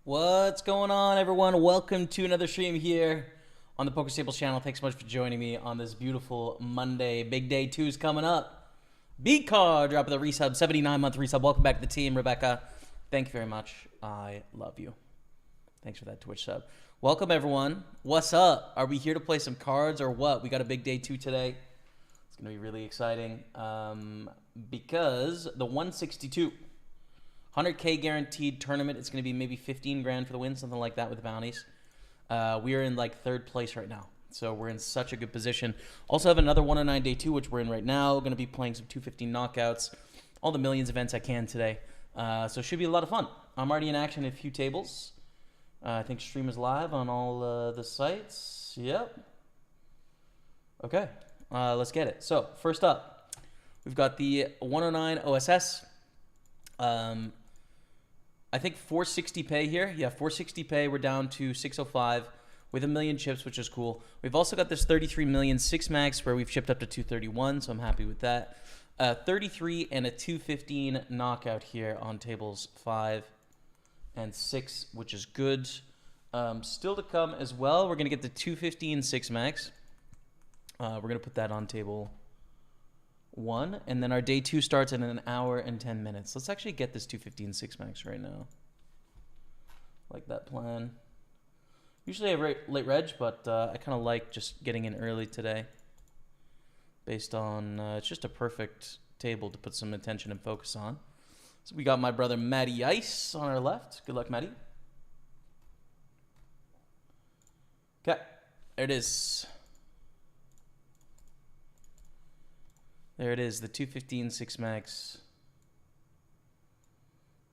What's going on, everyone? Welcome to another stream here on the Pokerstaples channel. Thanks so much for joining me on this beautiful Monday. Big day 2's coming up. B-Card dropping the resub, 79-month resub. Welcome back to the team, Rebecca. Thank you very much. I love you. Thanks for that Twitch sub. Welcome, everyone. What's up? Are we here to play some cards or what? We got a big day 2 today. It's going to be really exciting because the 162 100K guaranteed tournament. It's going to be maybe 15 grand for the win, something like that with the bounties. We are in like third place right now, so we're in such a good position. Also have another 109 day 2, which we're in right now. Going to be playing some 215 knockouts, all the millions events I can today. So it should be a lot of fun. I'm already in action in a few tables. I think stream is live on all the sites. Yep. Okay, let's get it. So first up, we've got the 109 OSS. I think 460 pay here. Yeah, 460 pay. We're down to 605 with a million chips, which is cool. We've also got this 33 million 6 max where we've chipped up to 231, so I'm happy with that. 33 and a 215 knockout here on tables 5 and 6, which is good. Still to come as well, we're going to get the 215 6 max. We're going to put that on table 1, and then our day 2 starts in an hour and 10 minutes. Let's actually get this 215 6 max right now. Like that plan. Usually I have late reg, but I kind of like just getting in early today. Based on, it's just a perfect table to put some attention and focus on. So we got my brother Matty Ice on our left. Good luck, Matty. Okay, there it is. There it is, the 215 6 max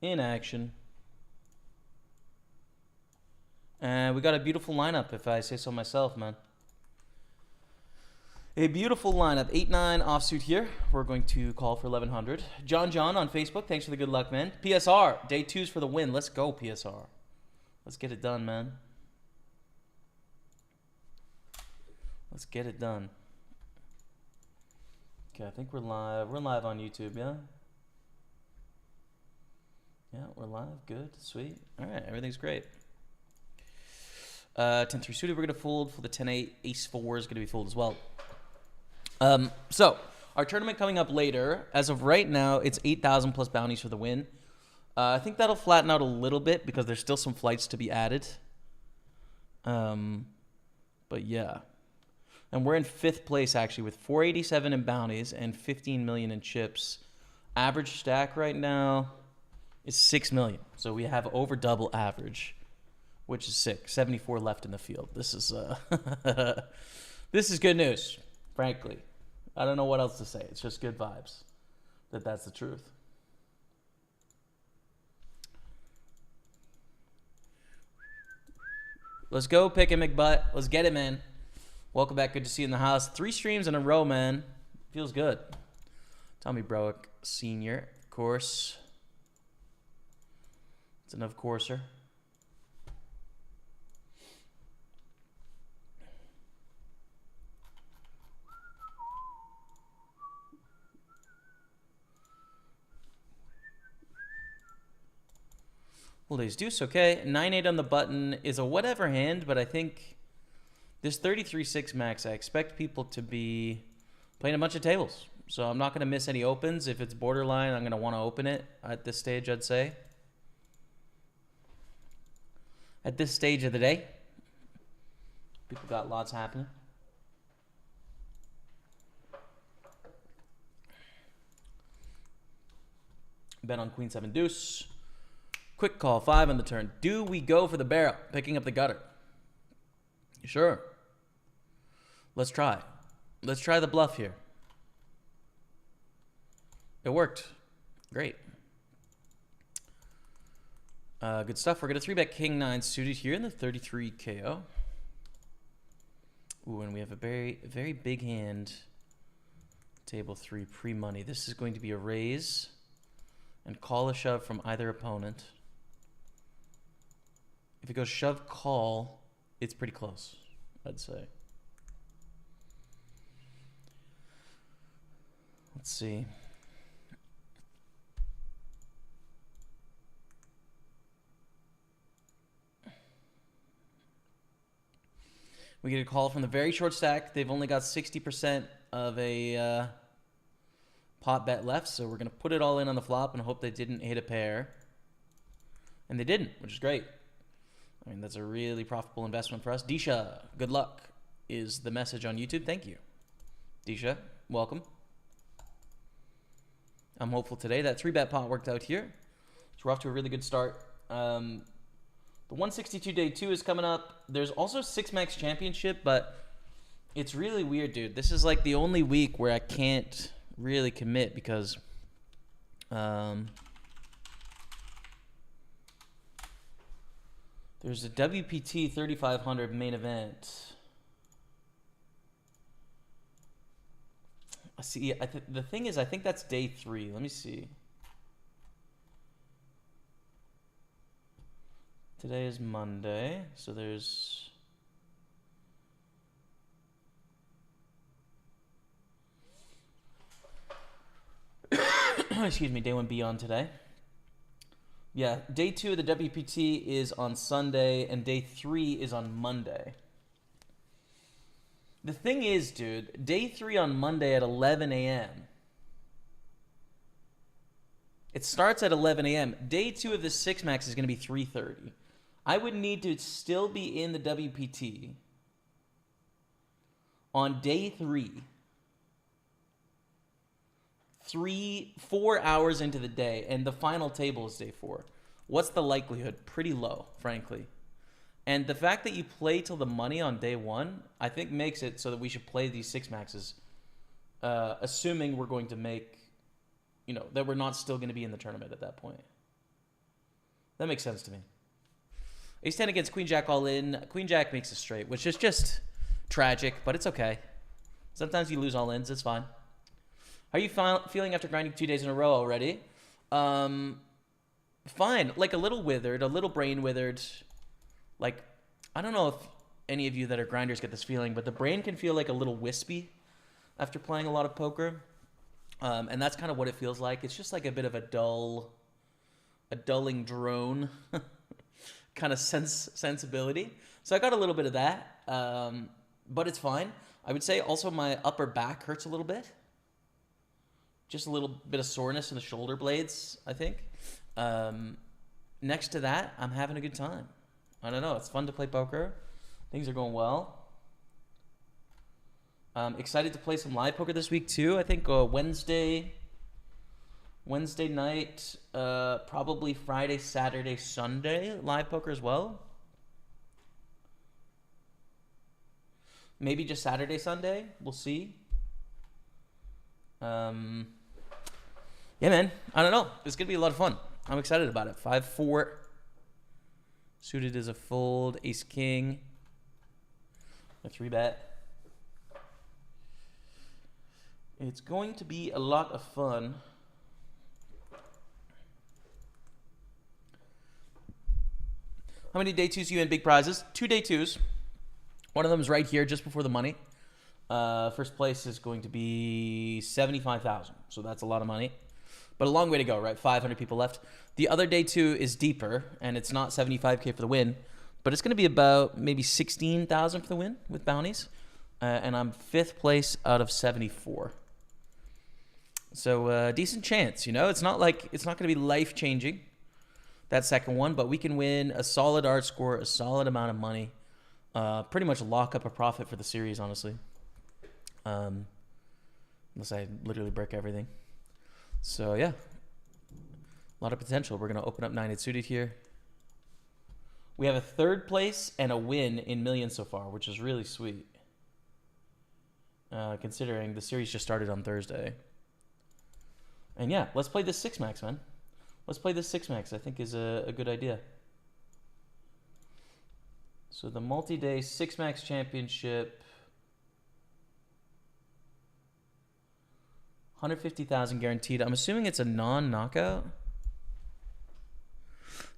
in action. And we got a beautiful lineup, if I say so myself, man. A beautiful lineup. 8-9 offsuit here. We're going to call for 1100. John on Facebook, thanks for the good luck, man. PSR, day 2's for the win. Let's go, PSR. Let's get it done, man. Let's get it done. Okay, I think we're live. We're live on YouTube, yeah? Yeah, we're live. Good, sweet. All right, everything's great. 10-3 suited, we're going to fold. For the 10-8, ace-4 is going to be fold as well. So, our tournament coming up later. As of right now, it's 8,000 plus bounties for the win. I think that'll flatten out a little bit because there's still some flights to be added. But yeah. And we're in 5th place, actually, with 487 in bounties and 15 million in chips. Average stack right now is 6 million. So we have over double average, which is sick. 74 left in the field. This is this is good news, frankly. I don't know what else to say. It's just good vibes that that's the truth. Let's go, Pick and McButt. Let's get it, man. Welcome back. Good to see you in the house. 3 streams in a row, man. Feels good. Tommy Browick Sr., of course. It's an of courser. Well, ace deuce, okay. 9-8 on the button is a whatever hand, but I think this 33-6 max, I expect people to be playing a bunch of tables. So I'm not going to miss any opens. If it's borderline, I'm going to want to open it at this stage, I'd say. At this stage of the day. People got lots happening. Bet on queen 7 deuce. Quick call, 5 on the turn. Do we go for the barrel, picking up the gutter? Sure. Let's try. Let's try the bluff here. It worked. Great. Good stuff. We're going to 3-bet king 9 suited here in the 33 KO. Ooh, and we have a very, very big hand. Table 3 pre-money. This is going to be a raise and call a shove from either opponent. If it goes shove call, it's pretty close, I'd say. Let's see. We get a call from the very short stack. They've only got 60% of a pot bet left, so we're going to put it all in on the flop and hope they didn't hit a pair. And they didn't, which is great. I mean, that's a really profitable investment for us. Disha, good luck is the message on YouTube. Thank you. Disha, welcome. I'm hopeful today. That 3-bet pot worked out here. So we're off to a really good start. The 162 day 2 is coming up. There's also 6-max championship, but it's really weird, dude. This is like the only week where I can't really commit because there's a WPT 3500 main event. I see. The thing is, I think that's day 3. Let me see. Today is Monday, so there's excuse me, day 1B on today. Yeah, day 2 of the WPT is on Sunday, and day 3 is on Monday. The thing is, dude, day 3 on Monday at 11 a.m. It starts at 11 a.m. Day 2 of the 6-max is going to be 3:30. I would need to still be in the WPT on day 3. 4 hours into the day, and the final table is day 4. What's the likelihood? Pretty low, frankly. And the fact that you play till the money on day 1, I think makes it so that we should play these 6-maxes, assuming we're going to make, you know, that we're not still going to be in the tournament at that point. That makes sense to me. Ace 10 against Queen Jack all in. Queen Jack makes a straight, which is just tragic, but it's okay. Sometimes you lose all ins. It's fine. How are you feeling after grinding 2 days in a row already? Fine. Like a little withered, a little brain withered. Like, I don't know if any of you that are grinders get this feeling, but the brain can feel like a little wispy after playing a lot of poker. And that's kind of what it feels like. It's just like a bit of a dulling drone kind of sensibility. So I got a little bit of that, but it's fine. I would say also my upper back hurts a little bit. Just a little bit of soreness in the shoulder blades, I think. Next to that, I'm having a good time. I don't know. It's fun to play poker. Things are going well. Excited to play some live poker this week, too. I think Wednesday night, probably Friday, Saturday, Sunday, live poker as well. Maybe just Saturday, Sunday. We'll see. Yeah, man. I don't know. It's going to be a lot of fun. I'm excited about it. 5-4. Suited is a fold. Ace King. A 3-bet. It's going to be a lot of fun. How many day 2s you in big prizes? 2 day 2s. One of them is right here just before the money. First place is going to be 75,000. So that's a lot of money. But a long way to go, right? 500 people left. The other day 2 is deeper, and it's not 75K for the win. But it's going to be about maybe 16,000 for the win with bounties. And I'm 5th place out of 74. So decent chance, you know? It's not going to be life-changing, that second one. But we can win a solid art score, a solid amount of money. Pretty much lock up a profit for the series, honestly. Unless I literally break everything. So, yeah. A lot of potential. We're going to open up 9-8 suited here. We have a 3rd place and a win in millions so far, which is really sweet. Considering the series just started on Thursday. And yeah, let's play this 6-max, man. Let's play this 6-max, I think is a good idea. So the multi-day 6-max championship, 150,000 guaranteed. I'm assuming it's a non-knockout.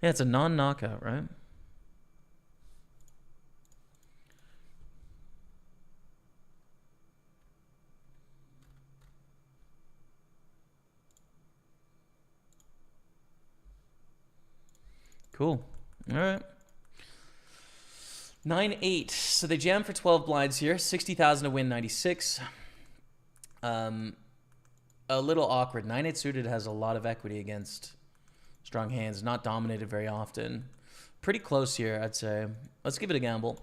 Yeah, it's a non-knockout, right? Cool. All right. 9-8. So they jam for 12 blinds here. 60,000 to win 96. A little awkward. 9-8 suited has a lot of equity against strong hands. Not dominated very often. Pretty close here, I'd say. Let's give it a gamble.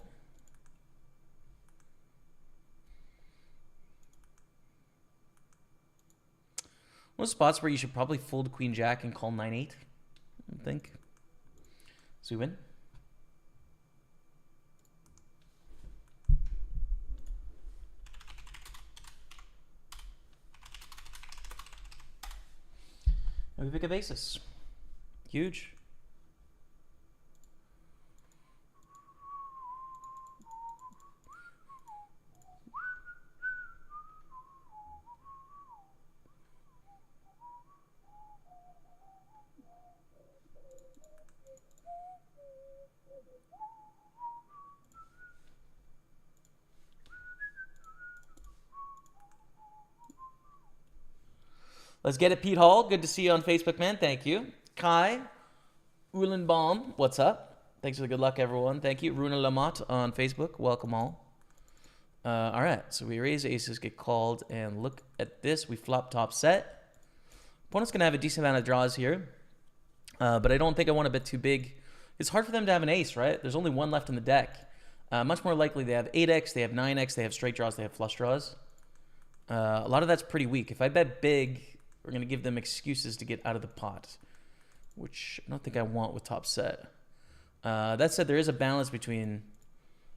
One of the spots where you should probably fold Queen Jack and call 9-8, I think. So we win. And we pick a basis. Huge. Let's get it, Pete Hall. Good to see you on Facebook, man. Thank you. Kai Uhlenbaum, what's up? Thanks for the good luck, everyone. Thank you. Runa Lamotte on Facebook. Welcome all. All right, so we raise aces, get called, and look at this. We flop top set. Opponent's going to have a decent amount of draws here, but I don't think I want a bit too big. It's hard for them to have an ace, right? There's only one left in the deck. Much more likely they have 8x, they have 9x, they have straight draws, they have flush draws. A lot of that's pretty weak. If I bet big, we're going to give them excuses to get out of the pot, which I don't think I want with top set. That said, there is a balance between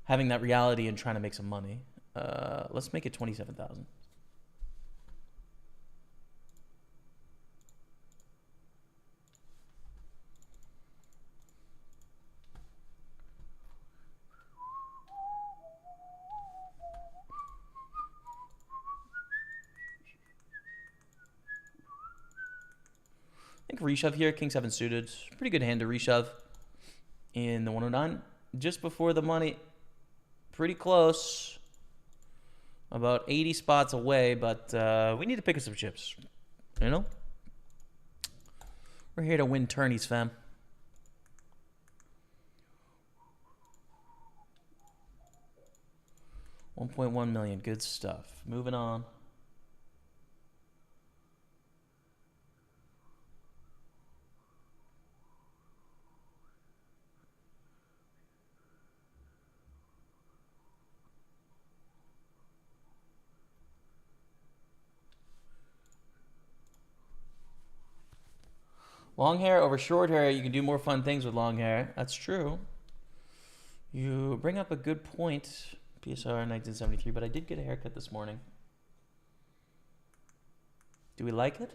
having that reality and trying to make some money. Let's make it 27,000. I think reshove here, king 7 suited. Pretty good hand to reshove in the 109. Just before the money. Pretty close. About 80 spots away, but we need to pick up some chips. You know? We're here to win tourneys, fam. $1.1 million. Good stuff. Moving on. Long hair over short hair, you can do more fun things with long hair. That's true. You bring up a good point, PSR 1973, but I did get a haircut this morning. Do we like it?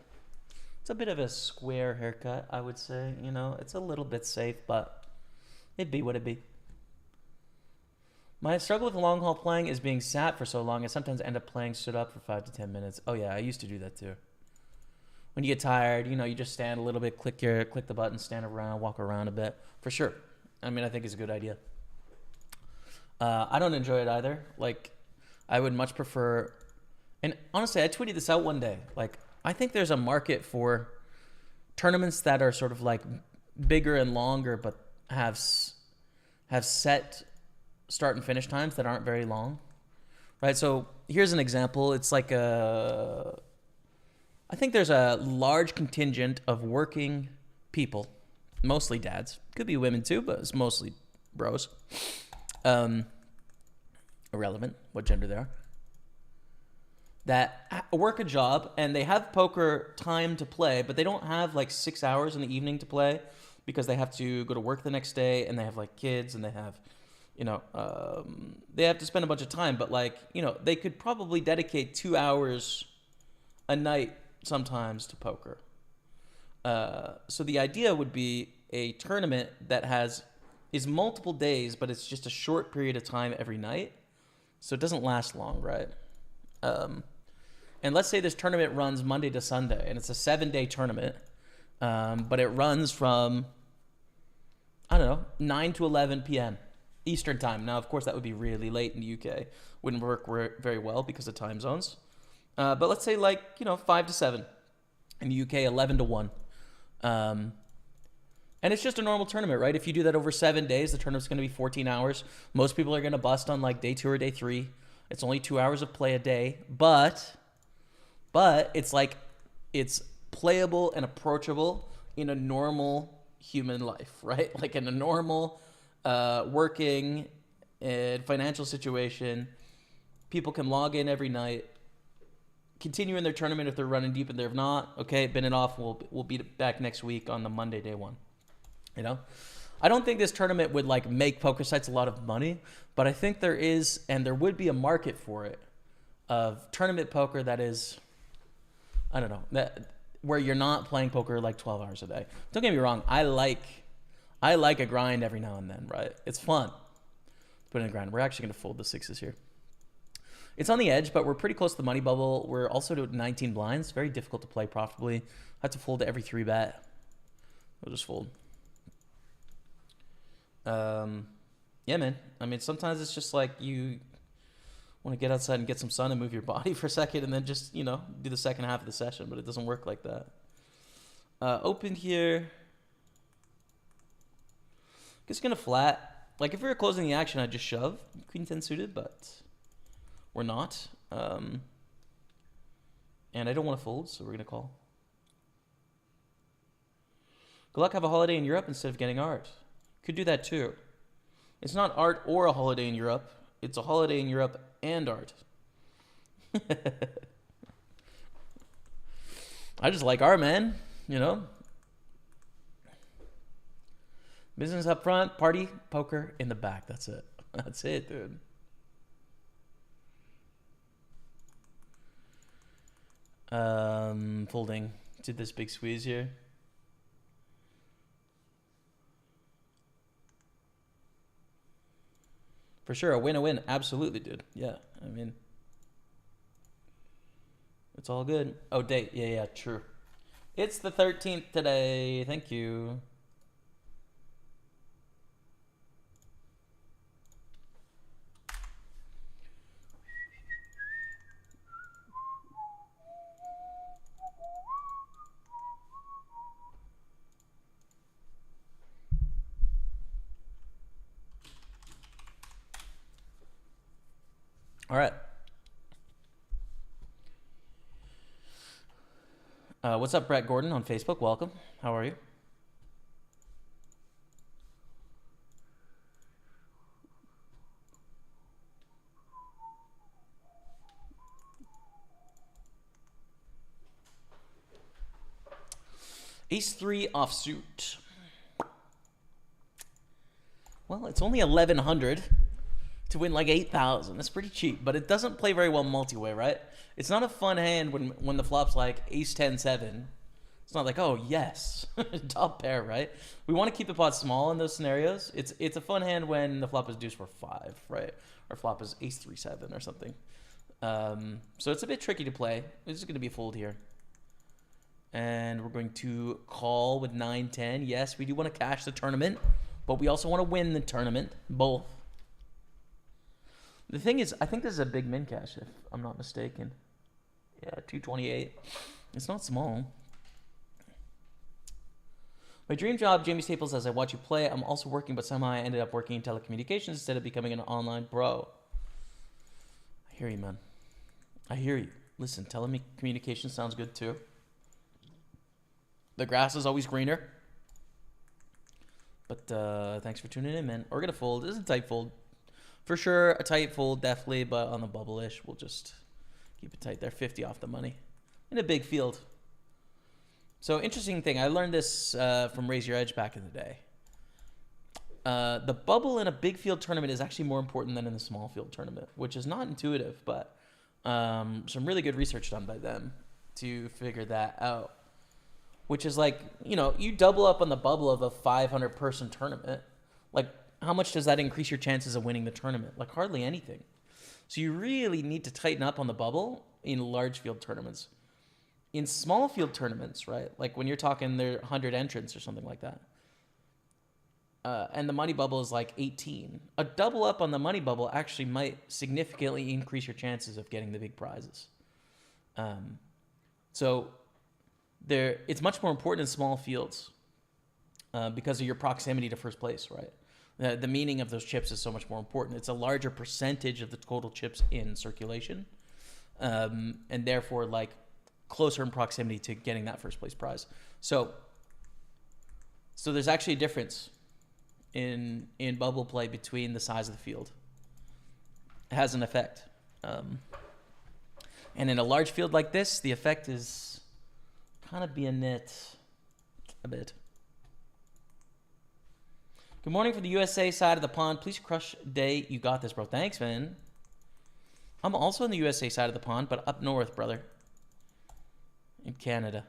It's a bit of a square haircut, I would say. You know, it's a little bit safe, but it'd be what it be. My struggle with long haul playing is being sat for so long. I sometimes end up playing stood up for 5 to 10 minutes. Oh yeah, I used to do that too. When you get tired, you know, you just stand a little bit, click the button, stand around, walk around a bit. For sure. I mean, I think it's a good idea. I don't enjoy it either. Like, I would much prefer... And honestly, I tweeted this out one day. Like, I think there's a market for tournaments that are sort of like bigger and longer, but have set start and finish times that aren't very long. Right? So, here's an example. It's like a... I think there's a large contingent of working people, mostly dads. Could be women too, but it's mostly bros. Irrelevant what gender they are. That work a job and they have poker time to play, but they don't have like 6 hours in the evening to play because they have to go to work the next day and they have like kids and they have, you know, they have to spend a bunch of time. But like, you know, they could probably dedicate 2 hours a night sometimes to poker. So the idea would be a tournament that is multiple days, but it's just a short period of time every night. So it doesn't last long, right? And let's say this tournament runs Monday to Sunday, and it's a 7-day tournament, but it runs from, I don't know, 9 to 11 p.m. Eastern time. Now, of course, that would be really late in the UK. Wouldn't work very well because of time zones. But let's say like, you know, 5 to 7. In the UK, 11 to 1. And And it's just a normal tournament, right? If you do that over 7 days, the tournament's going to be 14 hours. Most people are going to bust on like day 2 or day 3. It's only 2 hours of play a day, but it's like it's playable and approachable in a normal human life, right? Like in a normal working and financial situation, people can log in every night, continue in their tournament if they're running deep and they're not. Okay, bin it off. We'll be back next week on the Monday, day 1. You know, I don't think this tournament would like make poker sites a lot of money, but I think there is, and there would be a market for it, of tournament poker that is, I don't know, that where you're not playing poker like 12 hours a day. Don't get me wrong, I like a grind every now and then, right? It's fun. Put in a grind. We're actually going to fold the 6s here. It's on the edge, but we're pretty close to the money bubble. We're also to 19 blinds. Very difficult to play profitably. I have to fold to every 3-bet. We'll just fold. Yeah, man. I mean, sometimes it's just like you want to get outside and get some sun and move your body for a second and then just, you know, do the second half of the session, but it doesn't work like that. Open here. Just going to flat. Like, if we were closing the action, I'd just shove. Queen 10 suited, but we're not. And I don't want to fold, so we're going to call. Good luck, have a holiday in Europe instead of getting art. Could do that too. It's not art or a holiday in Europe. It's a holiday in Europe and art. I just like art, man. You know? Business up front, party, poker in the back. That's it. That's it, dude. Folding to this big squeeze here. For sure, a win. Absolutely, dude. Yeah, I mean, it's all good. Oh, date. Yeah, true. It's the 13th today. Thank you. All right. What's up, Brett Gordon on Facebook? Welcome. How are you? Ace-3 offsuit. Well, it's only 1,100 to win like 8,000. That's pretty cheap, but it doesn't play very well multi-way, right? It's not a fun hand when the flop's like Ace-10-7. It's not like, oh, yes, top pair, right? We want to keep the pot small in those scenarios. It's a fun hand when the flop is deuce-4-5, right? Or flop is Ace-3-7 or something. So it's a bit tricky to play. This is going to be a fold here. And we're going to call with 9-10. Yes, we do want to cash the tournament, but we also want to win the tournament, both. The thing is, I think this is a big min cash, if I'm not mistaken. Yeah, 228. It's not small. My dream job, Jaime Staples, as I watch you play, I'm also working, but somehow I ended up working in telecommunications instead of becoming an online bro. I hear you, man. I hear you. Listen, telecommunications sounds good too. The grass is always greener. But thanks for tuning in, man. We're going to fold. This is a tight fold. For sure, a tight fold, definitely, but on the bubble-ish, we'll just keep it tight there. 50 off the money. In a big field. So, interesting thing. I learned this from Raise Your Edge back in the day. The bubble in a big field tournament is actually more important than in the small field tournament, which is not intuitive, but some really good research done by them to figure that out. Which is like, you know, you double up on the bubble of a 500-person tournament. Like, how much does that increase your chances of winning the tournament? Like, hardly anything. So you really need to tighten up on the bubble in large field tournaments. In small field tournaments, right, like when you're talking there are 100 entrants or something like that, and the money bubble is like 18, a double up on the money bubble actually might significantly increase your chances of getting the big prizes. So it's much more important in small fields. because of your proximity to first place, right? The meaning of those chips is so much more important. It's a larger percentage of the total chips in circulation, and therefore like closer in proximity to getting that first place prize. So there's actually a difference in bubble play between the size of the field. It has an effect. And in a large field like this, the effect is kind of being knit a bit. Good morning from the USA side of the pond. Please crush day. You got this, bro. Thanks, man. I'm also on the USA side of the pond, but up north, brother. In Canada.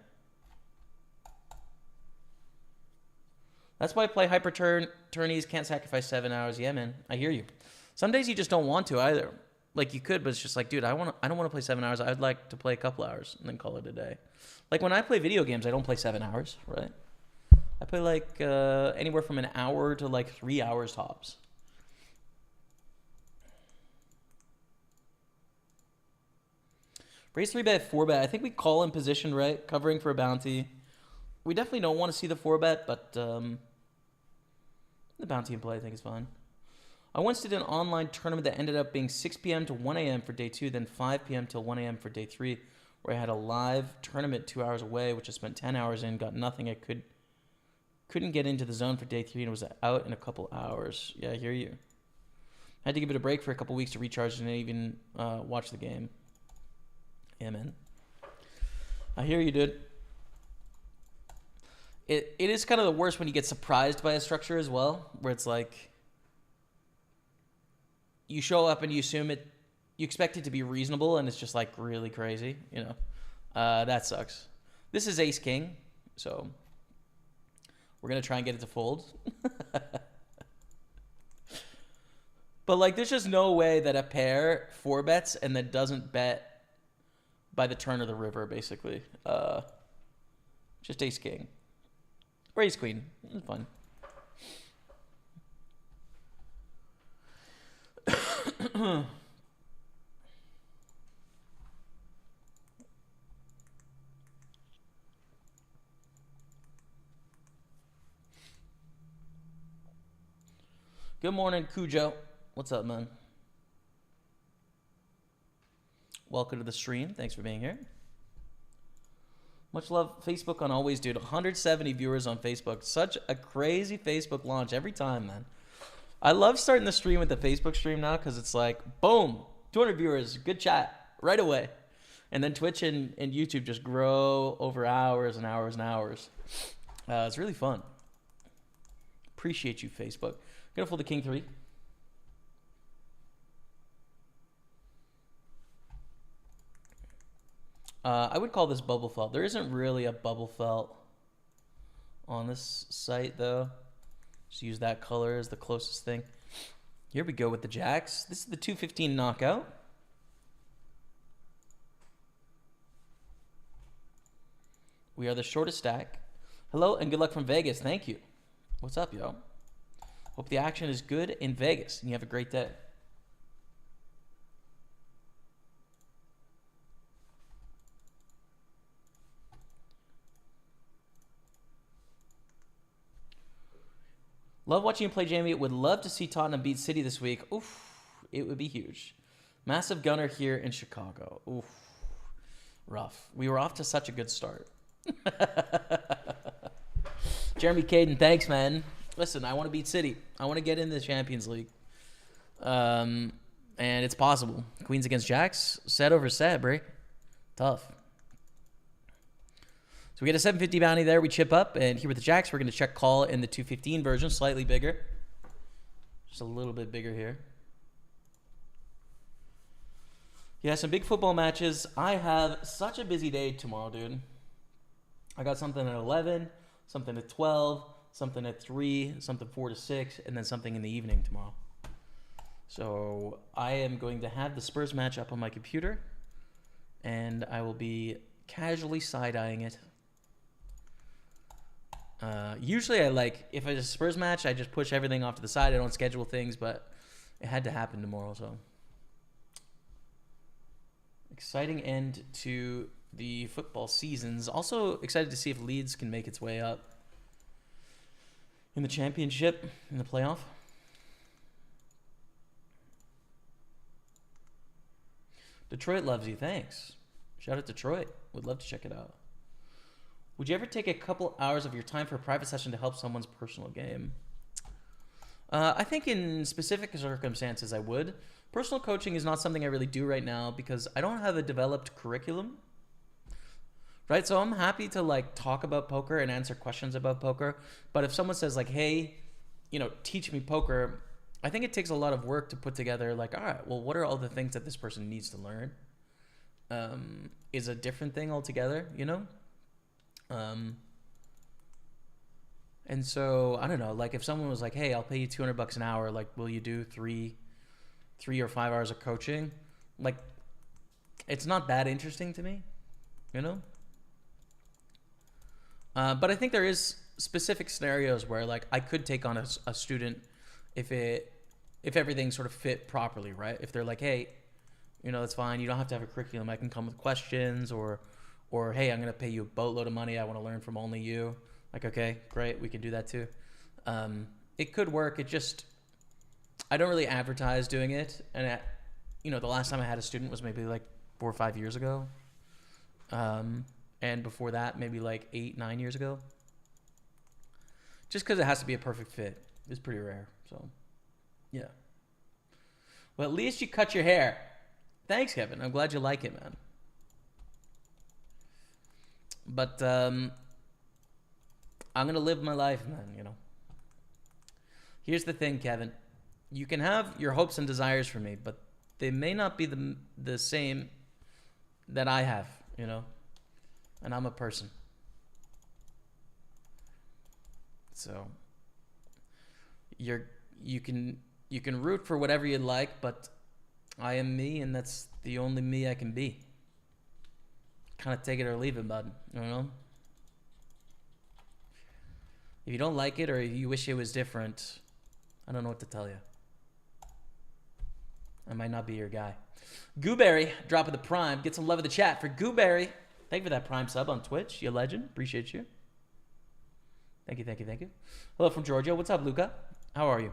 That's why I play hyper tourneys. Can't sacrifice 7 hours. Yeah, man. I hear you. Some days you just don't want to either. Like you could, but it's just like, dude, I don't want to play 7 hours. I'd like to play a couple hours and then call it a day. Like when I play video games, I don't play 7 hours, right? I play like anywhere from an hour to like 3 hours tops. Raise 3-bet, 4-bet. I think we call in position, right? Covering for a bounty. We definitely don't want to see the 4-bet, but the bounty in play I think is fine. I once did an online tournament that ended up being 6 p.m. to 1 a.m. for day 2, then 5 p.m. till 1 a.m. for day 3, where I had a live tournament 2 hours away, which I spent 10 hours in, got nothing. I couldn't get into the zone for day 3 and was out in a couple hours. Yeah, I hear you. I had to give it a break for a couple weeks to recharge and even watch the game. Yeah, man. I hear you, dude. It is kind of the worst when you get surprised by a structure as well, where it's like you show up and you assume you expect it to be reasonable and it's just like really crazy, you know. That sucks. This is ace king, so we're gonna try and get it to fold. But like there's just no way that a pair 4-bets and then doesn't bet by the turn of the river, basically. Just ace king. Or ace queen. It's fun. Good morning, Cujo. What's up, man? Welcome to the stream. Thanks for being here. Much love, Facebook on always, dude. 170 viewers on Facebook. Such a crazy Facebook launch every time, man. I love starting the stream with the Facebook stream now because it's like, boom, 200 viewers, good chat, right away. And then Twitch and YouTube just grow over hours and hours and hours. It's really fun. Appreciate you, Facebook. Gonna fold the king 3. I would call this bubble felt. There isn't really a bubble felt on this site, though. Just use that color as the closest thing. Here we go with the jacks. This is the 215 knockout. We are the shortest stack. Hello and good luck from Vegas. Thank you. What's up, yo? Hope the action is good in Vegas and you have a great day. Love watching you play, Jamie. Would love to see Tottenham beat City this week. Oof, it would be huge. Massive gunner here in Chicago. Oof, rough. We were off to such a good start. Jeremy Caden, thanks, man. Listen, I want to beat City. I want to get in the Champions League. And it's possible. Queens against Jacks. Set over set, bro. Tough. So we get a 750 bounty there. We chip up. And here with the Jacks, we're going to check call in the 215 version. Slightly bigger. Just a little bit bigger here. Yeah, some big football matches. I have such a busy day tomorrow, dude. I got something at 11, something at 12, something at 3, something 4 to 6, and then something in the evening tomorrow. So I am going to have the Spurs match up on my computer, and I will be casually side-eyeing it. Usually I if it's a Spurs match, I just push everything off to the side. I don't schedule things, but it had to happen tomorrow, so. Exciting end to the football seasons. Also excited to see if Leeds can make its way up. in the championship, in the playoff. Detroit loves you. Thanks. Shout out Detroit. Would love to check it out. Would you ever take a couple hours of your time for a private session to help someone's personal game? I think in specific circumstances I would. Personal coaching is not something I really do right now because I don't have a developed curriculum. Right? So I'm happy to like talk about poker and answer questions about poker. But if someone says like, hey, you know, teach me poker, I think it takes a lot of work to put together like, all right, well, what are all the things that this person needs to learn? Is a different thing altogether, you know? And so I don't know, like if someone was like, hey, I'll pay you $200 an hour, like, will you do three or 5 hours of coaching? Like, it's not that interesting to me, you know? But I think there is specific scenarios where like I could take on a student if everything sort of fit properly, right? If they're like, hey, you know, that's fine. You don't have to have a curriculum. I can come with questions or hey, I'm going to pay you a boatload of money. I want to learn from only you. Like, okay, great. We can do that too. It could work. It just, I don't really advertise doing it. And you know, the last time I had a student was maybe like 4 or 5 years ago. And before that, maybe like 8, 9 years ago. Just because it has to be a perfect fit. It's pretty rare. So, yeah. Well, at least you cut your hair. Thanks, Kevin. I'm glad you like it, man. But I'm going to live my life, man, you know. Here's the thing, Kevin. You can have your hopes and desires for me, but they may not be the same that I have, you know. And I'm a person. So you can root for whatever you like, but I am me, and that's the only me I can be. Kind of take it or leave it, bud. You know? If you don't like it or you wish it was different, I don't know what to tell you. I might not be your guy. Gooberry, dropping the prime. Get some love in the chat for Gooberry. Thank you for that prime sub on Twitch. You legend. Appreciate you. Thank you, thank you, thank you. Hello from Georgia. What's up, Luca? How are you?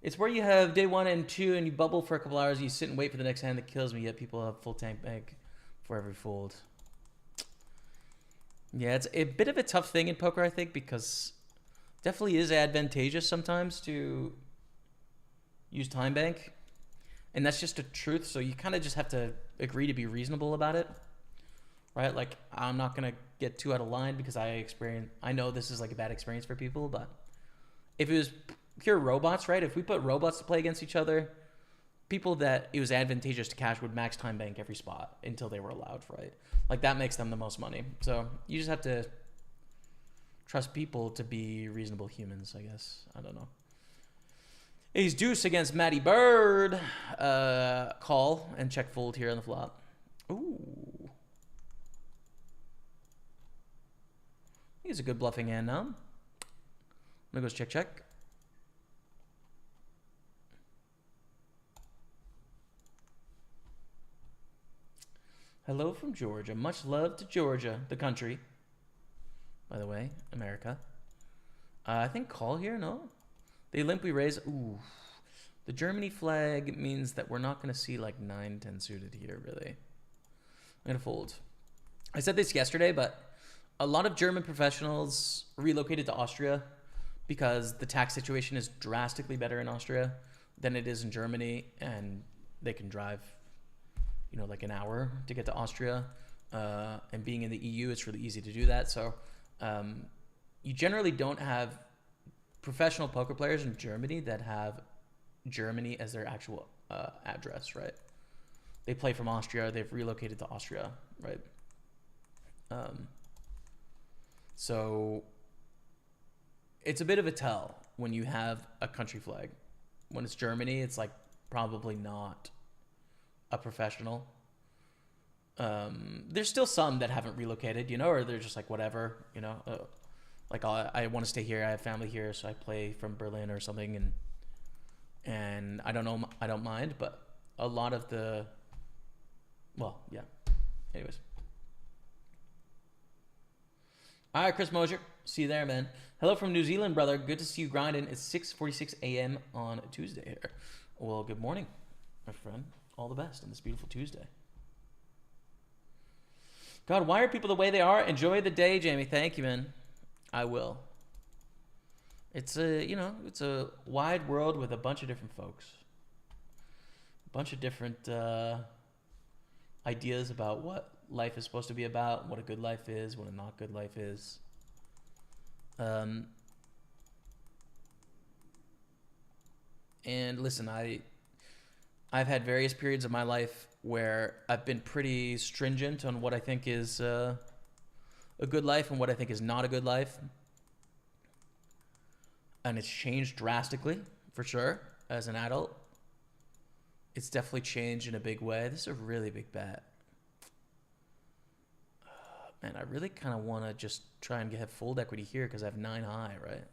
It's where you have day 1 and 2 and you bubble for a couple hours and you sit and wait for the next hand that kills me, yet people have full tank bank for every fold. Yeah, it's a bit of a tough thing in poker, I think, because it definitely is advantageous sometimes to use time bank. And that's just a truth, so you kind of just have to agree to be reasonable about it. Right? Like, I'm not going to get too out of line because I know this is like a bad experience for people, but if it was pure robots, right? If we put robots to play against each other, people that it was advantageous to cash would max time bank every spot until they were allowed, right? Like, that makes them the most money. So you just have to trust people to be reasonable humans, I guess. I don't know. Ace deuce against Matty Bird. Call and check fold here on the flop. Ooh. I think it's a good bluffing hand now. I'm gonna go check, check. Hello from Georgia. Much love to Georgia, the country. By the way, America. I think call here, no? They limp, we raise. Ooh. The Germany flag means that we're not going to see like 9-10 suited here, really. I'm going to fold. I said this yesterday, but a lot of German professionals relocated to Austria because the tax situation is drastically better in Austria than it is in Germany, and they can drive, you know, like an hour to get to Austria. And being in the EU, it's really easy to do that. So you generally don't have professional poker players in Germany that have Germany as their actual address, right? They play from Austria. They've relocated to Austria, right? So it's a bit of a tell when you have a country flag. When it's Germany, it's like probably not a professional. There's still some that haven't relocated, you know, or they're just like, whatever, you know, like I want to stay here. I have family here, so I play from Berlin or something, and I don't know, I don't mind. But a lot of the, well, yeah. Anyways, All right, Chris Mosier. See you there, man. Hello from New Zealand, brother. Good to see you grinding. It's 6:46 a.m. on Tuesday here. Well, good morning, my friend. All the best on this beautiful Tuesday. God, why are people the way they are? Enjoy the day, Jamie. Thank you, man. I will. It's it's a wide world with a bunch of different folks. A bunch of different ideas about what life is supposed to be about, what a good life is, what a not good life is. And listen, I've had various periods of my life where I've been pretty stringent on what I think is a good life and what I think is not a good life. And it's changed drastically, for sure, as an adult. It's definitely changed in a big way. This is a really big bet. Man, I really kind of want to just try and have fold equity here because I have 9 high, right?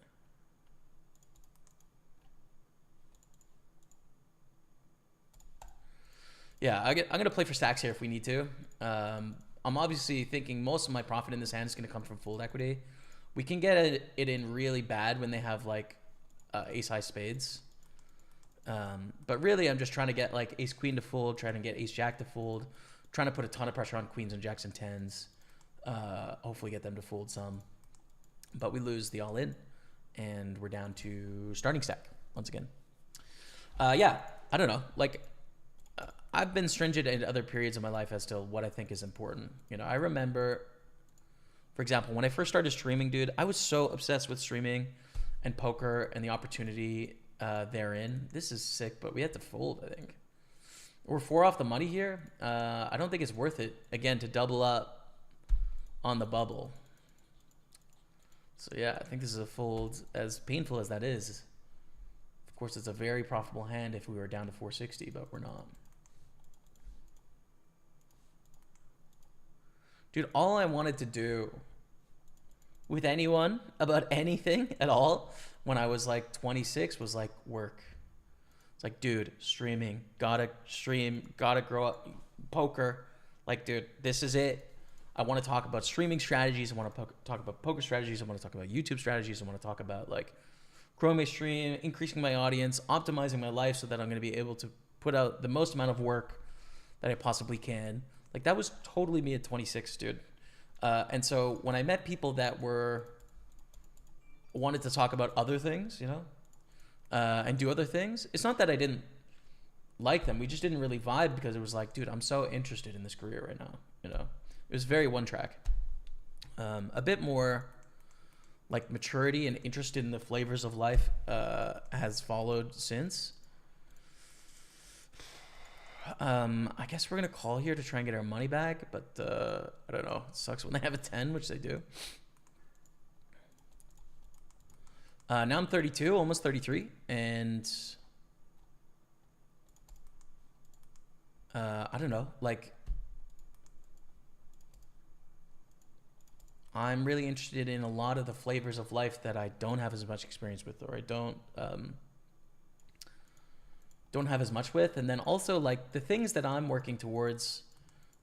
Yeah, I'm going to play for stacks here if we need to. I'm obviously thinking most of my profit in this hand is going to come from fold equity. We can get it in really bad when they have like ace high spades. But really, I'm just trying to get like ace queen to fold, trying to get ace jack to fold, trying to put a ton of pressure on queens and jacks and tens. Hopefully get them to fold some. But we lose the all in, and we're down to starting stack once again. Yeah, I don't know. Like, I've been stringent in other periods of my life as to what I think is important. You know, I remember, for example, when I first started streaming, dude, I was so obsessed with streaming and poker and the opportunity therein. This is sick, but we had to fold, I think. We're 4 off the money here. I don't think it's worth it, again, to double up on the bubble. So, yeah, I think this is a fold, as painful as that is. Of course, it's a very profitable hand if we were down to 460, but we're not. Dude, all I wanted to do with anyone about anything at all when I was like 26 was like work. It's like, dude, streaming, gotta stream, gotta grow up, poker. Like, dude, this is it. I want to talk about streaming strategies. I want to talk about poker strategies. I want to talk about YouTube strategies. I want to talk about like growing my stream, increasing my audience, optimizing my life so that I'm going to be able to put out the most amount of work that I possibly can. Like, that was totally me at 26, dude. And so when I met people that wanted to talk about other things, you know, and do other things, it's not that I didn't like them. We just didn't really vibe because it was like, dude, I'm so interested in this career right now, you know. It was very one track. A bit more like maturity and interest in the flavors of life has followed since. I guess we're going to call here to try and get our money back, but I don't know. It sucks when they have a 10, which they do. Now I'm 32, almost 33, and I don't know, like, I'm really interested in a lot of the flavors of life that I don't have as much experience with, or I don't have as much with. And then also like the things that I'm working towards,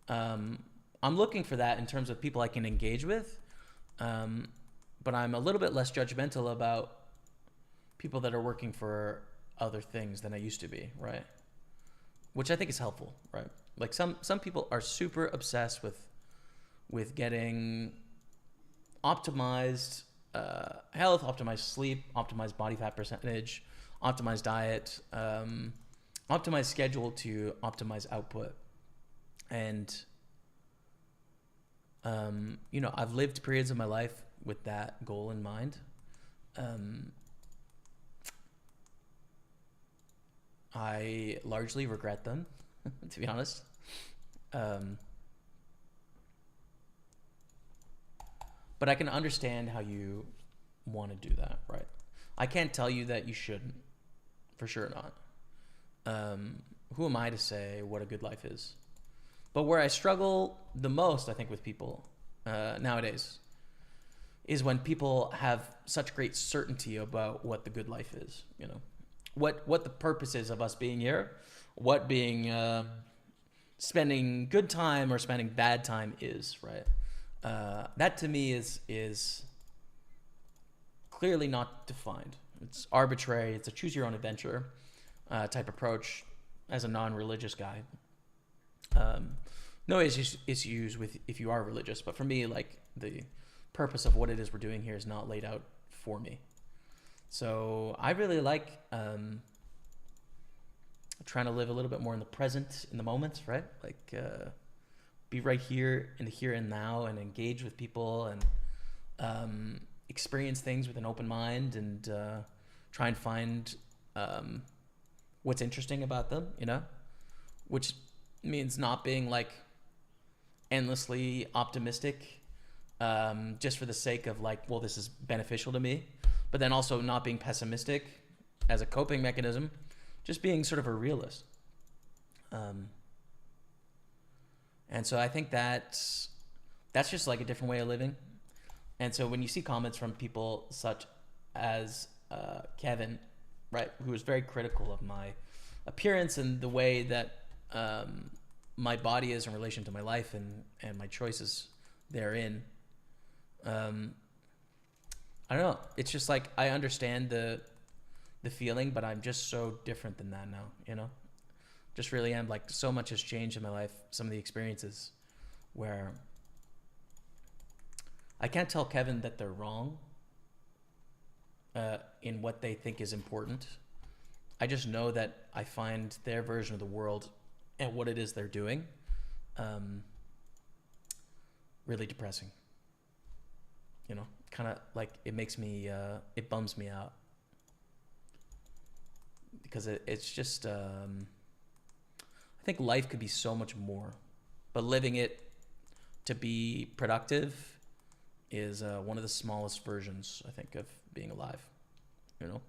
I'm looking for that in terms of people I can engage with. But I'm a little bit less judgmental about people that are working for other things than I used to be, right? Which I think is helpful, right? Like some people are super obsessed with getting optimized health, optimized sleep, optimized body fat percentage, optimized diet, optimized schedule to optimize output. And, you know, I've lived periods of my life with that goal in mind. I largely regret them, to be honest. But I can understand how you want to do that, right? I can't tell you that you shouldn't. For sure not. Who am I to say what a good life is? But where I struggle the most, I think, with people nowadays is when people have such great certainty about what the good life is, you know? What the purpose is of us being here, what being spending good time or spending bad time is, right? that to me is clearly not defined. It's arbitrary. It's a choose your own adventure type approach as a non-religious guy. No issues with if you are religious, but for me, like, the purpose of what it is we're doing here is not laid out for me. So I really like trying to live a little bit more in the present, in the moment, right? Like, be right here in the here and now, and engage with people, and experience things with an open mind, and try and find what's interesting about them, you know, which means not being like endlessly optimistic just for the sake of like, well, this is beneficial to me, but then also not being pessimistic as a coping mechanism, just being sort of a realist. And so I think that's just like a different way of living. And so when you see comments from people such as Kevin, right, who is very critical of my appearance and the way that my body is in relation to my life and my choices therein, I don't know. It's just like, I understand the feeling, but I'm just so different than that now, you know? Just really am. Like, so much has changed in my life. Some of the experiences where I can't tell Kevin that they're wrong in what they think is important. I just know that I find their version of the world and what it is they're doing really depressing. You know, kind of like, it makes me, it bums me out. Because it's just, I think life could be so much more, but living it to be productive is one of the smallest versions, I think, of being alive, you know?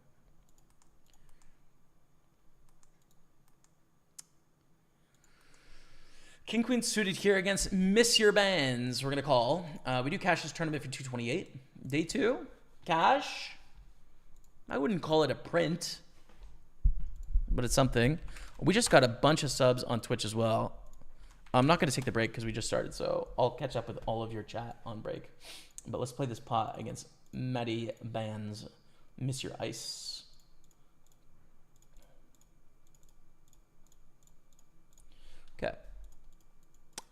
King Queen suited here against Monsieur Bands. We're going to call. We do cash this tournament for 228. Day 2, cash. I wouldn't call it a print, but it's something. We just got a bunch of subs on Twitch as well. I'm not going to take the break because we just started, so I'll catch up with all of your chat on break. But let's play this pot against Matty Bands, Miss Your Ice. Okay.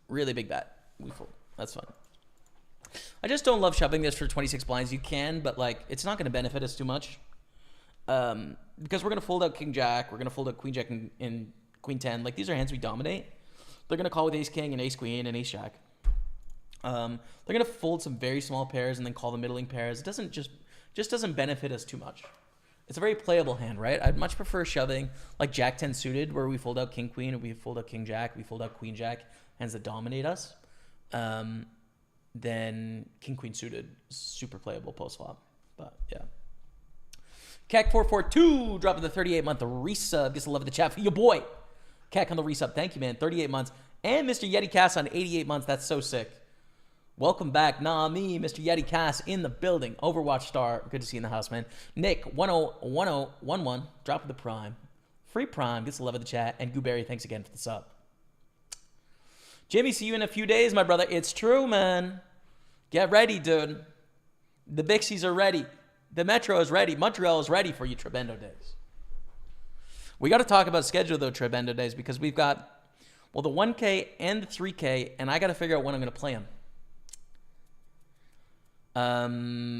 Really big bet. We fold. That's fun. I just don't love shoving this for 26 blinds. You can, but like, it's not going to benefit us too much. Because we're going to fold out King Jack. We're going to fold out Queen Jack and Queen 10. Like, these are hands we dominate. They're going to call with Ace King and Ace Queen and Ace Jack. They're going to fold some very small pairs and then call the middling pairs. It doesn't just doesn't benefit us too much. It's a very playable hand, right? I'd much prefer shoving like Jack 10 suited, where we fold out King Queen, and we fold out King Jack, we fold out Queen Jack, hands that dominate us, than King Queen suited, super playable post flop. But yeah. CAC 442 dropping the 38-month resub. Gets to love of the chat for your boy. CAC on the resub. Thank you, man. 38 months. And Mr. Yeti Cass on 88 months. That's so sick. Welcome back. Nah, me, Mr. Yeti Cass in the building. Overwatch star. Good to see you in the house, man. Nick 101011 dropping the prime. Free prime. Gets to love of the chat. And Gooberry, thanks again for the sub. Jimmy, see you in a few days, my brother. It's true, man. Get ready, dude. The Bixies are ready. The Metro is ready. Montreal is ready for you, Trebendo days. We got to talk about schedule, though, Trebendo days, because we've got, well, the 1K and the 3K, and I got to figure out when I'm going to play them.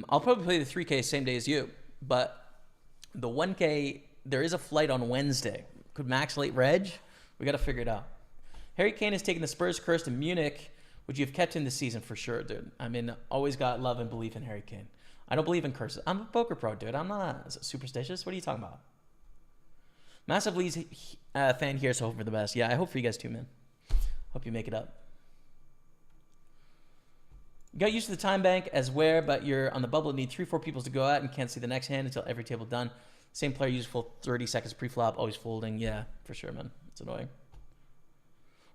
I'll probably play the 3K same day as you, but the 1K, there is a flight on Wednesday. Could max late reg. We got to figure it out. Harry Kane has taken the Spurs curse to Munich, which you've kept in this season for sure, dude. I mean, always got love and belief in Harry Kane. I don't believe in curses. I'm a poker pro, dude. I'm not superstitious. What are you talking about? Massive Lee's fan here, so hope for the best. Yeah, I hope for you guys too, man. Hope you make it up. You got used to the time bank as where, but you're on the bubble. Need 3-4 people to go out and can't see the next hand until every table done. Same player uses full 30 seconds pre-flop, always folding. Yeah, for sure, man. It's annoying.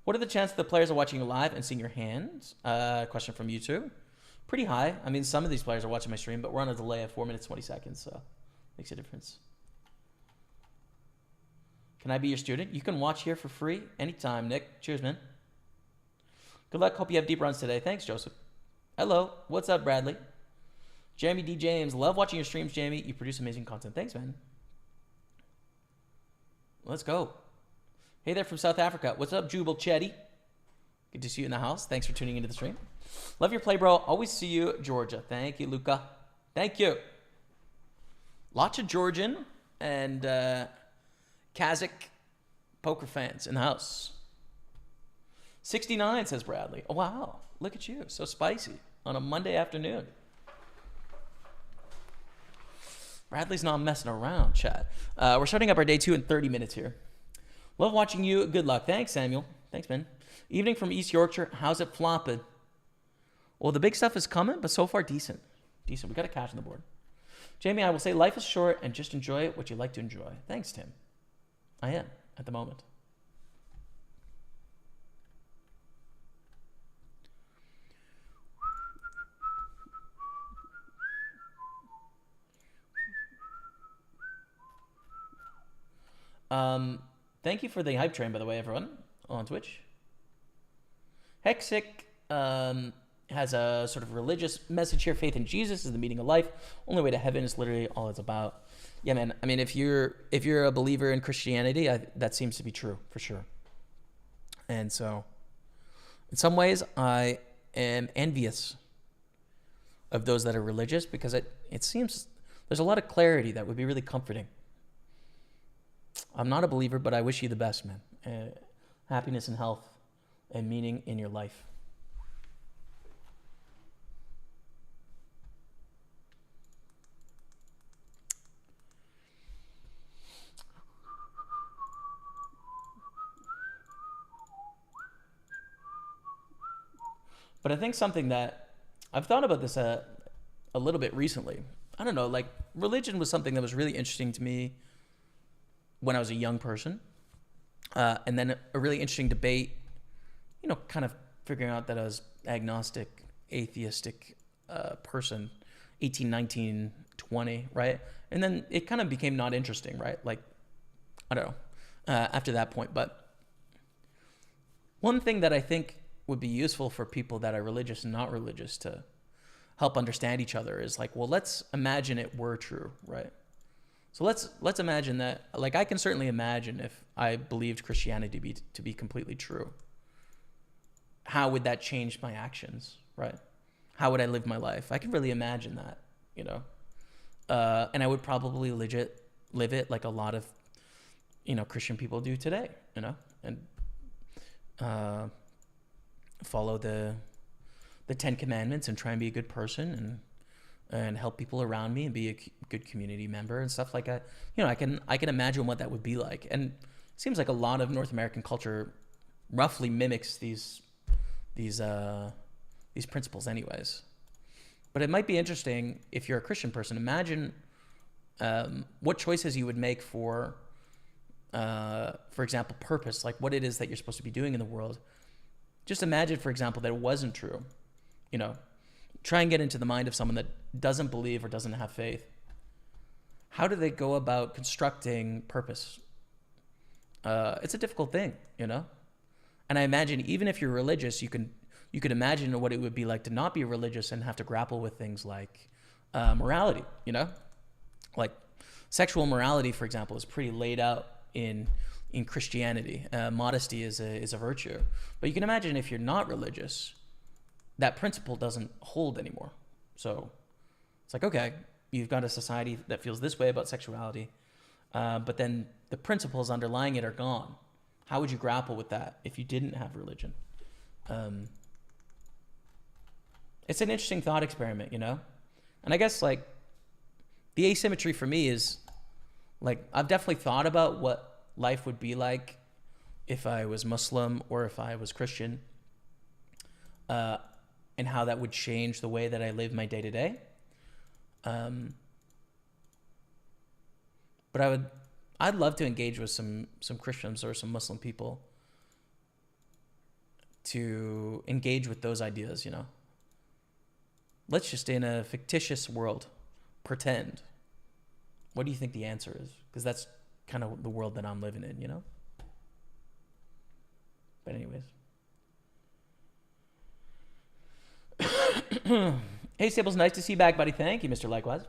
What are the chances the players are watching you live and seeing your hands? Question from you too. Pretty high. I mean, some of these players are watching my stream, but we're on a delay of 4 minutes, 20 seconds, so makes a difference. Can I be your student? You can watch here for free anytime, Nick. Cheers, man. Good luck. Hope you have deep runs today. Thanks, Joseph. Hello. What's up, Bradley? Jamie D. James. Love watching your streams, Jamie. You produce amazing content. Thanks, man. Let's go. Hey there from South Africa. What's up, Jubal Chetty? Good to see you in the house. Thanks for tuning into the stream. Love your play, bro. Always see you, Georgia. Thank you, Luca. Thank you. Lots of Georgian and Kazakh poker fans in the house. 69, says Bradley. Oh, wow. Look at you. So spicy on a Monday afternoon. Bradley's not messing around, chat. We're starting up our day 2 in 30 minutes here. Love watching you. Good luck. Thanks, Samuel. Thanks, man. Evening from East Yorkshire. How's it flopping? Well, the big stuff is coming, but so far decent. Decent. We got a cash on the board. Jamie, I will say life is short and just enjoy what you like to enjoy. Thanks, Tim. I am at the moment. Thank you for the hype train, by the way, everyone, on Twitch. Hexic has a sort of religious message here. Faith in Jesus is the meaning of life. Only way to heaven is literally all it's about. Yeah, man. I mean, if you're a believer in Christianity, that seems to be true for sure. And so, in some ways, I am envious of those that are religious because it seems there's a lot of clarity that would be really comforting. I'm not a believer, but I wish you the best, man. Happiness and health and meaning in your life. But I think something that I've thought about this a little bit recently. I don't know, like religion was something that was really interesting to me when I was a young person. And then a really interesting debate, you know, kind of figuring out that I was agnostic, atheistic person, 18, 19, 20, right? And then it kind of became not interesting, right? Like, I don't know, after that point. But one thing that I think would be useful for people that are religious and not religious to help understand each other is like, well, let's imagine it were true, right? So let's imagine that, like I can certainly imagine if I believed Christianity to be completely true. How would that change my actions, right? How would I live my life? I can really imagine that, you know? And I would probably legit live it like a lot of, you know, Christian people do today, you know? And follow the 10 Commandments and try and be a good person and help people around me and be a good community member and stuff like that. You know, I can imagine what that would be like. And it seems like a lot of North American culture roughly mimics these principles anyways. But it might be interesting if you're a Christian person, imagine what choices you would make for example, purpose, like what it is that you're supposed to be doing in the world. Just imagine, for example, that it wasn't true, you know. Try and get into the mind of someone that doesn't believe or doesn't have faith. How do they go about constructing purpose? It's a difficult thing, you know? And I imagine even if you're religious, you could imagine what it would be like to not be religious and have to grapple with things like morality, you know? Like sexual morality, for example, is pretty laid out in Christianity. Modesty is a virtue. But you can imagine if you're not religious, that principle doesn't hold anymore. So it's like, okay, you've got a society that feels this way about sexuality, but then the principles underlying it are gone. How would you grapple with that if you didn't have religion? It's an interesting thought experiment, you know? And I guess like the asymmetry for me is like, I've definitely thought about what life would be like if I was Muslim or if I was Christian. And how that would change the way that I live my day to day. But I'd love to engage with some Christians or some Muslim people to engage with those ideas, you know. Let's just, in a fictitious world, pretend. What do you think the answer is? Because that's kind of the world that I'm living in, you know. But anyways. Hey, Staples, nice to see you back, buddy. Thank you, Mr. Likewise.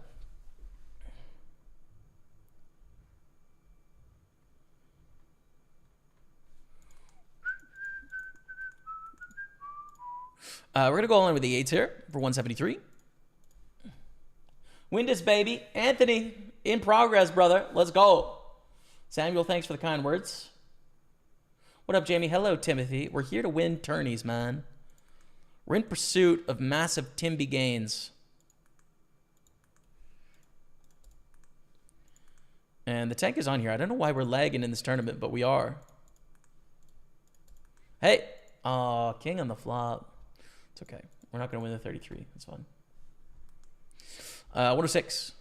We're going to go all in with the 8s here for 173. Windus, baby. Anthony, in progress, brother. Let's go. Samuel, thanks for the kind words. What up, Jamie? Hello, Timothy. We're here to win tourneys, man. We're in pursuit of massive Timby gains. And the tank is on here. I don't know why we're lagging in this tournament, but we are. Hey. Oh, king on the flop. It's okay. We're not going to win the 33. That's fine. 106.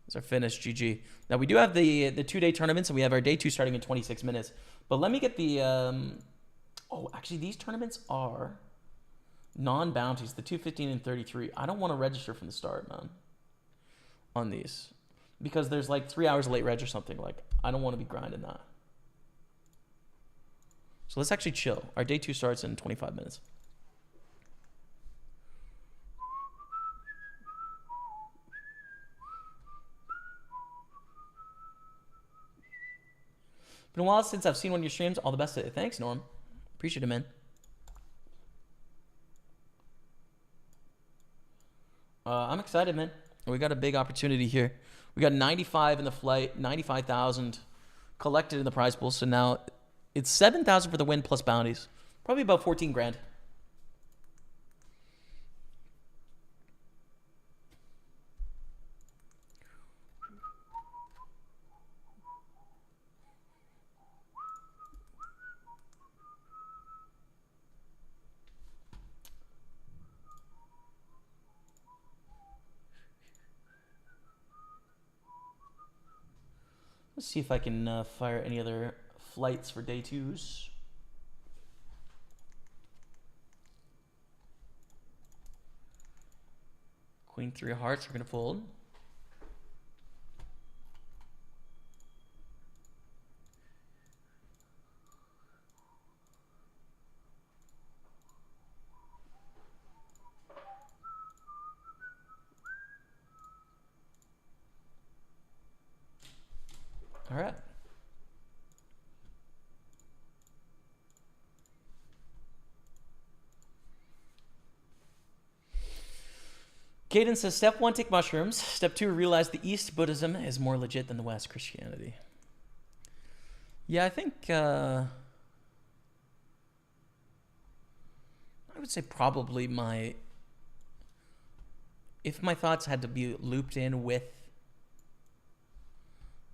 That's our finish. GG. Now, we do have the 2-day tournaments, and we have our day 2 starting in 26 minutes. But let me get the... oh, actually, these tournaments are non-bounties. The 215 and 33. I don't want to register from the start, man, on these. Because there's like 3 hours late reg or something. Like, I don't want to be grinding that. So let's actually chill. Our day 2 starts in 25 minutes. Been a while since I've seen one of your streams. All the best. Thanks, Norm. Appreciate it, man. I'm excited, man. We got a big opportunity here. We got 95 in the flight, 95,000 collected in the prize pool. So now it's 7,000 for the win plus bounties. Probably about 14 grand. Let's see if I can fire any other flights for day 2s. Queen 3 of hearts, we're going to fold. All right. Caden says, step 1, take mushrooms. Step 2, realize the East Buddhism is more legit than the West Christianity. Yeah, I think I would say probably if my thoughts had to be looped in with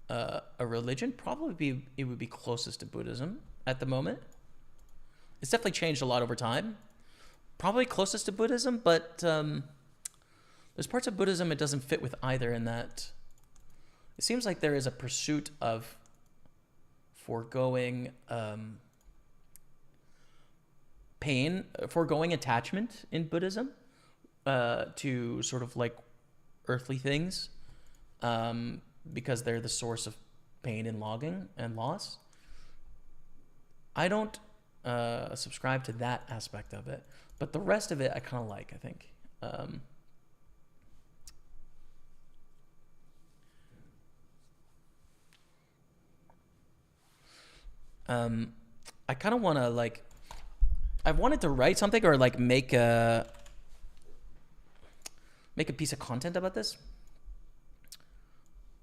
a religion, probably it would be closest to Buddhism at the moment. It's definitely changed a lot over time. Probably closest to Buddhism, but there's parts of Buddhism it doesn't fit with either, in that it seems like there is a pursuit of foregoing pain, foregoing attachment in Buddhism to sort of like earthly things. Because they're the source of pain and logging and loss. I don't subscribe to that aspect of it, but the rest of it I kind of like, I think. I kind of want to like, I wanted to write something or like make a piece of content about this.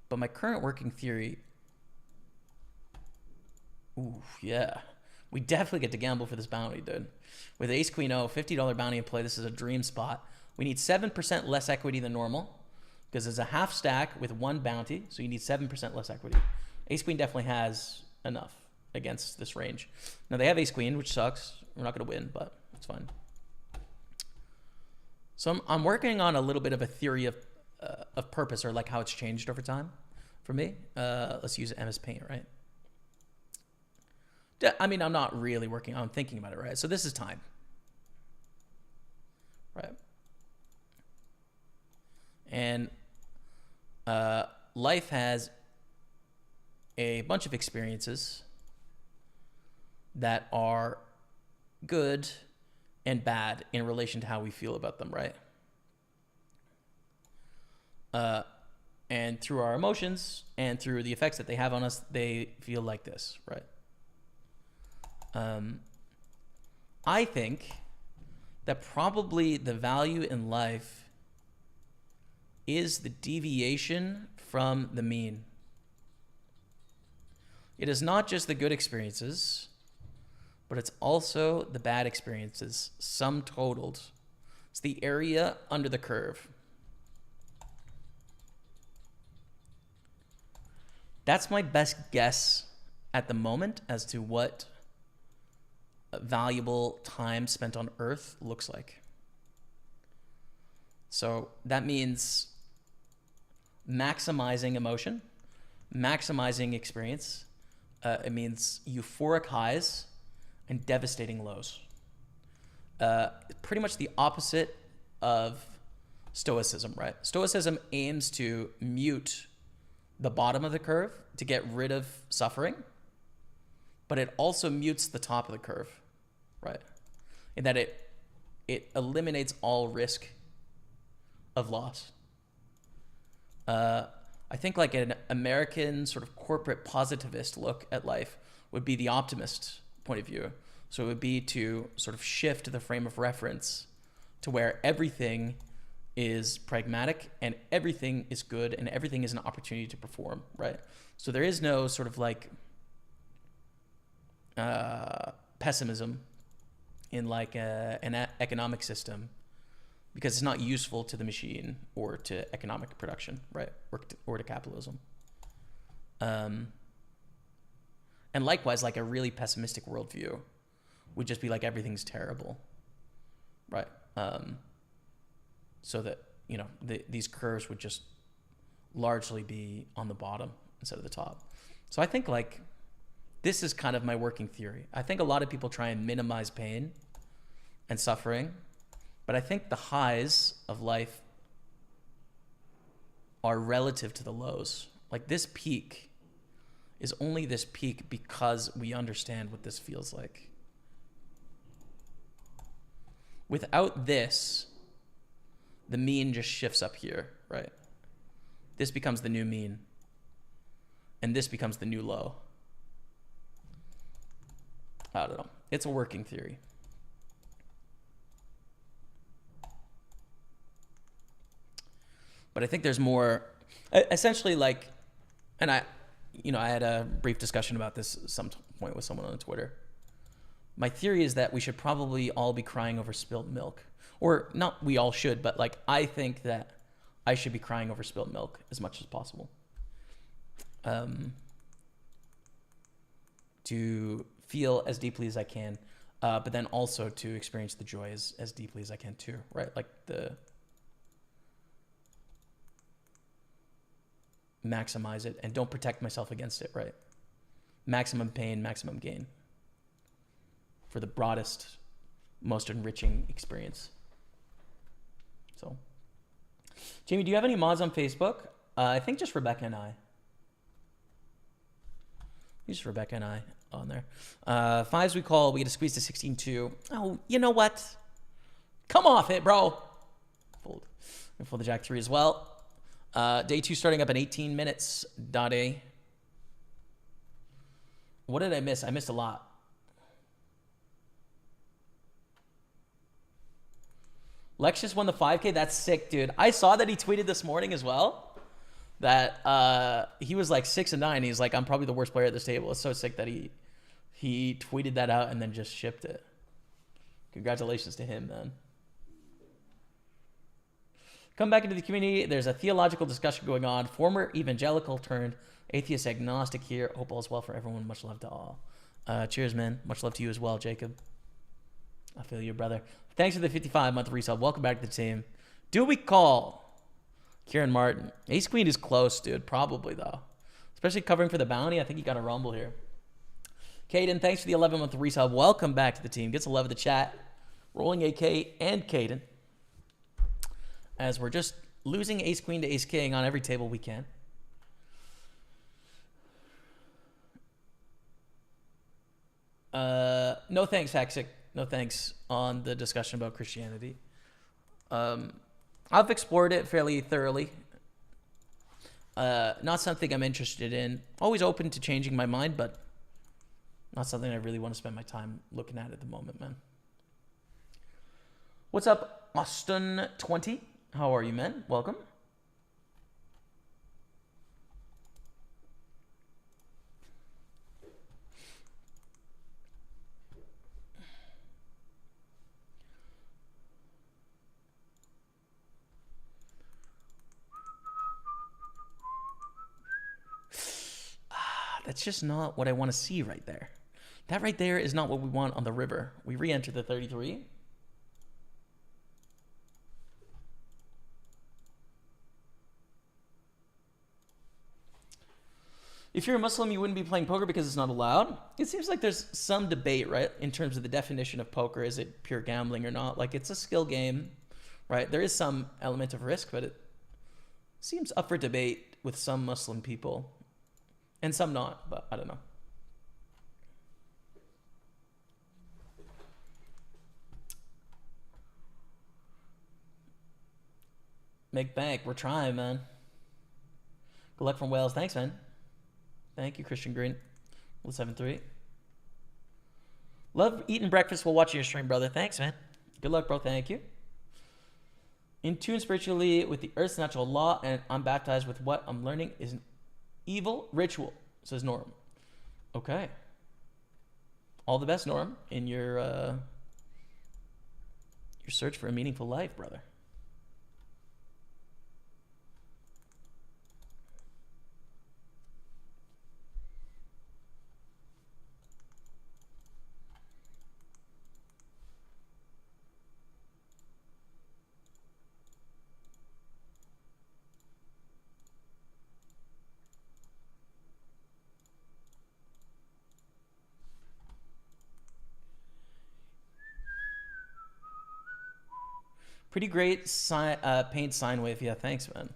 But my current working theory, ooh, yeah. We definitely get to gamble for this bounty, dude. With Ace Queen O, $50 bounty in play, this is a dream spot. We need 7% less equity than normal because it's a half stack with 1 bounty, so you need 7% less equity. Ace Queen definitely has enough against this range. Now they have Ace Queen, which sucks. We're not going to win, but it's fine. So I'm working on a little bit of a theory of purpose, or like how it's changed over time for me. Let's use MS Paint, right? I mean, I'm not really working on thinking about it, right? So this is time, right? And life has a bunch of experiences that are good and bad in relation to how we feel about them, right? And through our emotions and through the effects that they have on us, they feel like this, right? I think that probably the value in life is the deviation from the mean. It is not just the good experiences, but it's also the bad experiences, sum totaled. It's the area under the curve. That's my best guess at the moment as to what valuable time spent on Earth looks like. So that means maximizing emotion, maximizing experience. It means euphoric highs and devastating lows. Pretty much the opposite of Stoicism, right? Stoicism aims to mute the bottom of the curve to get rid of suffering, but it also mutes the top of the curve, right? In that it eliminates all risk of loss. I think like an American sort of corporate positivist look at life would be the optimist point of view. So it would be to sort of shift the frame of reference to where everything is pragmatic and everything is good and everything is an opportunity to perform, right? So there is no sort of like pessimism in like an economic system, because it's not useful to the machine or to economic production, right? Or to capitalism. And likewise, like a really pessimistic worldview would just be like everything's terrible, right? So that, you know, these curves would just largely be on the bottom instead of the top. So I think like this is kind of my working theory. I think a lot of people try and minimize pain and suffering, but I think the highs of life are relative to the lows. Like this peak is only this peak because we understand what this feels like. Without this, the mean just shifts up here, right? This becomes the new mean, and this becomes the new low. I don't know. It's a working theory. But I think there's more, essentially like, and I had a brief discussion about this at some point with someone on Twitter. My theory is that we should probably all be crying over spilled milk. Or not we all should, but like I think that I should be crying over spilled milk as much as possible. To feel as deeply as I can, but then also to experience the joy as deeply as I can too, right? Like maximize it and don't protect myself against it, right? Maximum pain, maximum gain for the broadest, most enriching experience. So, Jamie, do you have any mods on Facebook? I think just Rebecca and I. Just Rebecca and I on there. Fives we call, we get a squeeze to 16-2. Oh, you know what? Come off it, bro. Fold the Jack 3 as well. Day 2 starting up in 18 minutes. .a. What did I miss? I missed a lot. Lex just won the 5K. That's sick, dude. I saw that he tweeted this morning as well that he was like 6-9. He's like, I'm probably the worst player at this table. It's so sick that he tweeted that out and then just shipped it. Congratulations to him, man. Come back into the community. There's a theological discussion going on. Former evangelical turned atheist agnostic here. Hope all is well for everyone. Much love to all. Cheers, man. Much love to you as well, Jacob. I feel you, brother. Thanks for the 55-month resub. Welcome back to the team. Do we call Kieran Martin? Ace Queen is close, dude. Probably, though. Especially covering for the bounty. I think you got a rumble here. Caden, thanks for the 11-month resub. Welcome back to the team. Gets a love of the chat. Rolling AK and Caden. As we're just losing Ace Queen to Ace King on every table we can. No thanks, Haxic. No thanks on the discussion about Christianity. I've explored it fairly thoroughly. Not something I'm interested in. Always open to changing my mind, but not something I really want to spend my time looking at the moment, man. What's up, Austin20? How are you, man? Welcome. That's just not what I want to see right there. That right there is not what we want on the river. We re-enter the 33. If you're a Muslim, you wouldn't be playing poker because it's not allowed. It seems like there's some debate, right, in terms of the definition of poker. Is it pure gambling or not? Like, it's a skill game, right? There is some element of risk, but it seems up for debate with some Muslim people. And some not, but I don't know. Make bank. We're trying, man. Good luck from Wales. Thanks, man. Thank you, Christian Green. 73. Love eating breakfast while watching your stream, brother. Thanks, man. Good luck, bro. Thank you. In tune spiritually with the earth's natural law, and I'm baptized with what I'm learning is an evil ritual, says Norm. Okay. All the best, Norm, in your search for a meaningful life, brother. Pretty great paint sine wave. Yeah, thanks, man.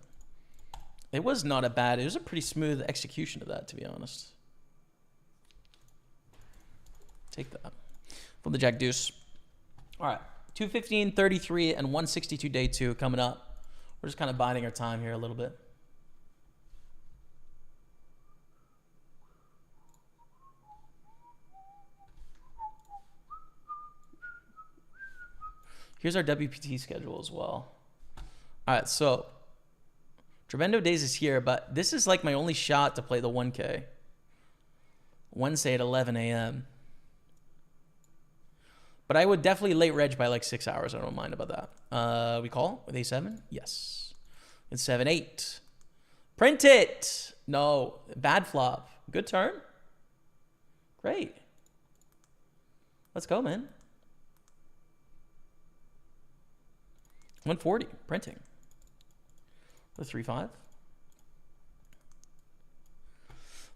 It was not a bad. It was a pretty smooth execution of that, to be honest. Take that. From the Jack Deuce. All right. 215, 33, and 162 day 2 coming up. We're just kind of biding our time here a little bit. Here's our WPT schedule as well. All right, so Tremendo Days is here, but this is like my only shot to play the 1K. Wednesday at 11 a.m. But I would definitely late reg by like 6 hours. I don't mind about that. We call with A7? Yes. It's 7-8. Print it. No, bad flop. Good turn. Great. Let's go, man. 140, printing. The 3-5.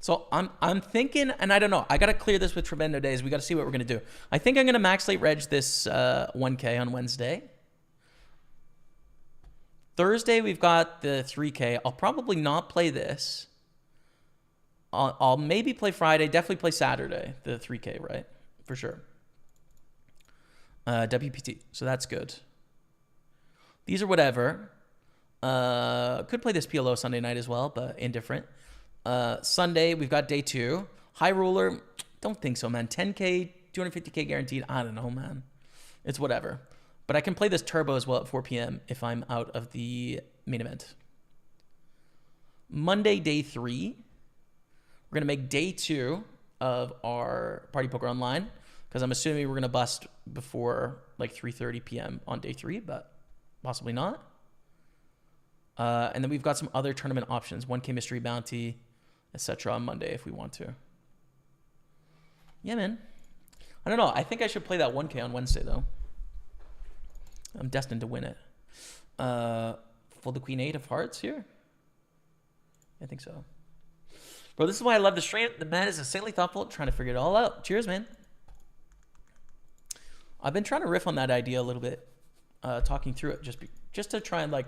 So I'm thinking, and I don't know, I got to clear this with Tremendo Days. We got to see what we're going to do. I think I'm going to max late reg this 1K on Wednesday. Thursday, we've got the 3K. I'll probably not play this. I'll maybe play Friday, definitely play Saturday, the 3K, right? For sure. WPT, so that's good. These are whatever. Could play this PLO Sunday night as well, but indifferent. Sunday, we've got day 2. High roller, don't think so, man. 10K, 250K guaranteed. I don't know, man. It's whatever. But I can play this turbo as well at 4 p.m. if I'm out of the main event. Monday, day 3. We're going to make day 2 of our Party Poker Online because I'm assuming we're going to bust before like 3:30 p.m. on day 3, but possibly not. And then we've got some other tournament options, 1K Mystery Bounty, etc. on Monday if we want to. Yeah, man. I don't know. I think I should play that 1K on Wednesday, though. I'm destined to win it. For the Queen 8 of Hearts here? I think so. Bro, this is why I love the stream. The man is insanely thoughtful, trying to figure it all out. Cheers, man. I've been trying to riff on that idea a little bit, talking through it, just to try and, like,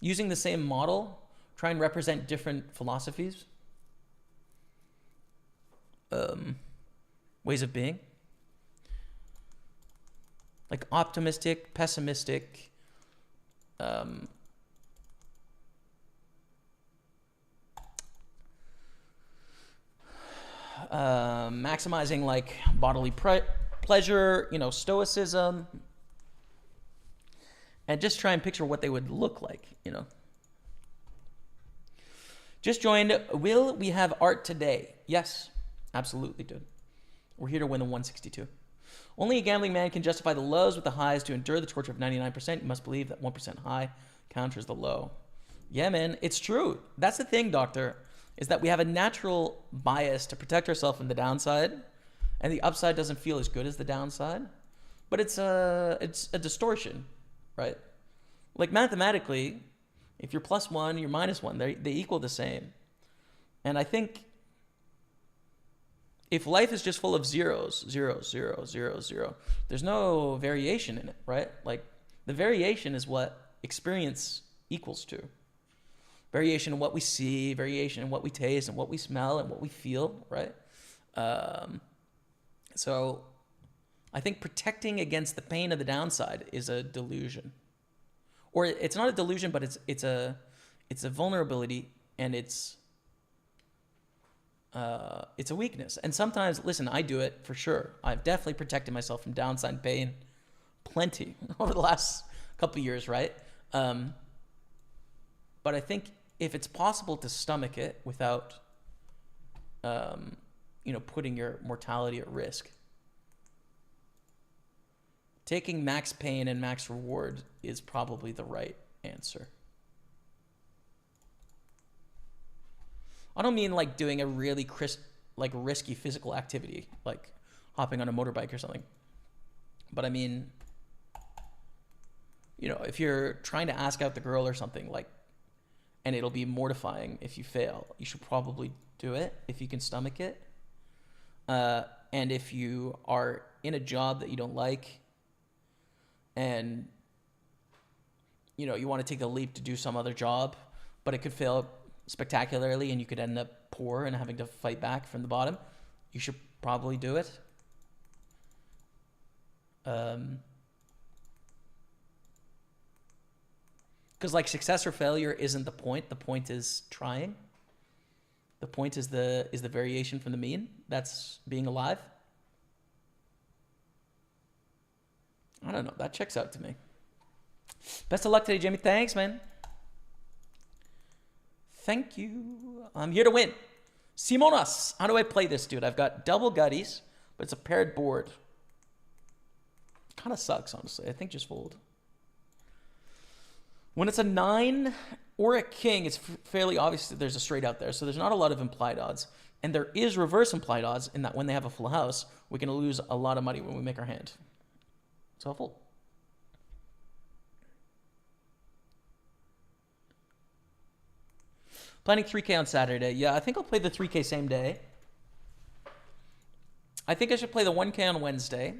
using the same model, try and represent different philosophies, ways of being. like optimistic, pessimistic, maximizing like bodily pleasure, you know, stoicism, and just try and picture what they would look like, you know. Just joined. Will we have art today? Yes, absolutely, dude. We're here to win the 162. Only a gambling man can justify the lows with the highs to endure the torture of 99%. You must believe that 1% high counters the low. Yeah, man, it's true. That's the thing, doctor, is that we have a natural bias to protect ourselves from the downside, and the upside doesn't feel as good as the downside. But it's a distortion, right? Like mathematically, if you're +1, you're -1. They equal the same. And I think if life is just full of zeros, 0, 0, 0, 0, there's no variation in it, right? Like the variation is what experience equals to. Variation in what we see, variation in what we taste and what we smell and what we feel, right? So I think protecting against the pain of the downside is a delusion. Or it's not a delusion, but it's a vulnerability, and it's a weakness. And sometimes, listen, I do it for sure. I've definitely protected myself from downside pain plenty over the last couple of years, right? But I think if it's possible to stomach it without, putting your mortality at risk, taking max pain and max reward is probably the right answer. I don't mean like doing a really risky physical activity, like hopping on a motorbike or something. But I mean, if you're trying to ask out the girl or something, like, and it'll be mortifying if you fail, you should probably do it if you can stomach it. And if you are in a job that you don't like, and you want to take the leap to do some other job, but it could fail spectacularly and you could end up poor and having to fight back from the bottom, you should probably do it. Because like success or failure isn't the point. The point is trying. The point is the variation from the mean. That's being alive. I don't know. That checks out to me. Best of luck today, Jimmy. Thanks, man. Thank you. I'm here to win. Simonas. How do I play this, dude? I've got double gutties, but it's a paired board. Kind of sucks, honestly. I think just fold. When it's a 9 or a king, it's fairly obvious that there's a straight out there. So there's not a lot of implied odds. And there is reverse implied odds in that when they have a full house, we can lose a lot of money when we make our hand. So I'll fold. Planning 3K on Saturday. Yeah, I think I'll play the 3K same day. I think I should play the 1K on Wednesday.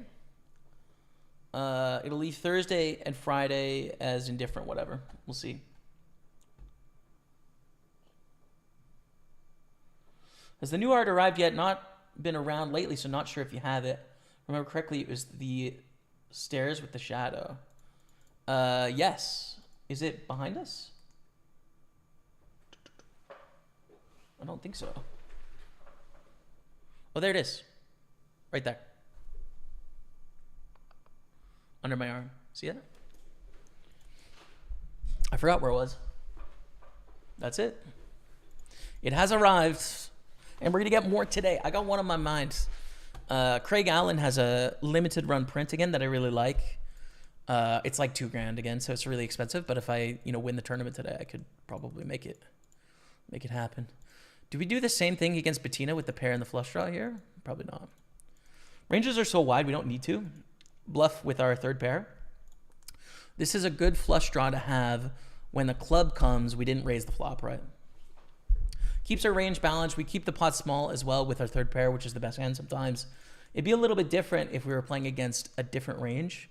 It'll leave Thursday and Friday as indifferent, whatever. We'll see. Has the new art arrived yet? Not been around lately, so not sure if you have it. Remember correctly, it was the stairs with the shadow. Yes. Is it behind us? I don't think so. Oh, there it is. Right there. Under my arm. See it? I forgot where it was. That's it. It has arrived. And we're going to get more today. I got one on my mind. Craig Allen has a limited run print again that I really like. It's like $2,000 again, so it's really expensive. But if I, win the tournament today, I could probably make it happen. Do we do the same thing against Bettina with the pair and the flush draw here? Probably not. Ranges are so wide, we don't need to. Bluff with our third pair. This is a good flush draw to have when the club comes. We didn't raise the flop, right? Keeps our range balanced. We keep the pot small as well with our third pair, which is the best hand sometimes. It'd be a little bit different if we were playing against a different range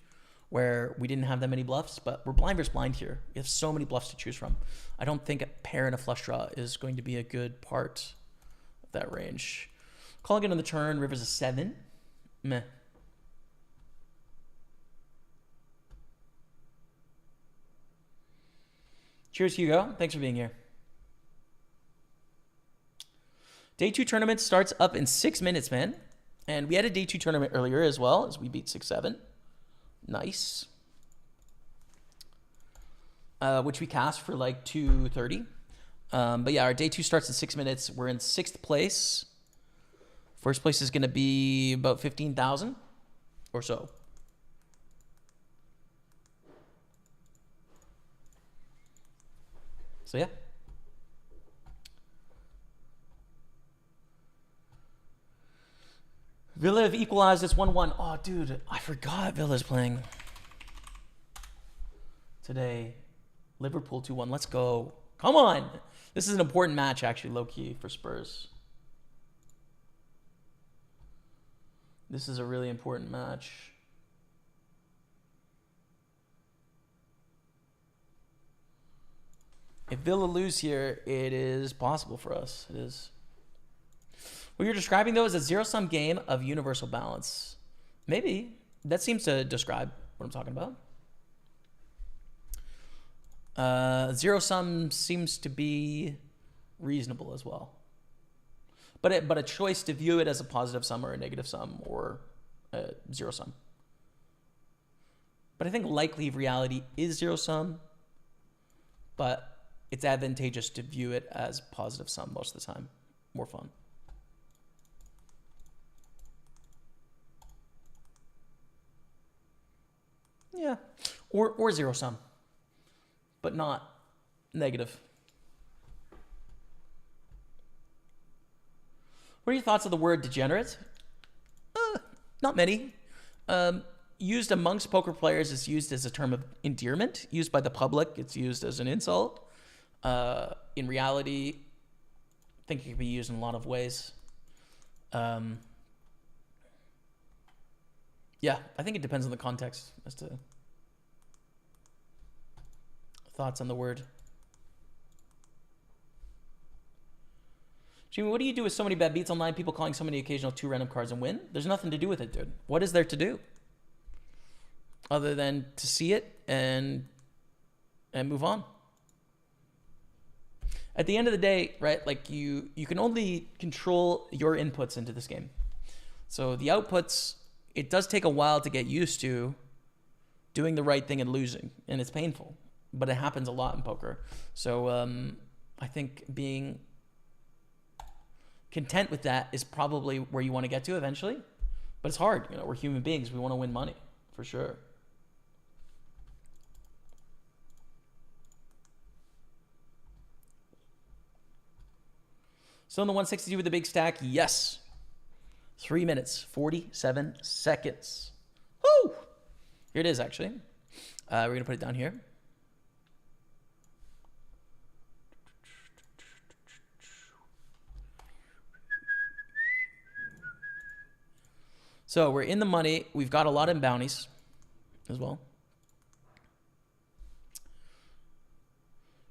where we didn't have that many bluffs, but we're blind versus blind here. We have so many bluffs to choose from. I don't think a pair and a flush draw is going to be a good part of that range. Calling it on the turn, river's a 7. Meh. Cheers, Hugo. Thanks for being here. Day 2 tournament starts up in 6 minutes, man. And we had a day 2 tournament earlier as well, as we beat 6-7. Nice. Which we cast for like 2:30. But yeah, our day 2 starts in 6 minutes. We're in 6th place. First place is going to be about 15,000 or so. So yeah. Villa have equalized. It's 1-1. Oh, dude, I forgot Villa's playing today. Liverpool 2-1. Let's go. Come on. This is an important match, actually, low-key, for Spurs. This is a really important match. If Villa lose here, it is possible for us. It is. What you're describing, though, is a zero-sum game of universal balance. Maybe. That seems to describe what I'm talking about. Zero-sum seems to be reasonable as well. But a choice to view it as a positive sum or a negative sum or a zero-sum. But I think likely reality is zero-sum. But it's advantageous to view it as positive sum most of the time. More fun. Yeah. Or zero sum. But not negative. What are your thoughts on the word degenerate? Not many. Used amongst poker players, it's used as a term of endearment. Used by the public, it's used as an insult. In reality, I think it can be used in a lot of ways. Yeah, I think it depends on the context as to thoughts on the word. Jimmy, what do you do with so many bad beats online? People calling so many occasional 2 random cards and win? There's nothing to do with it, dude. What is there to do? Other than to see it and move on. At the end of the day, right, like you can only control your inputs into this game. So the outputs, it does take a while to get used to doing the right thing and losing. And it's painful, but it happens a lot in poker. So I think being content with that is probably where you want to get to eventually. But it's hard. You know, we're human beings. We want to win money, for sure. Still in the 162 with the big stack? Yes. 3 minutes, 47 seconds. Woo! Here it is, actually. We're going to put it down here. So we're in the money. We've got a lot in bounties as well.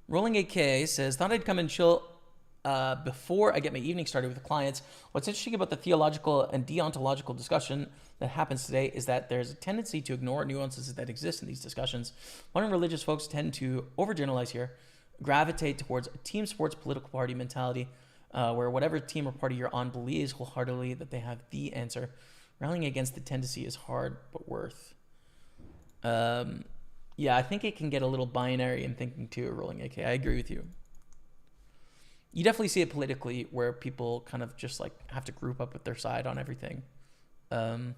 Rolling 8K says, thought I'd come and chill before I get my evening started with the clients. What's interesting about the theological and deontological discussion that happens today is that there's a tendency to ignore nuances that exist in these discussions. Modern religious folks tend to overgeneralize here, gravitate towards a team sports political party mentality, where whatever team or party you're on believes wholeheartedly that they have the answer. Rallying against the tendency is hard, but worth. Yeah, I think it can get a little binary in thinking too, rolling AK. I agree with you. You definitely see it politically where people kind of just like have to group up with their side on everything. And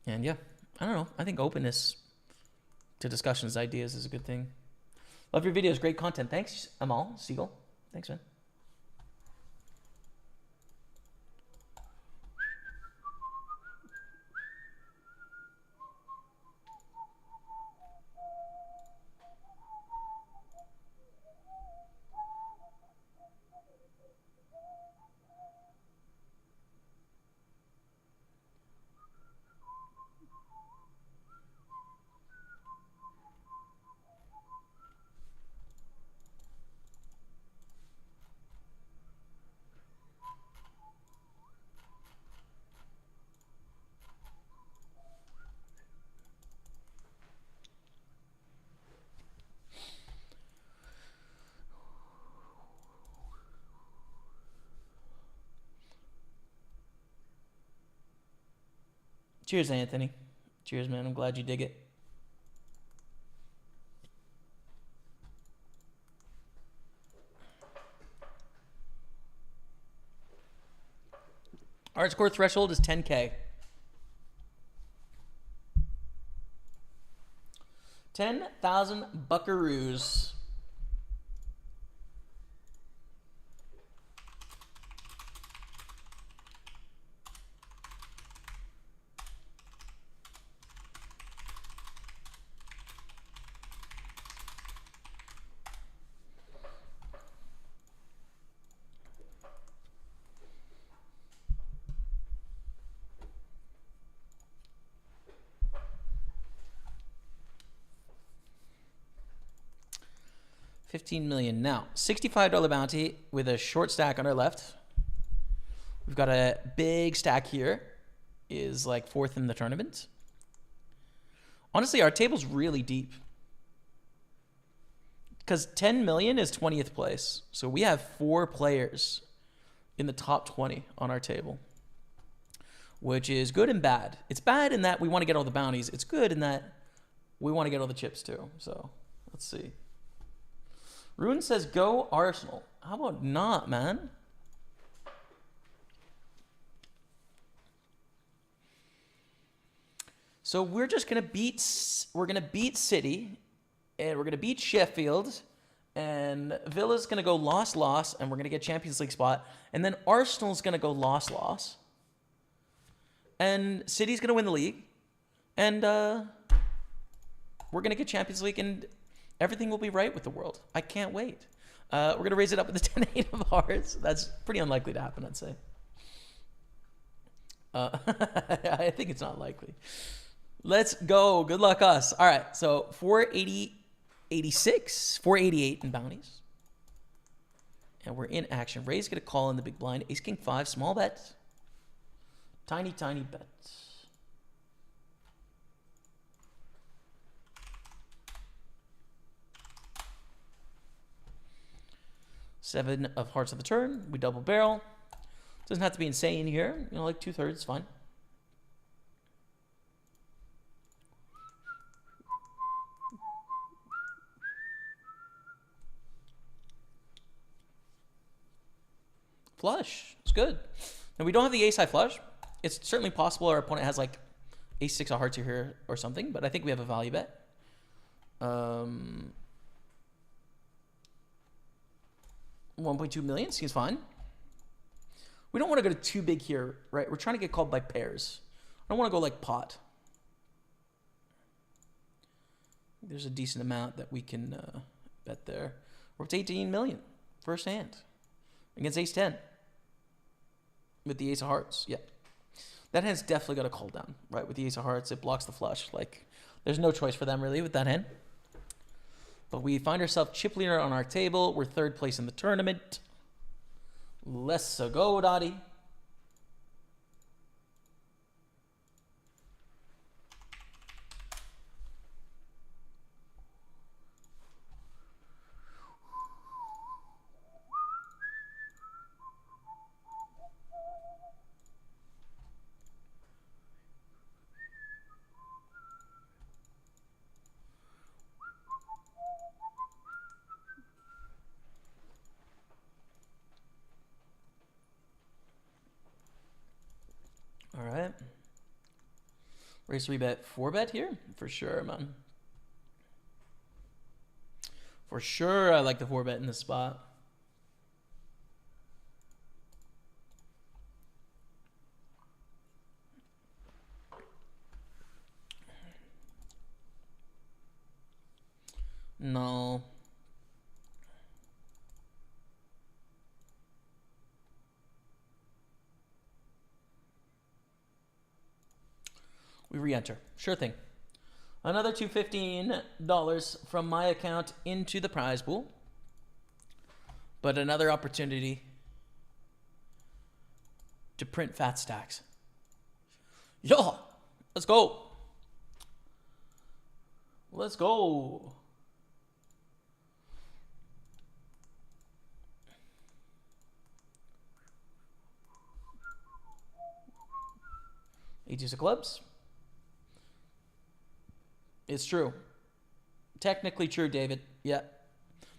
yeah, I don't know. I think openness to discussions, ideas is a good thing. Love your videos. Great content. Thanks, Amal Siegel. Thanks, man. Cheers, Anthony. Cheers, man. I'm glad you dig it. Our score threshold is 10K. 10,000 buckaroos. $15 million. Now, $65 bounty with a short stack on our left. We've got a big stack here. Is like fourth in the tournament. Honestly, our table's really deep. Because 10 million is 20th place. So we have 4 players in the top 20 on our table. Which is good and bad. It's bad in that we want to get all the bounties. It's good in that we want to get all the chips too. So, let's see. Rune says, go Arsenal. How about not, man? So we're just going to beat City, and we're going to beat Sheffield, and Villa's going to go loss, and we're going to get Champions League spot, and then Arsenal's going to go loss, and City's going to win the league, and we're going to get Champions League, and everything will be right with the world. I can't wait. We're going to raise it up with the 10-8 of hearts. That's pretty unlikely to happen, I'd say. I think it's not likely. Let's go. Good luck, us. All right, so 486, 488 in bounties. And we're in action. Ray's going to call in the big blind. Ace, King, 5, small bet. Tiny, tiny bet. Seven of hearts on the turn. We double barrel. Doesn't have to be insane here. You know, like 2/3, fine. Flush. It's good. Now, we don't have the ace high flush. It's certainly possible our opponent has like ace 6 of hearts here or something, but I think we have a value bet. 1.2 million seems fine. We don't want to go to too big here, right? We're trying to get called by pairs. I don't want to go like pot. There's a decent amount that we can bet there. We're up to 18 million first hand against ace 10 with the ace of hearts. Yeah, that hand's definitely got a call down, right? With the ace of hearts, it blocks the flush. Like, there's no choice for them really with that hand. But we find ourselves chip leader on our table. We're 3rd place in the tournament. Let's go, Dottie. All right. Raise 3-bet, 4-bet here? For sure, man. For sure, I like the 4-bet in this spot. No. We re-enter. Sure thing. Another $215 from my account into the prize pool. But another opportunity to print fat stacks. Yo, let's go. Let's go. Aces of clubs. It's true. Technically true, David. Yeah.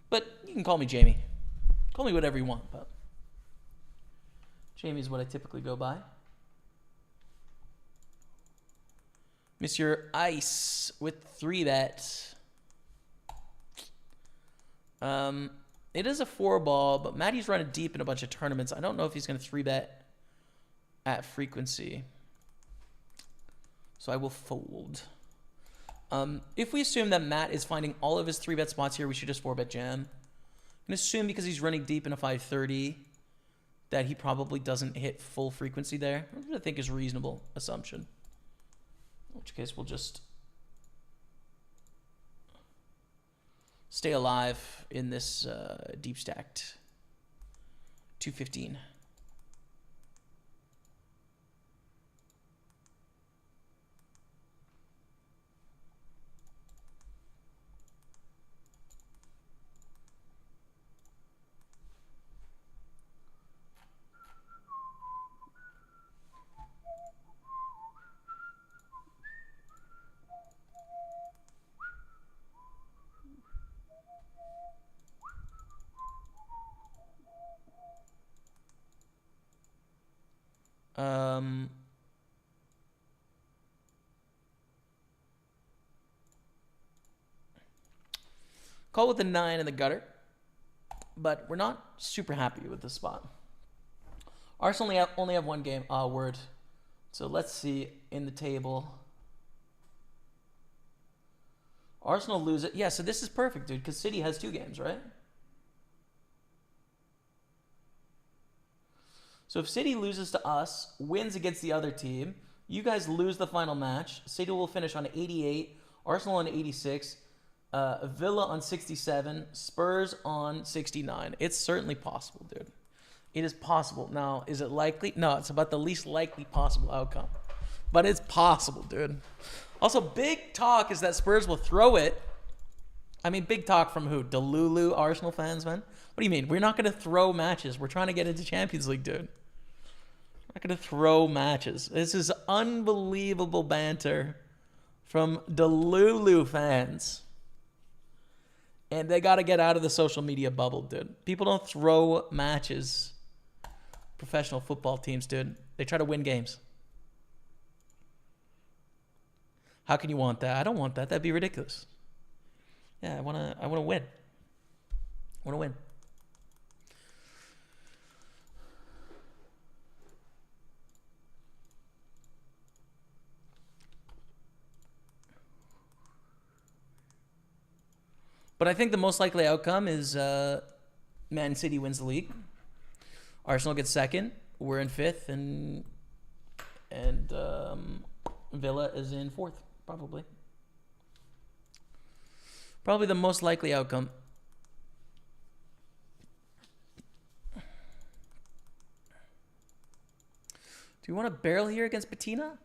But you can call me Jamie. Call me whatever you want, but Jamie is what I typically go by. Mr. Ice with 3-bet. It is a 4-ball, but Matty's running deep in a bunch of tournaments. I don't know if he's going to 3-bet at frequency. So I will fold. If we assume that Matt is finding all of his 3-bet spots here, we should just 4-bet jam. I'm going to assume because he's running deep in a 530 that he probably doesn't hit full frequency there. Which I think is a reasonable assumption. In which case we'll just stay alive in this deep stacked 215. Call with the 9 in the gutter, but we're not super happy with this spot. Arsenal only have one game. Word. So let's see in the table. Arsenal lose it. Yeah, so this is perfect, dude, because City has 2 games, right? So if City loses to us, wins against the other team, you guys lose the final match. City will finish on 88, Arsenal on 86, Villa on 67, Spurs on 69. It's certainly possible, dude. It is possible. Now, is it likely? No, it's about the least likely possible outcome. But it's possible, dude. Also, big talk is that Spurs will throw it. I mean, big talk from who? Delulu Arsenal fans, man? What do you mean? We're not going to throw matches. We're trying to get into Champions League, dude. We're not going to throw matches. This is unbelievable banter from Delulu fans. And they got to get out of the social media bubble, dude. People don't throw matches. Professional football teams, dude. They try to win games. How can you want that? I don't want that. That'd be ridiculous. Yeah, I want to win. I want to win. But I think the most likely outcome is Man City wins the league. Arsenal gets second. We're in 5th, and Villa is in 4th, probably. Probably the most likely outcome. Do you want to barrel here against Patina?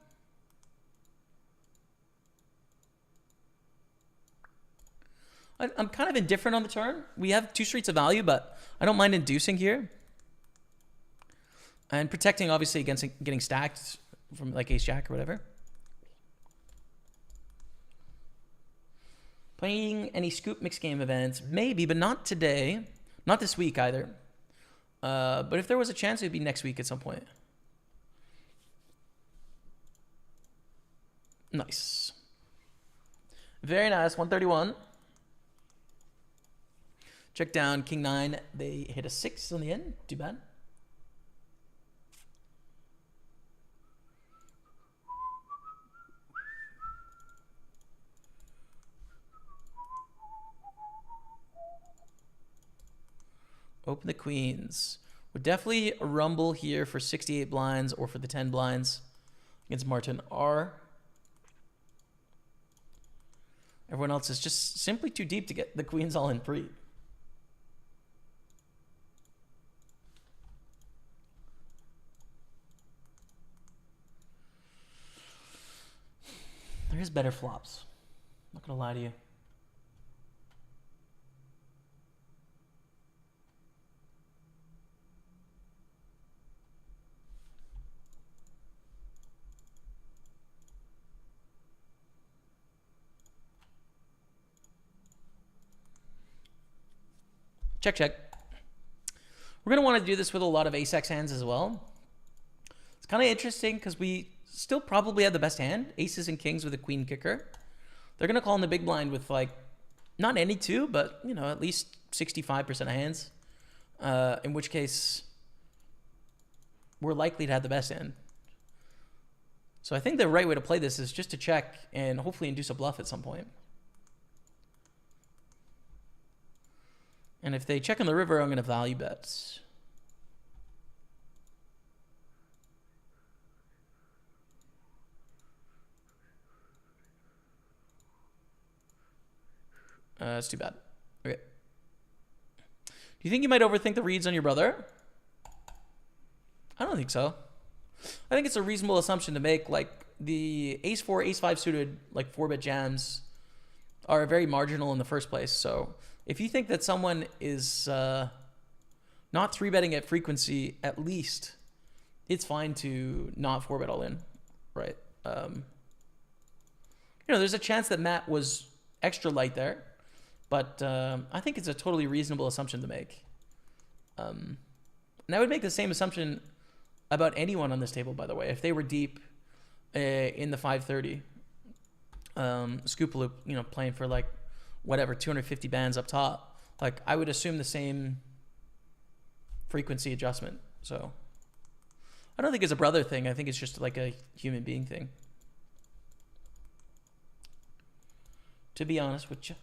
I'm kind of indifferent on the turn. We have 2 streets of value, but I don't mind inducing here. And protecting, obviously, against getting stacked from like ace-jack or whatever. Playing any scoop mix game events? Maybe, but not today. Not this week either. But if there was a chance, it would be next week at some point. Nice. Very nice. 131. Check down King 9. They hit a 6 on the end. Too bad. Open the queens. Would definitely rumble here for 68 blinds or for the 10 blinds against Martin R. Everyone else is just simply too deep to get the queens all in pre. There's better flops. I'm not going to lie to you. Check, check. We're going to want to do this with a lot of ace-x hands as well. It's kind of interesting because we still probably have the best hand. Aces and kings with a queen kicker. They're going to call in the big blind with, like, not any two, but, you know, at least 65% of hands. In which case, we're likely to have the best hand. So I think the right way to play this is just to check and hopefully induce a bluff at some point. And if they check on the river, I'm going to value bets. It's too bad. Okay. Do you think you might overthink the reads on your brother? I don't think so. I think it's a reasonable assumption to make. Like, the ace-4, ace-5 suited, like, 4-bet jams are very marginal in the first place. So if you think that someone is not 3-betting at frequency, at least, it's fine to not 4-bet all in, right? You know, there's a chance that Matt was extra light there, but I think it's a totally reasonable assumption to make. And I would make the same assumption about anyone on this table, by the way. If they were deep in the 530, scoop loop, you know, playing for like whatever 250 bands up top, like I would assume the same frequency adjustment. So I don't think it's a brother thing. I think it's just like a human being thing, to be honest with you.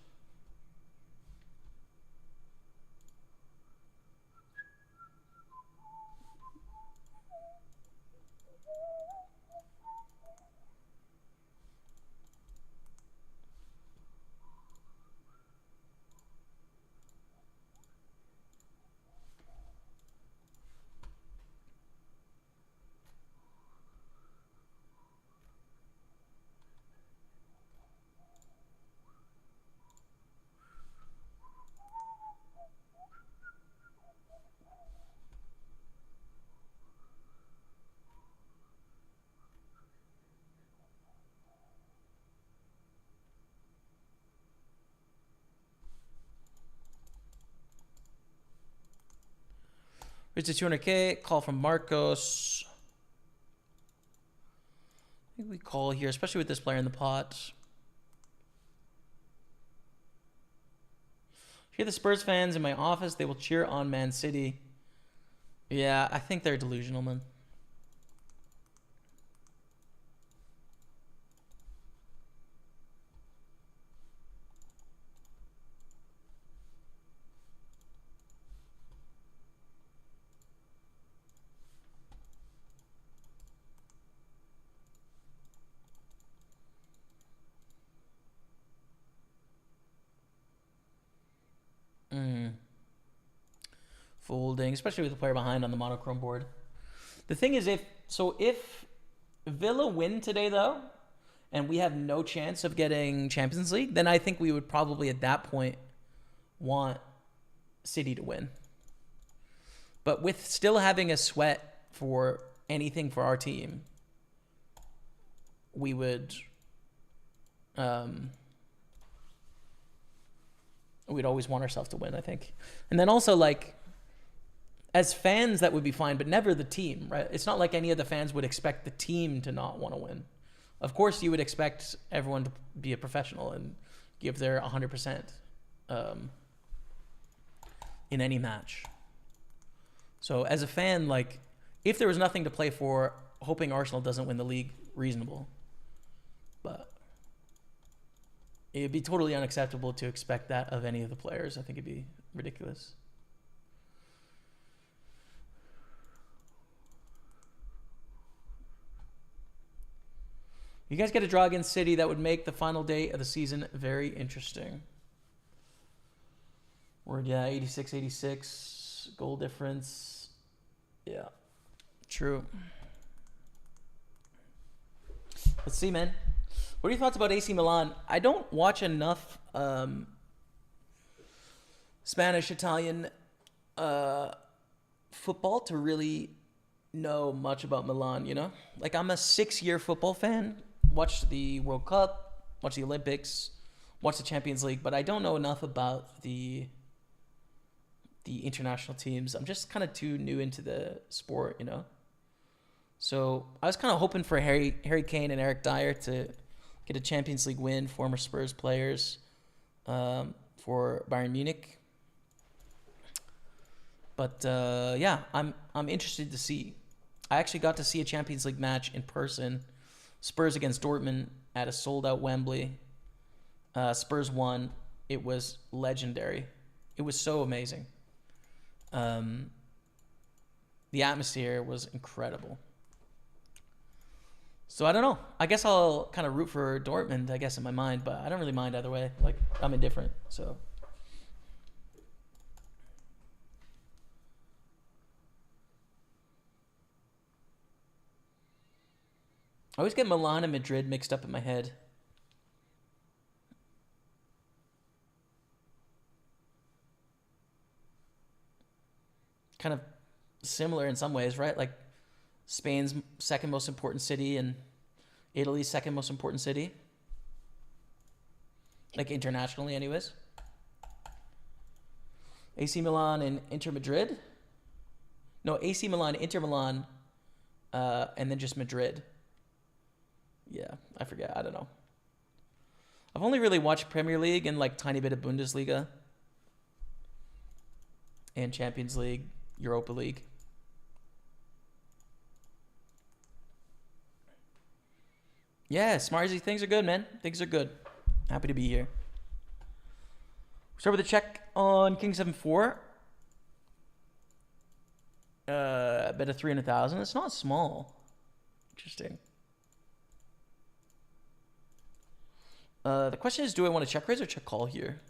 Here's the 200K, call from Marcos. I think we call here, especially with this player in the pot. Hear the Spurs fans in my office, they will cheer on Man City. Yeah, I think they're delusional, man. Folding, especially with the player behind on the monochrome board. The thing is, if Villa win today, though, and we have no chance of getting Champions League, then I think we would probably at that point want City to win. But with still having a sweat for anything for our team, we would we'd always want ourselves to win, I think. And then also, like, as fans, that would be fine, but never the team, right? It's not like any of the fans would expect the team to not want to win. Of course, you would expect everyone to be a professional and give their 100% in any match. So as a fan, like, if there was nothing to play for, hoping Arsenal doesn't win the league, reasonable. But it'd be totally unacceptable to expect that of any of the players. I think it'd be ridiculous. You guys get a draw against City, that would make the final day of the season very interesting. We're, yeah, 86-86, goal difference. Yeah, true. Let's see, man. What are your thoughts about AC Milan? I don't watch enough Spanish, Italian football to really know much about Milan, you know? Like, I'm a 6-year football fan. Watch the World Cup, watch the Olympics, watch the Champions League, but I don't know enough about the the international teams. I'm just kind of too new into the sport, you know. So I was kind of hoping for Harry Kane and Eric Dyer to get a Champions League win, former Spurs players, for Bayern Munich. But yeah, I'm interested to see. I actually got to see a Champions League match in person. Spurs against Dortmund at a sold-out Wembley. Spurs won. It was legendary. It was so amazing. The atmosphere was incredible. So I don't know. I guess I'll kind of root for Dortmund, I guess, in my mind, but I don't really mind either way. Like, I'm indifferent, so. I always get Milan and Madrid mixed up in my head. Kind of similar in some ways, right? Like Spain's second most important city and Italy's second most important city. Like internationally, anyways. AC Milan and Inter Madrid. No, AC Milan, Inter Milan, and then just Madrid. Yeah, I forget. I don't know. I've only really watched Premier League and like tiny bit of Bundesliga and Champions League, Europa League. Yeah, Smarzy, things are good, man. Things are good. Happy to be here. Start with a check on King 7-4. Bet of 300,000. It's not small. Interesting. The question is, do I want to check raise or check call here?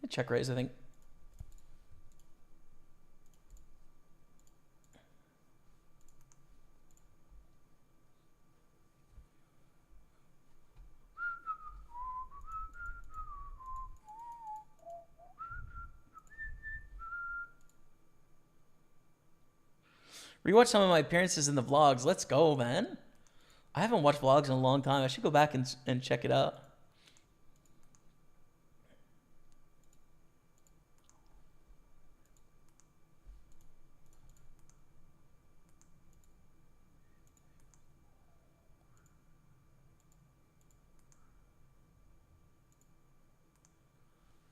Check raise, I think. Rewatch some of my appearances in the vlogs. Let's go, man. I haven't watched vlogs in a long time. I should go back and check it out.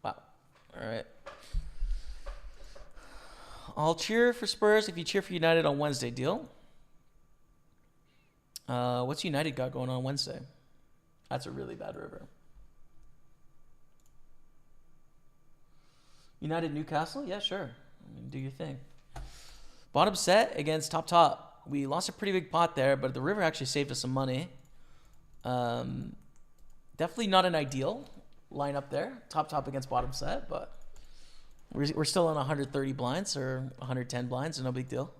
Wow. All right. I'll cheer for Spurs if you cheer for United on Wednesday. Deal? What's United got going on Wednesday? That's a really bad river. United Newcastle? Yeah, sure. I mean, do your thing. Bottom set against top. We lost a pretty big pot there, but the river actually saved us some money. Definitely not an ideal lineup there. Top against bottom set, but we're still on 130 blinds or 110 blinds, so no big deal.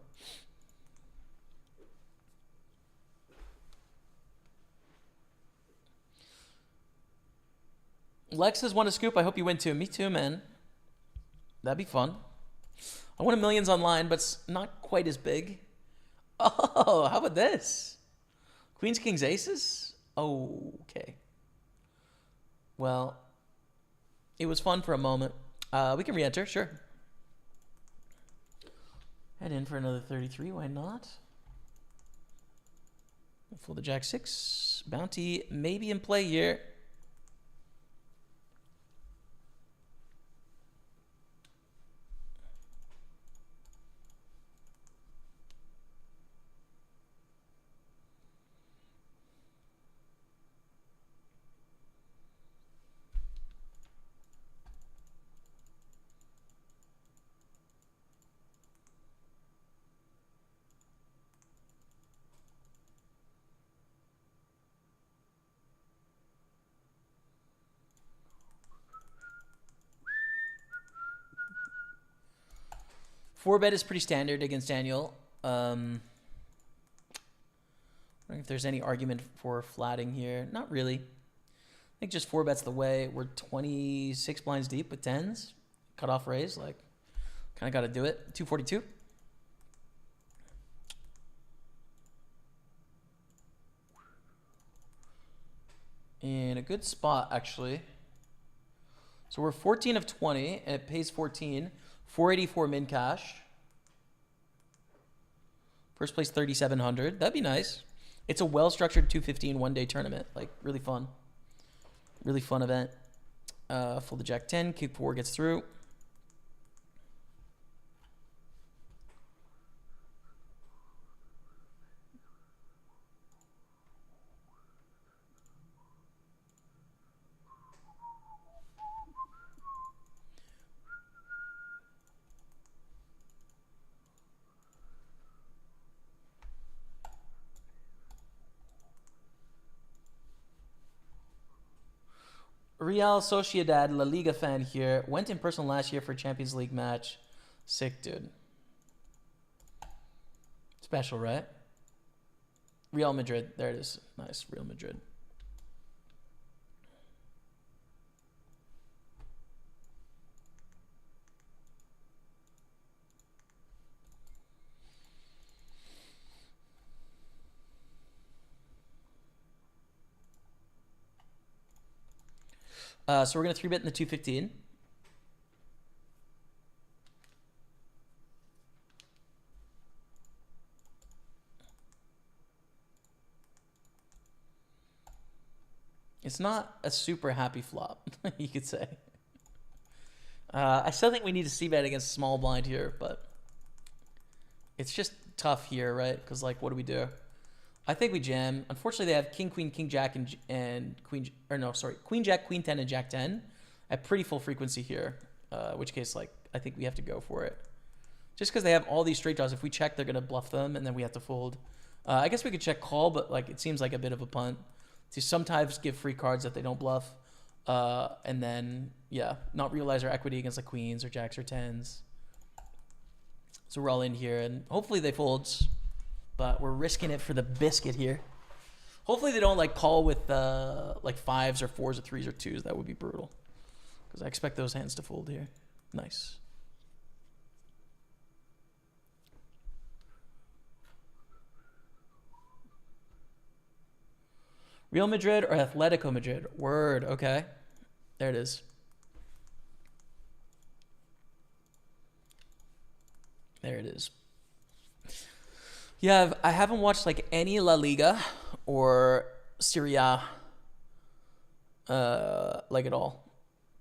Lex has won a scoop. I hope you win too. Me too, man. That'd be fun. I won a millions online, but it's not quite as big. Oh, how about this? Queens, Kings, Aces? Oh, okay. Well, it was fun for a moment. We can re-enter, sure. Head in for another 33, why not? Full the Jack 6. Bounty maybe in play here. Four bet is pretty standard against Daniel. I don't know if there's any argument for flatting here. Not really. I think just four bet's the way. We're 26 blinds deep with tens. Cut off raise. Like, kind of got to do it. 242. In a good spot, actually. So we're 14 of 20, and it pays 14. 484 min cash. First place 3,700. That'd be nice. It's a well-structured 215 one-day tournament. Like, really fun. Really fun event. Fold the Jack 10. King 4 gets through. Real Sociedad La Liga fan here. Went in person last year for a Champions League match. Sick, dude. Special, right? Real Madrid. There it is. Nice. Real Madrid. So we're going to 3-bet in the 215. It's not a super happy flop, you could say. I still think we need to c-bet against small blind here, but it's just tough here, right? Because, like, what do we do? I think we jam. Unfortunately, they have king, queen, king, jack, and queen, or no, sorry, queen, jack, queen 10, and jack 10 at pretty full frequency here. Which case, like, I think we have to go for it. Just because they have all these straight draws. If we check, they're going to bluff them, and then we have to fold. I guess we could check call, but, like, it seems like a bit of a punt. To sometimes give free cards that they don't bluff. And then, yeah, not realize our equity against, like, queens or jacks or tens. So we're all in here, and hopefully they folds. But we're risking it for the biscuit here. Hopefully they don't, like, call with, like, 5s or 4s or 3s or 2s. That would be brutal. Because I expect those hands to fold here. Nice. Real Madrid or Atletico Madrid? Word, okay. There it is. There it is. Yeah, I haven't watched, like, any La Liga or Serie A, like, at all.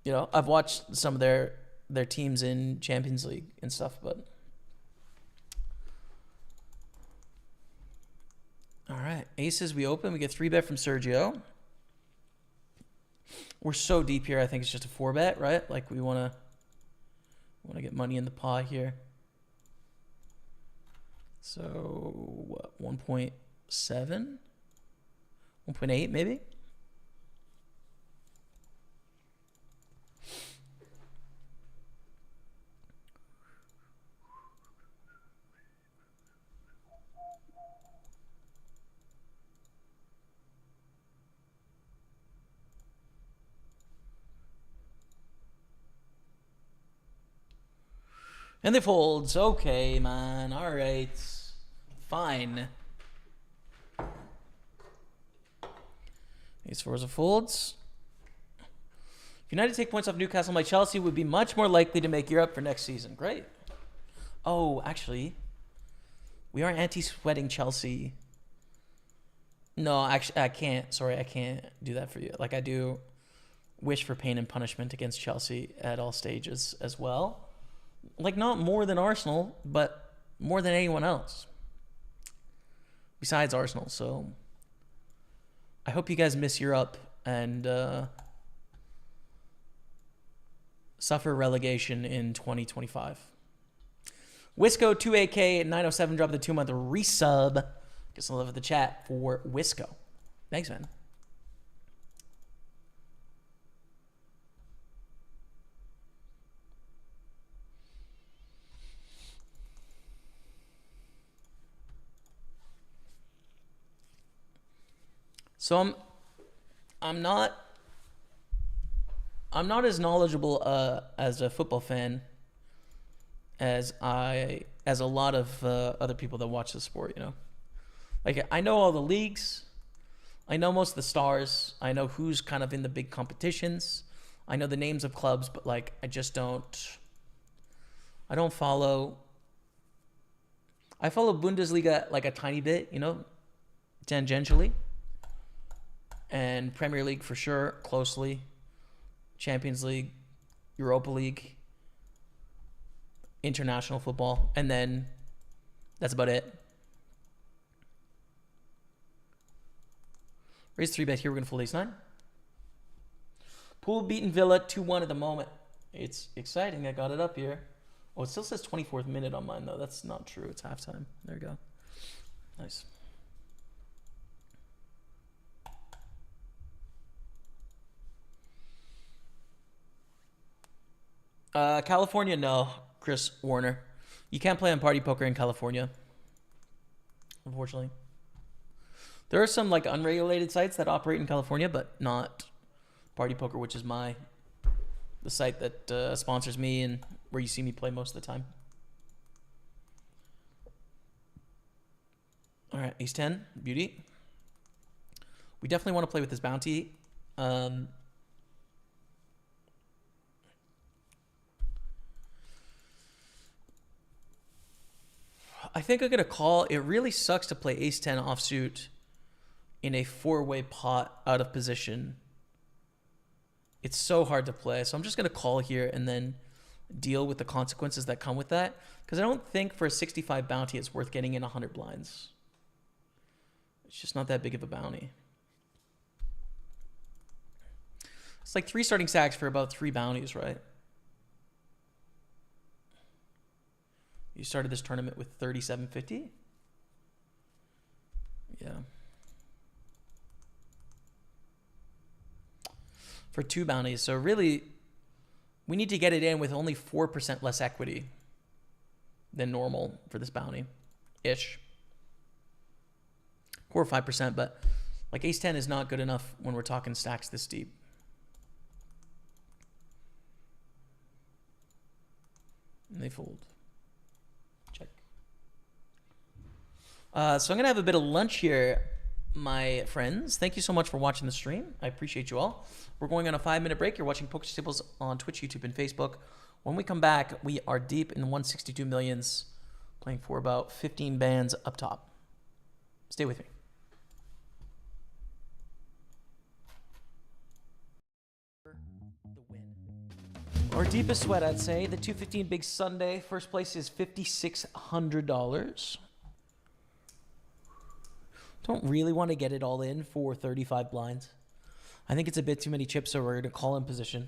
You know, I've watched some of their teams in Champions League and stuff, but... All right, aces we open. We get 3-bet from Sergio. We're so deep here, I think it's just a 4-bet, right? Like, we want to get money in the pot here. So, what, 1.7? 1.8 maybe? And they folds. Okay, man. All right. Fine. Ace 4s of folds. If United take points off Newcastle, my Chelsea would be much more likely to make Europe for next season. Great. Oh, actually, we are anti-sweating Chelsea. No, actually, I can't. Sorry, I can't do that for you. Like, I do wish for pain and punishment against Chelsea at all stages as well. Like, not more than Arsenal, but more than anyone else. Besides Arsenal, so... I hope you guys miss Europe and suffer relegation in 2025. Wisco 2AK 907 dropped the 2-month resub. Get some love at the chat for Wisco. Thanks, man. So I'm not as knowledgeable as a football fan as a lot of other people that watch the sport, you know. Like, I know all the leagues, I know most of the stars, I know who's kind of in the big competitions, I know the names of clubs, but like I don't follow. I follow Bundesliga like a tiny bit, you know, tangentially, and Premier League for sure closely, Champions League, Europa League, international football, and then that's about it. Raise 3-bet here. We're gonna fold ace-9. Pool beating Villa 2-1 at the moment. It's exciting. I got it up here. Oh, it still says 24th minute on mine, though. That's not true. It's halftime. There you go. Nice. California, no. Chris Warner. You can't play on Party Poker in California, unfortunately. There are some like unregulated sites that operate in California, but not Party Poker, which is the site that sponsors me and where you see me play most of the time. All right, ace 10, beauty. We definitely want to play with this bounty. I think I'm going to call. It really sucks to play ace 10 offsuit in a 4-way pot out of position. It's so hard to play. So I'm just going to call here and then deal with the consequences that come with that. Because I don't think for a 65 bounty it's worth getting in 100 blinds. It's just not that big of a bounty. It's like 3 starting stacks for about 3 bounties, right? You started this tournament with 3750? Yeah. For 2 bounties. So really, we need to get it in with only 4% less equity than normal for this bounty-ish. 4 or 5%, but like ace 10 is not good enough when we're talking stacks this deep. And they fold. Check. So I'm going to have a bit of lunch here, my friends. Thank you so much for watching the stream. I appreciate you all. We're going on a 5-minute break. You're watching Pokerstaples on Twitch, YouTube, and Facebook. When we come back, we are deep in 162 millions, playing for about 15 bands up top. Stay with me. Our deepest sweat, I'd say. The 215 Big Sunday. First place is $5,600. Don't really want to get it all in for 35 blinds. I think it's a bit too many chips, so we're going to call in position.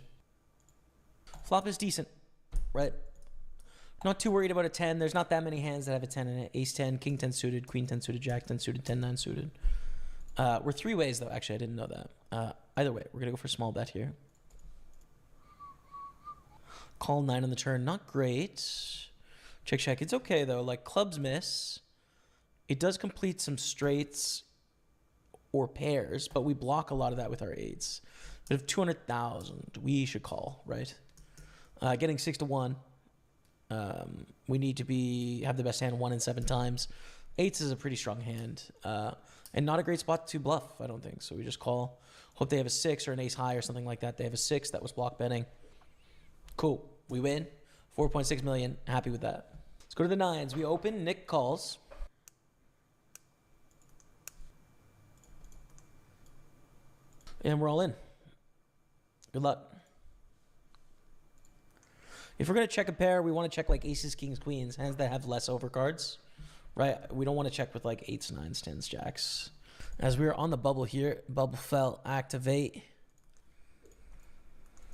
Flop is decent, right? Not too worried about a 10. There's not that many hands that have a 10 in it. Ace 10, King 10 suited, Queen 10 suited, Jack 10 suited, 10 9 suited. We're 3 ways, though. Actually, I didn't know that. Either way, we're going to go for a small bet here. Call 9 on the turn. Not great. Check, check. It's okay, though. Like, clubs miss. It does complete some straights or pairs, but we block a lot of that with our 8s. But if 200,000, we should call, right? Getting 6 to 1. We need to have the best hand 1 in 7 times. 8s is a pretty strong hand. And not a great spot to bluff, I don't think. So we just call. Hope they have a 6 or an ace high or something like that. They have a 6 that was block betting. Cool. We win. 4.6 million. Happy with that. Let's go to the 9s. We open. Nick calls. And we're all in. Good luck. If we're going to check a pair, we want to check like aces, kings, queens, hands that have less overcards, right? We don't want to check with like 8s, 9s, 10s, jacks. As we are on the bubble here, bubble fell, activate.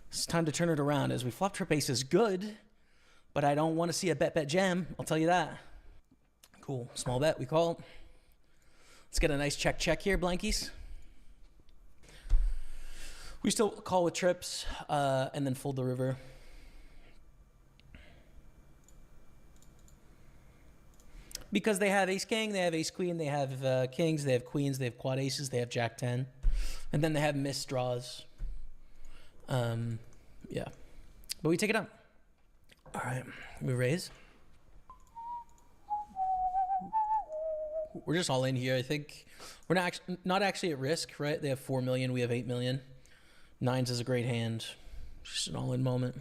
It's time to turn it around as we flop trip ace is good, but I don't want to see a bet jam. I'll tell you that. Cool. Small bet. We call. Let's get a nice check here, blankies. We still call with trips and then fold the river. Because they have ace king, they have ace queen, they have kings, they have queens, they have quad aces, they have jack 10. And then they have missed draws. Yeah. But we take it out. All right. We raise. We're just all in here, I think. We're not actually at risk, right? They have 4 million. We have 8 million. 9s is a great hand. Just an all-in moment.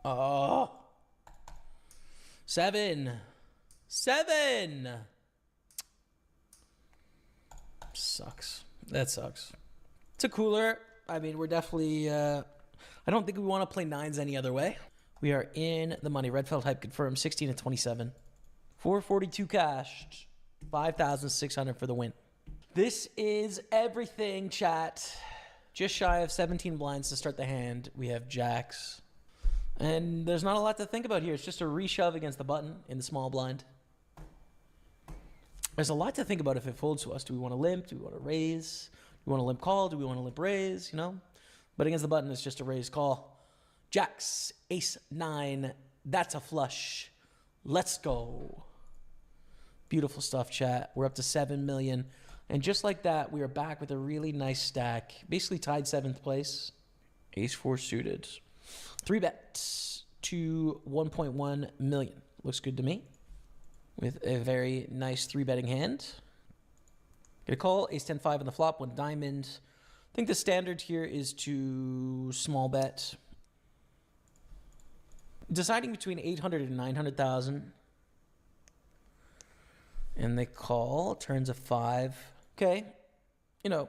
Oh. 7. 7. Sucks. That sucks. It's a cooler. I mean, we're definitely... I don't think we want to play 9s any other way. We are in the money. Redfeld hype confirmed. 16 and 27. 442 cashed. 5,600 for the win. This is everything, chat. Just shy of 17 blinds to start the hand. We have jacks. And there's not a lot to think about here. It's just a reshove against the button in the small blind. There's a lot to think about if it folds to us. Do we want to limp? Do we want to raise? Do we want to limp call? Do we want to limp raise? You know? But against the button, it's just a raise call. Jacks, ace 9. That's a flush. Let's go. Beautiful stuff, chat. We're up to 7 million. And just like that, we are back with a really nice stack. Basically tied 7th place. Ace 4 suited. 3 bets to 1.1 million. Looks good to me. With a very nice 3-betting hand. Get a call. Ace 10 5 on the flop. 1 diamond. I think the standard here is to small bet. Deciding between 800 and 900,000. And they call. Turns a 5. Okay. You know,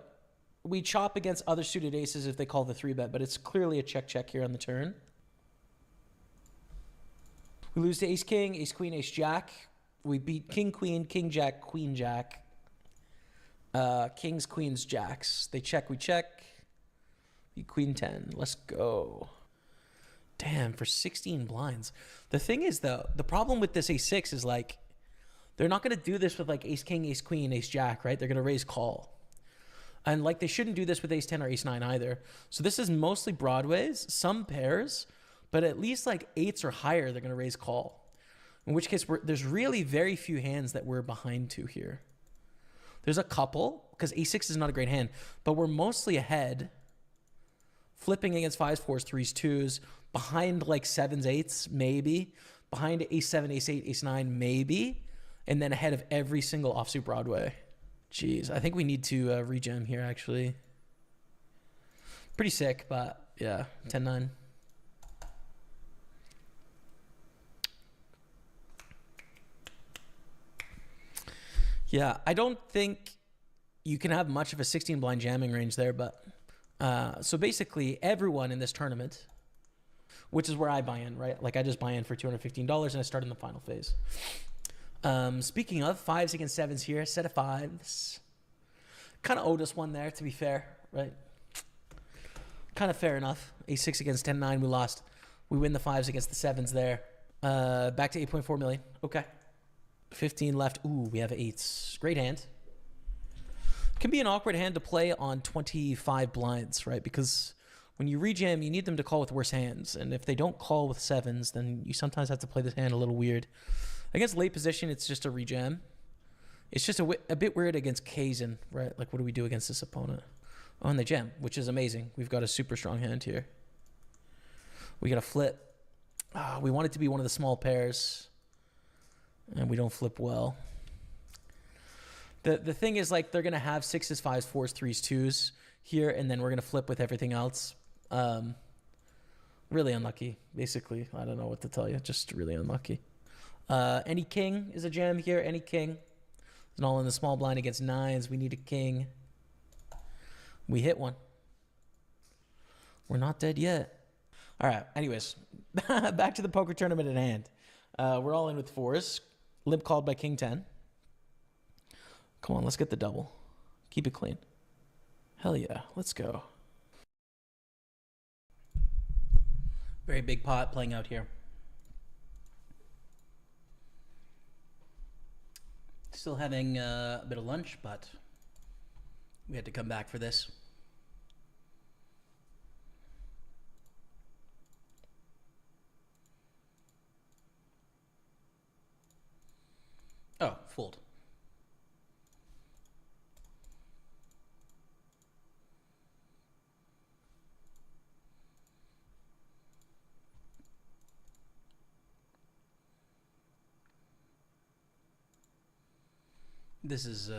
we chop against other suited aces if they call the 3-bet, but it's clearly a check here on the turn. We lose to ace king, ace queen, ace jack. We beat king queen, king jack, queen jack. Kings, queens, jacks. They check, we check. Beat queen 10. Let's go. Damn, for 16 blinds. The thing is, though, the problem with this ace 6 is like, they're not going to do this with like ace king, ace queen, ace jack, right? They're going to raise call. And like they shouldn't do this with ace 10 or ace 9 either. So this is mostly broadways, some pairs, but at least like 8s or higher, they're going to raise call. In which case, there's really very few hands that we're behind to here. There's a couple, because ace 6 is not a great hand, but we're mostly ahead. Flipping against 5s, 4s, 3s, 2s, behind like 7s, 8s, maybe. Behind ace 7, ace 8, ace 9, maybe. And then ahead of every single offsuit Broadway. Jeez, I think we need to rejam here, actually. Pretty sick, but yeah, 10-9. Yeah, I don't think you can have much of a 16 blind jamming range there, but so basically everyone in this tournament, which is where I buy in, right? Like I just buy in for $215 and I start in the final phase. Speaking of 5s against 7s here, set of 5s. Kind of owed us one there, to be fair, right? Kind of fair enough. Ace 6 against 10-9, we lost. We win the 5s against the 7s there. Back to 8.4 million. Okay. 15 left. Ooh, we have 8s. Great hand. Can be an awkward hand to play on 25 blinds, right? Because when you rejam, you need them to call with worse hands. And if they don't call with 7s, then you sometimes have to play this hand a little weird. Against late position, it's just a rejam. It's just a bit weird against Kazin, right? Like, what do we do against this opponent? Oh, and they jam, which is amazing. We've got a super strong hand here. We got to flip. We want it to be one of the small pairs. And we don't flip well. The thing is, like, they're going to have 6s, 5s, 4s, 3s, 2s here, and then we're going to flip with everything else. Really unlucky, basically. I don't know what to tell you. Just really unlucky. Any king is a jam here. Any king. It's all in the small blind against 9s. We need a king. We hit one. We're not dead yet. All right. Anyways, back to the poker tournament at hand. We're all in with 4s. Limp called by king 10. Come on, let's get the double. Keep it clean. Hell yeah. Let's go. Very big pot playing out here. Still having a bit of lunch, but we had to come back for this. Oh, fooled. This is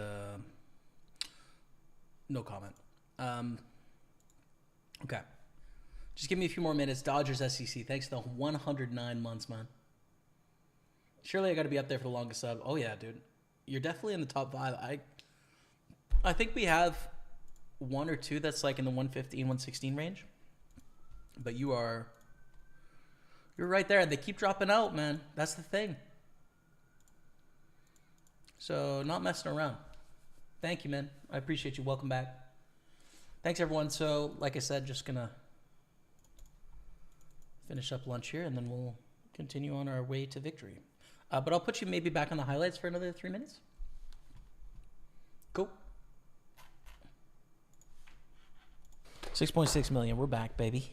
no comment. Okay. Just give me a few more minutes. Dodgers SEC. Thanks to the 109 months, man. Surely I got to be up there for the longest sub. Oh, yeah, dude. You're definitely in the top 5. I think we have one or two that's like in the 115, 116 range. But you're right there. They keep dropping out, man. That's the thing. So not messing around. Thank you, man. I appreciate you. Welcome back. Thanks, everyone. So, like I said, just going to finish up lunch here, and then we'll continue on our way to victory. But I'll put you maybe back on the highlights for another 3 minutes. Cool. 6.6 million. We're back, baby.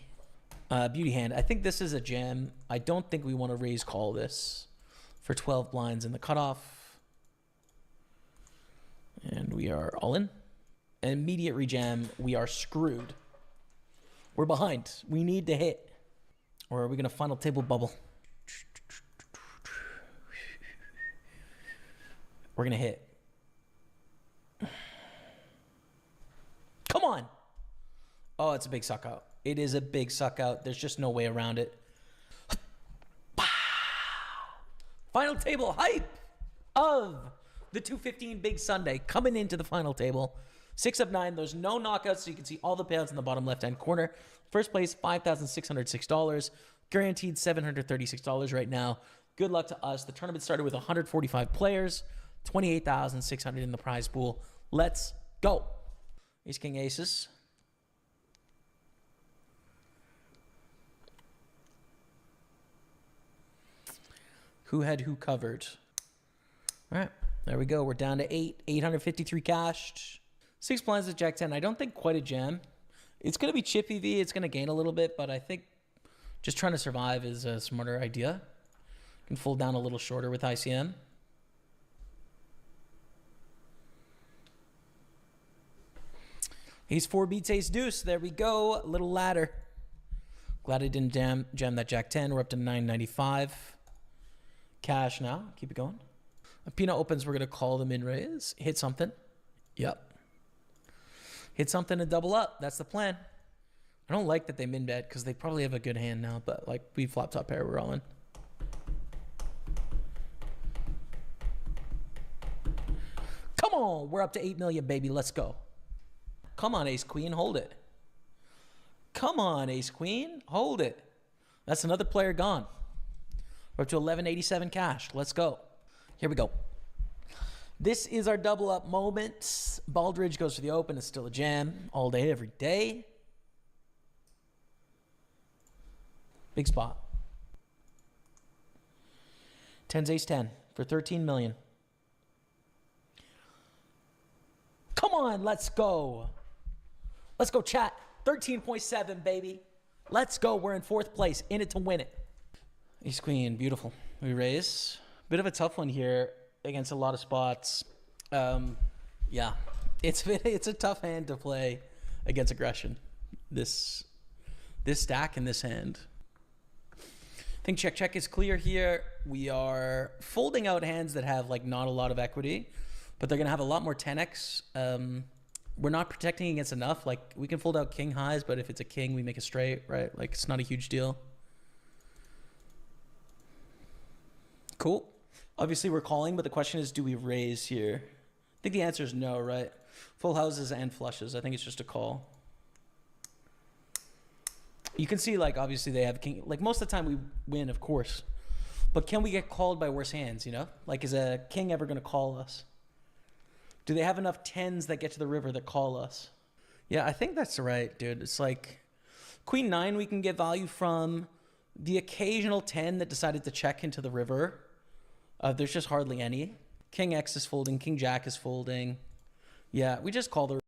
Beauty hand. I think this is a jam. I don't think we want to raise call this for 12 blinds in the cutoff. And we are all in. An immediate rejam. We are screwed. We're behind. We need to hit. Or are we going to final table bubble? We're going to hit. Come on. Oh, it's a big suck out. It is a big suck out. There's just no way around it. Final table hype of the 215 Big Sunday coming into the final table. 6 of 9. There's no knockouts, so you can see all the payouts in the bottom left-hand corner. First place, $5,606. Guaranteed $736 right now. Good luck to us. The tournament started with 145 players. 28,600 in the prize pool. Let's go. Ace, King, Aces. Who had who covered? All right, there we go. We're down to 853 cashed. 6 blinds with Jack 10. I don't think quite a jam. It's going to be chip EV. It's going to gain a little bit, but I think just trying to survive is a smarter idea. Can fold down a little shorter with ICM. Ace 4 beats Ace Deuce. There we go. A little ladder. Glad I didn't jam that Jack 10. We're up to 995. Cash now. Keep it going. Pina opens. We're going to call the min raise. Hit something. Yep. Hit something and double up. That's the plan. I don't like that they min bet because they probably have a good hand now, but like we flop top pair, we're all in. Come on. We're up to 8 million, baby. Let's go. Come on, Ace Queen. Hold it. Come on, Ace Queen. Hold it. That's another player gone. We're up to 1187 cash. Let's go. Here we go. This is our double up moment. Baldridge goes for the open. It's still a jam all day, every day. Big spot. 10's ace 10 for 13 million. Come on, let's go. Let's go, chat. 13.7, baby. Let's go. We're in 4th place. In it to win it. Ace Queen, beautiful. We raise. Bit of a tough one here against a lot of spots. Yeah, it's a tough hand to play against aggression. This stack and this hand. I think check is clear here. We are folding out hands that have like not a lot of equity, but they're gonna have a lot more 10x. We're not protecting against enough. Like we can fold out king highs, but if it's a king, we make a straight, right? Like it's not a huge deal. Cool. Obviously we're calling, but the question is, do we raise here? I think the answer is no, right? Full houses and flushes. I think it's just a call. You can see, like, obviously they have king. Like, most of the time we win, of course. But can we get called by worse hands, you know? Like, is a king ever going to call us? Do they have enough 10s that get to the river that call us? Yeah, I think that's right, dude. It's like queen 9 we can get value from. The occasional 10 that decided to check into the river. There's just hardly any. King X is folding. King Jack is folding. Yeah, we just call the...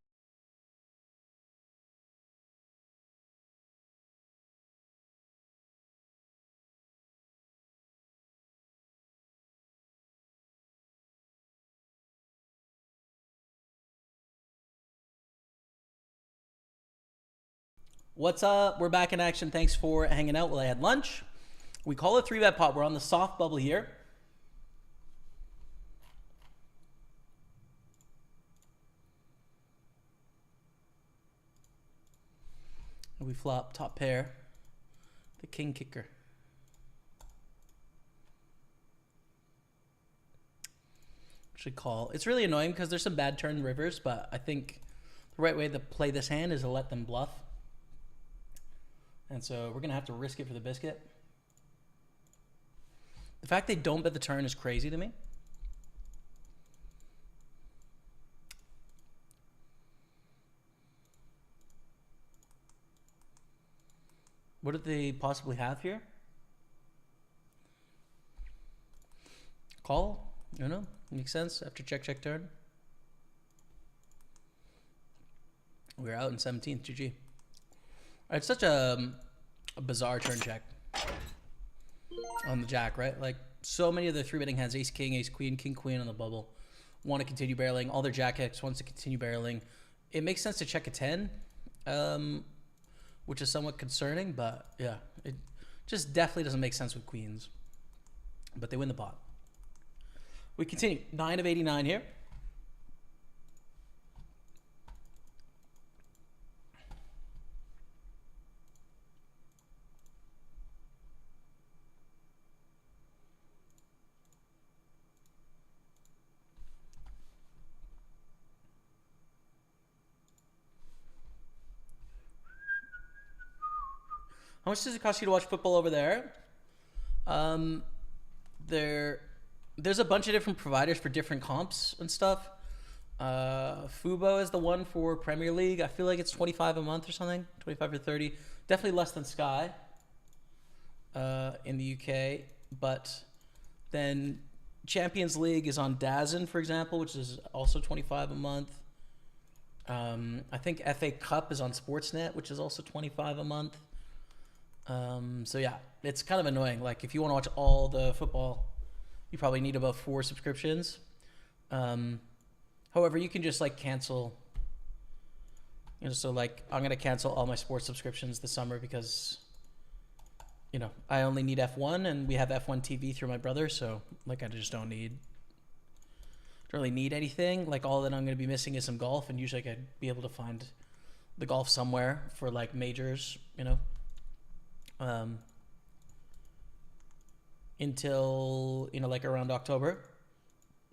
What's up? We're back in action. Thanks for hanging out while I had lunch. We call it 3-bet pot. We're on the soft bubble here. We flop top pair. The king kicker. Should call. It's really annoying because there's some bad turn rivers, but I think the right way to play this hand is to let them bluff. And so we're going to have to risk it for the biscuit. The fact they don't bet the turn is crazy to me. What did they possibly have here? Call? You know, makes sense after check, check, turn. We're out in 17th, GG. It's such a bizarre turn check on the jack, right? Like, so many of the three-betting hands, ace, king, king, queen on the bubble, want to continue barreling. All their jack X wants to continue barreling. It makes sense to check a 10, which is somewhat concerning, but yeah, it just definitely doesn't make sense with queens. But they win the pot. We continue. 9 of 89 here. How much does it cost you to watch football over there? There's a bunch of different providers for different comps and stuff. Fubo is the one for Premier League. I feel like it's 25 a month or something, 25 or 30. Definitely less than Sky in the UK. But then Champions League is on DAZN, for example, which is also 25 a month. I think FA Cup is on Sportsnet, which is also 25 a month. So yeah, it's kind of annoying. Like, if you want to watch all the football, you probably need about 4 subscriptions. However, you can just like cancel, you know, so like I'm going to cancel all my sports subscriptions this summer because, you know, I only need F1 and we have F1 TV through my brother. So like, I just don't really need anything. Like, all that I'm going to be missing is some golf, and usually I'd be able to find the golf somewhere for like majors, you know. Until, you know, like around October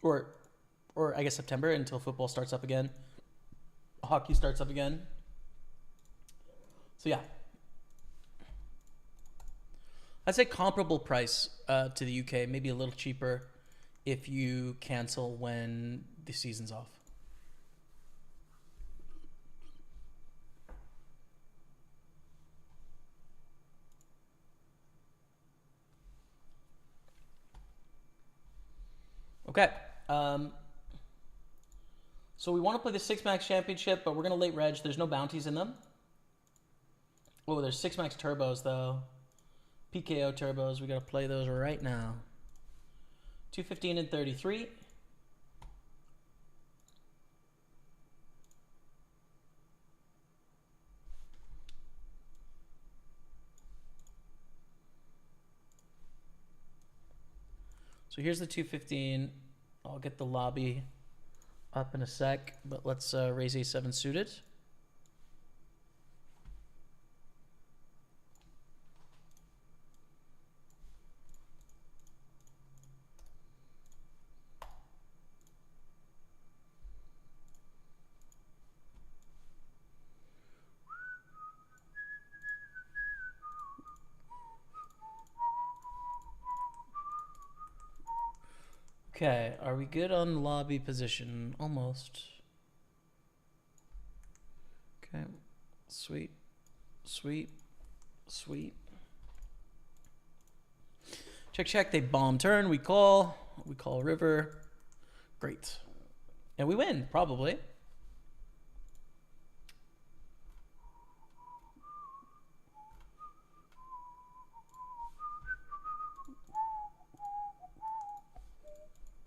or I guess September, until football starts up again, hockey starts up again. So yeah, I'd say comparable price to the UK, maybe a little cheaper if you cancel when the season's off. Okay, so we want to play the 6 Max Championship, but we're going to late reg. There's no bounties in them. Oh, there's 6 Max Turbos, though. PKO Turbos. We got to play those right now. 215 and 33. So here's the 215. I'll get the lobby up in a sec, but let's raise A7 suited. Okay, are we good on lobby position? Almost. Okay, sweet, sweet, sweet. Check, check, they bomb turn, we call river. Great. And we win, probably.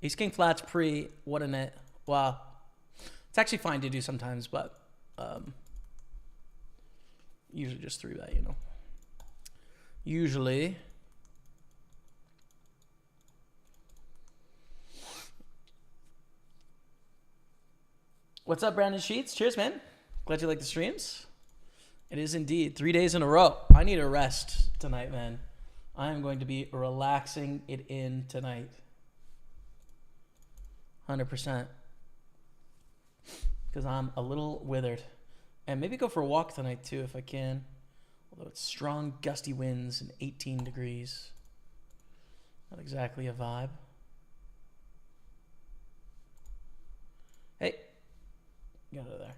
Ace King flats pre, what a net. Wow. It's actually fine to do sometimes, but usually just 3-bet, you know. Usually. What's up, Brandon Sheets? Cheers, man. Glad you like the streams. It is indeed 3 days in a row. I need a rest tonight, man. I am going to be relaxing it in tonight. 100%. Because I'm a little withered. And maybe go for a walk tonight, too, if I can. Although it's strong, gusty winds and 18 degrees. Not exactly a vibe. Hey. Get out of there.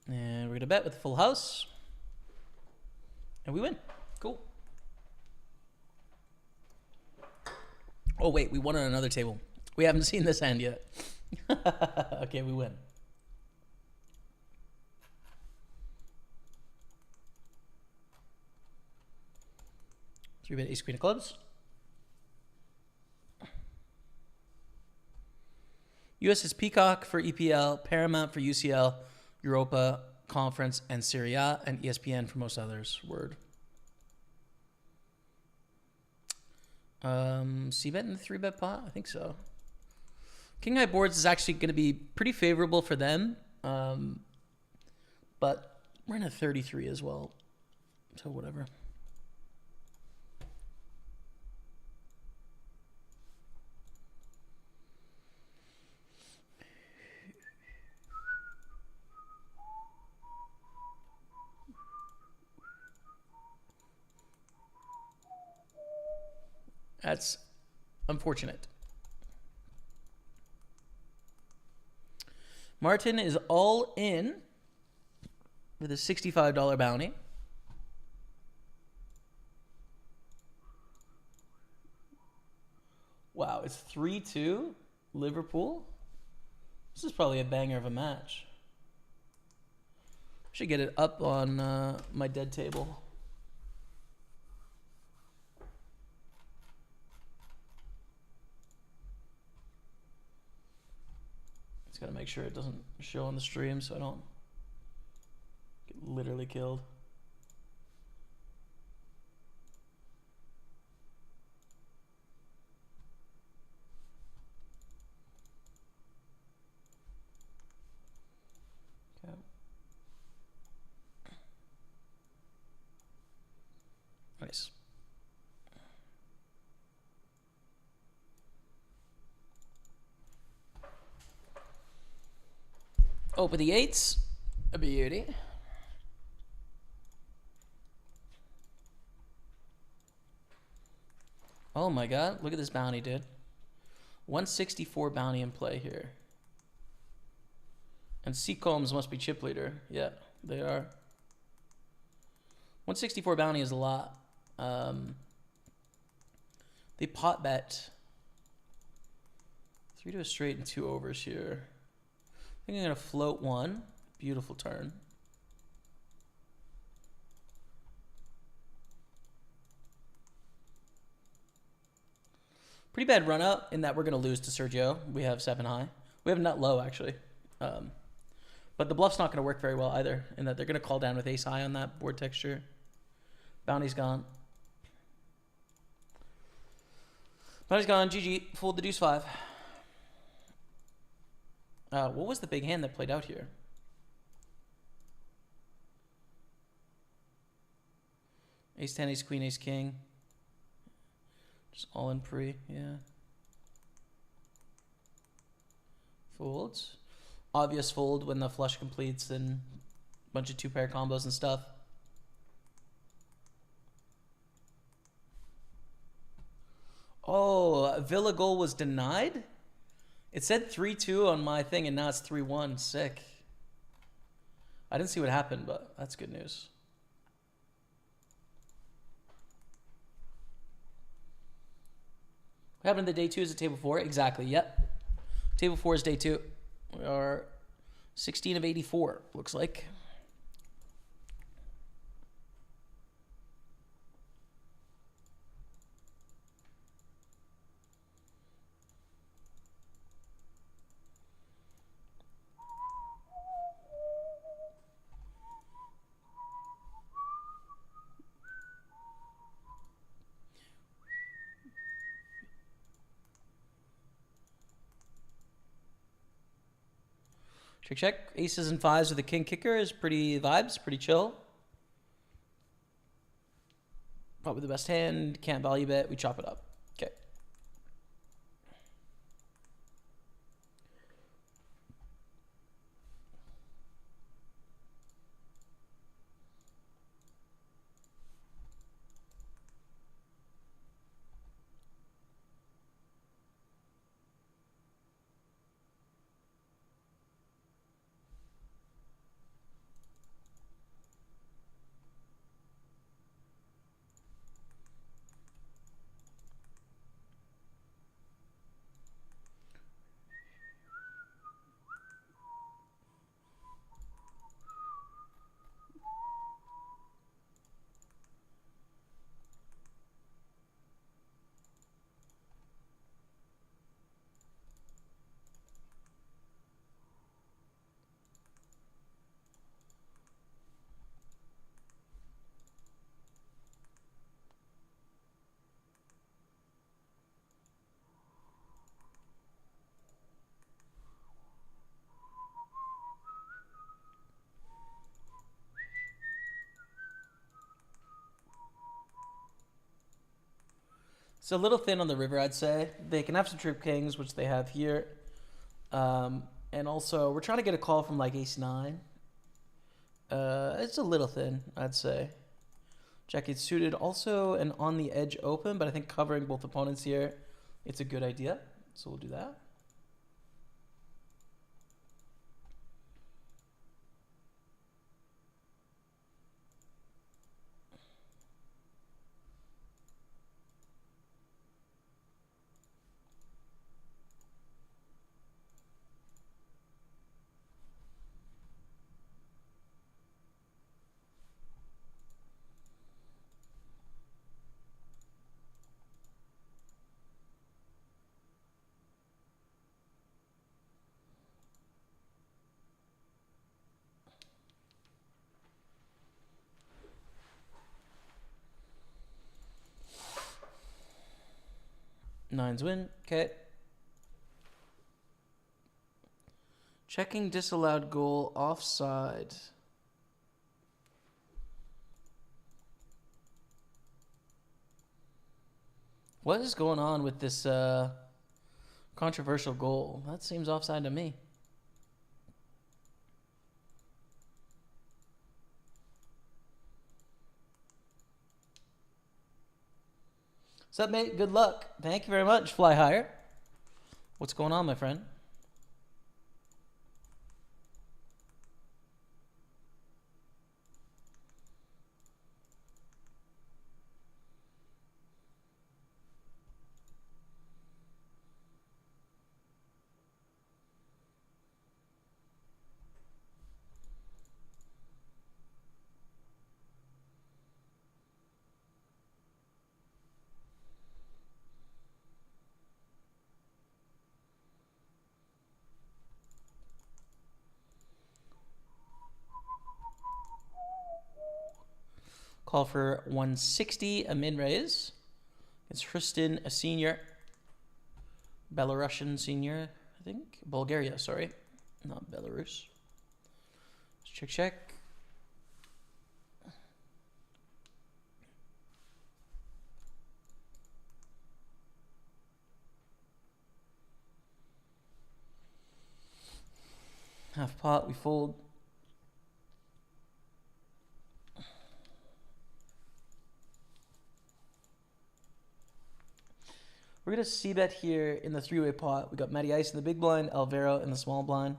And we're going to bet with a full house. And we win. Cool. Oh, wait. We won on another table. We haven't seen this hand yet. Okay, we win. Three bet ace queen of clubs. US is Peacock for EPL, Paramount for UCL, Europa Conference, and Serie A, and ESPN for most others. Word. C-bet in the 3-bet pot? I think so. King High boards is actually going to be pretty favorable for them. But we're in a 33 as well. So whatever. That's unfortunate. Martin is all in with a $65 bounty. Wow, it's 3-2 Liverpool. This is probably a banger of a match. Should get it up on my dead table. Just gotta make sure it doesn't show on the stream so I don't get literally killed. Okay. Nice. Open the eights, a beauty. Oh my god, look at this bounty, dude. 164 bounty in play here. And Seacombs must be chip leader. Yeah, they are. 164 bounty is a lot. They pot bet 3 to a straight and 2 overs here. I think I'm going to float one. Beautiful turn. Pretty bad run up in that we're going to lose to Sergio. We have 7 high. We have nut low, actually. But the bluff's not going to work very well either, in that they're going to call down with ace high on that board texture. Bounty's gone. Bounty's gone. GG. Fold the deuce 5. What was the big hand that played out here? Ace 10, ace queen, ace king. Just all in pre, yeah. Folds. Obvious fold when the flush completes and a bunch of 2-pair combos and stuff. Oh, Villa goal was denied? It said 3-2 on my thing, and now it's 3-1. Sick. I didn't see what happened, but that's good news. What happened to day 2? Is it table 4? Exactly, yep. Table 4 is day 2. We are 16 of 84, looks like. Check, check. Aces and 5s with a king kicker is pretty vibes, pretty chill. Probably the best hand. Can't value bet. We chop it up. Okay. It's a little thin on the river, I'd say. They can have some trip kings, which they have here. And also, we're trying to get a call from like ace-9. It's a little thin, I'd say. Jack is suited, also an on the edge open, but I think covering both opponents here, it's a good idea. So we'll do that. Nines win. Okay. Checking disallowed goal offside. What is going on with this controversial goal? That seems offside to me. What's up, mate? Good luck. Thank you very much. Fly higher. What's going on, my friend? Call for 160, a min raise. It's Hristin, a senior. Belarusian senior, I think. Bulgaria, sorry. Not Belarus. Check, check. Half pot, we fold. We're going to c-bet here in the three-way pot. We got Matty Ice in the big blind, Alvaro in the small blind.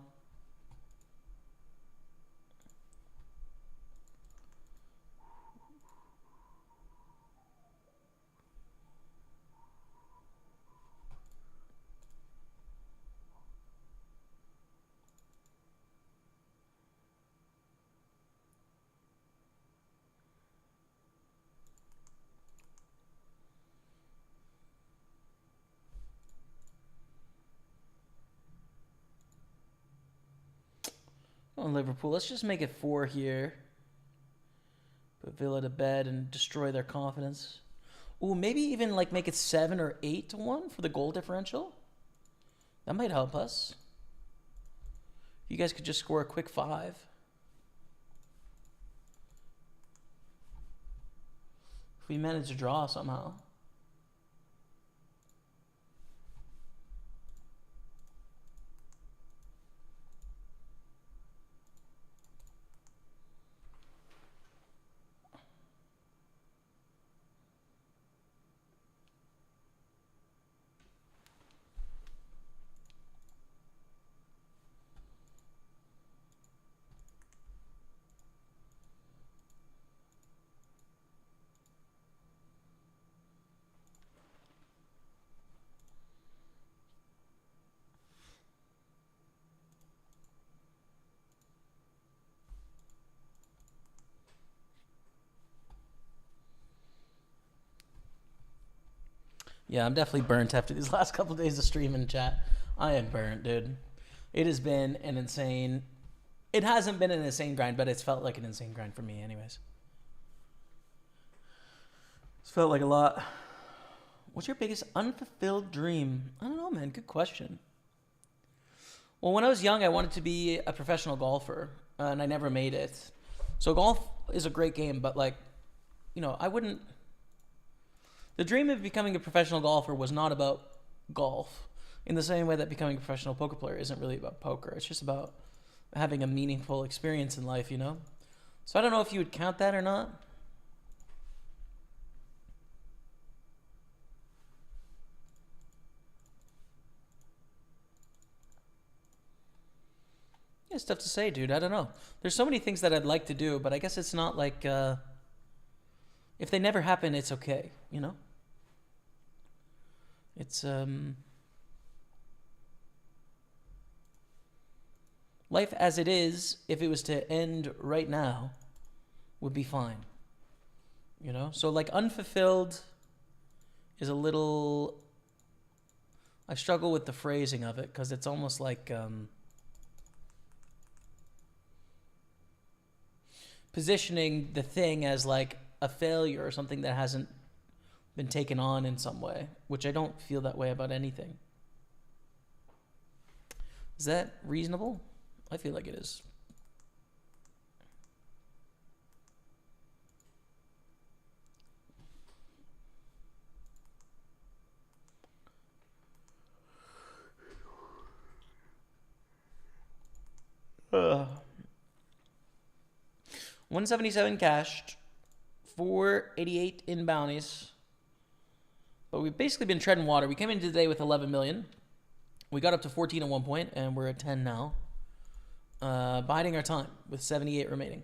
Oh, Liverpool. Let's just make it 4 here. Put Villa to bed and destroy their confidence. Ooh, maybe even like make it 7 or 8 to 1 for the goal differential. That might help us. You guys could just score a quick 5. If we manage to draw somehow. Yeah, I'm definitely burnt after these last couple of days of streaming chat. I am burnt, dude. It has been an insane... It hasn't been an insane grind, but it's felt like an insane grind for me anyways. It's felt like a lot. What's your biggest unfulfilled dream? I don't know, man. Good question. Well, when I was young, I wanted to be a professional golfer, and I never made it. So golf is a great game, but like, you know, I wouldn't... The dream of becoming a professional golfer was not about golf in the same way that becoming a professional poker player isn't really about poker. It's just about having a meaningful experience in life, you know? So I don't know if you would count that or not. Yeah, it's tough to say, dude. I don't know. There's so many things that I'd like to do, but I guess it's not like... if they never happen, it's okay, you know? It's... Life as it is, if it was to end right now, would be fine. You know? So, like, unfulfilled is a little... I struggle with the phrasing of it, because it's almost like... positioning the thing as, like, a failure or something that hasn't been taken on in some way, which I don't feel that way about anything. Is that reasonable? I feel like it is. Uh. 177 cashed, 488 in bounties. But we've basically been treading water. We came in today with 11 million. We got up to 14 at one point, and we're at 10 now. Biding our time with 78 remaining.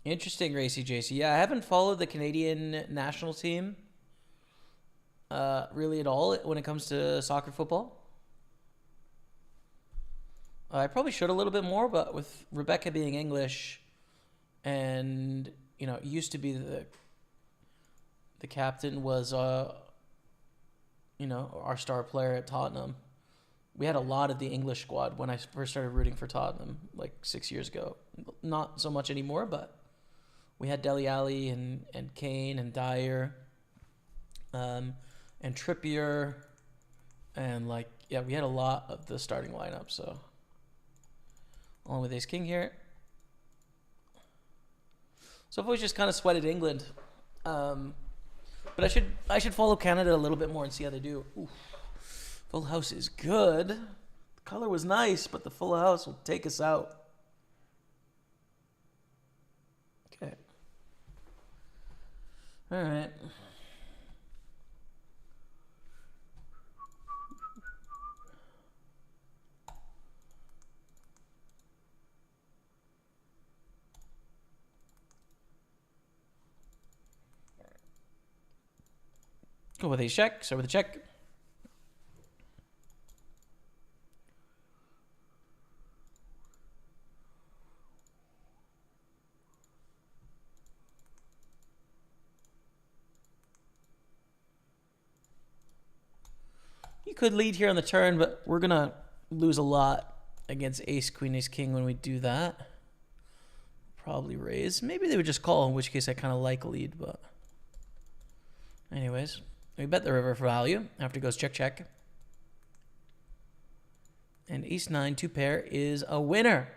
Interesting, Racy JC. Yeah, I haven't followed the Canadian national team really at all when it comes to soccer football. I probably should a little bit more, but with Rebecca being English and, you know, it used to be the captain was, you know, our star player at Tottenham. We had a lot of the English squad when I first started rooting for Tottenham, like 6 years ago. Not so much anymore, but we had Dele Alli and Kane and Dyer and Trippier. And, like, yeah, we had a lot of the starting lineup, so... Along with ace king here. So I've always just kind of sweated England. But I should follow Canada a little bit more and see how they do. Ooh, full house is good. The color was nice, but the full house will take us out. Okay. All right. Go with a check. Start with a check. could lead here on the turn, but we're going to lose a lot against ace, queen, ace, king when we do that. Probably raise. Maybe they would just call, in which case I kind of like lead, but... Anyways, we bet the river for value. After it goes check, check. And ace 9, 2 pair is a winner.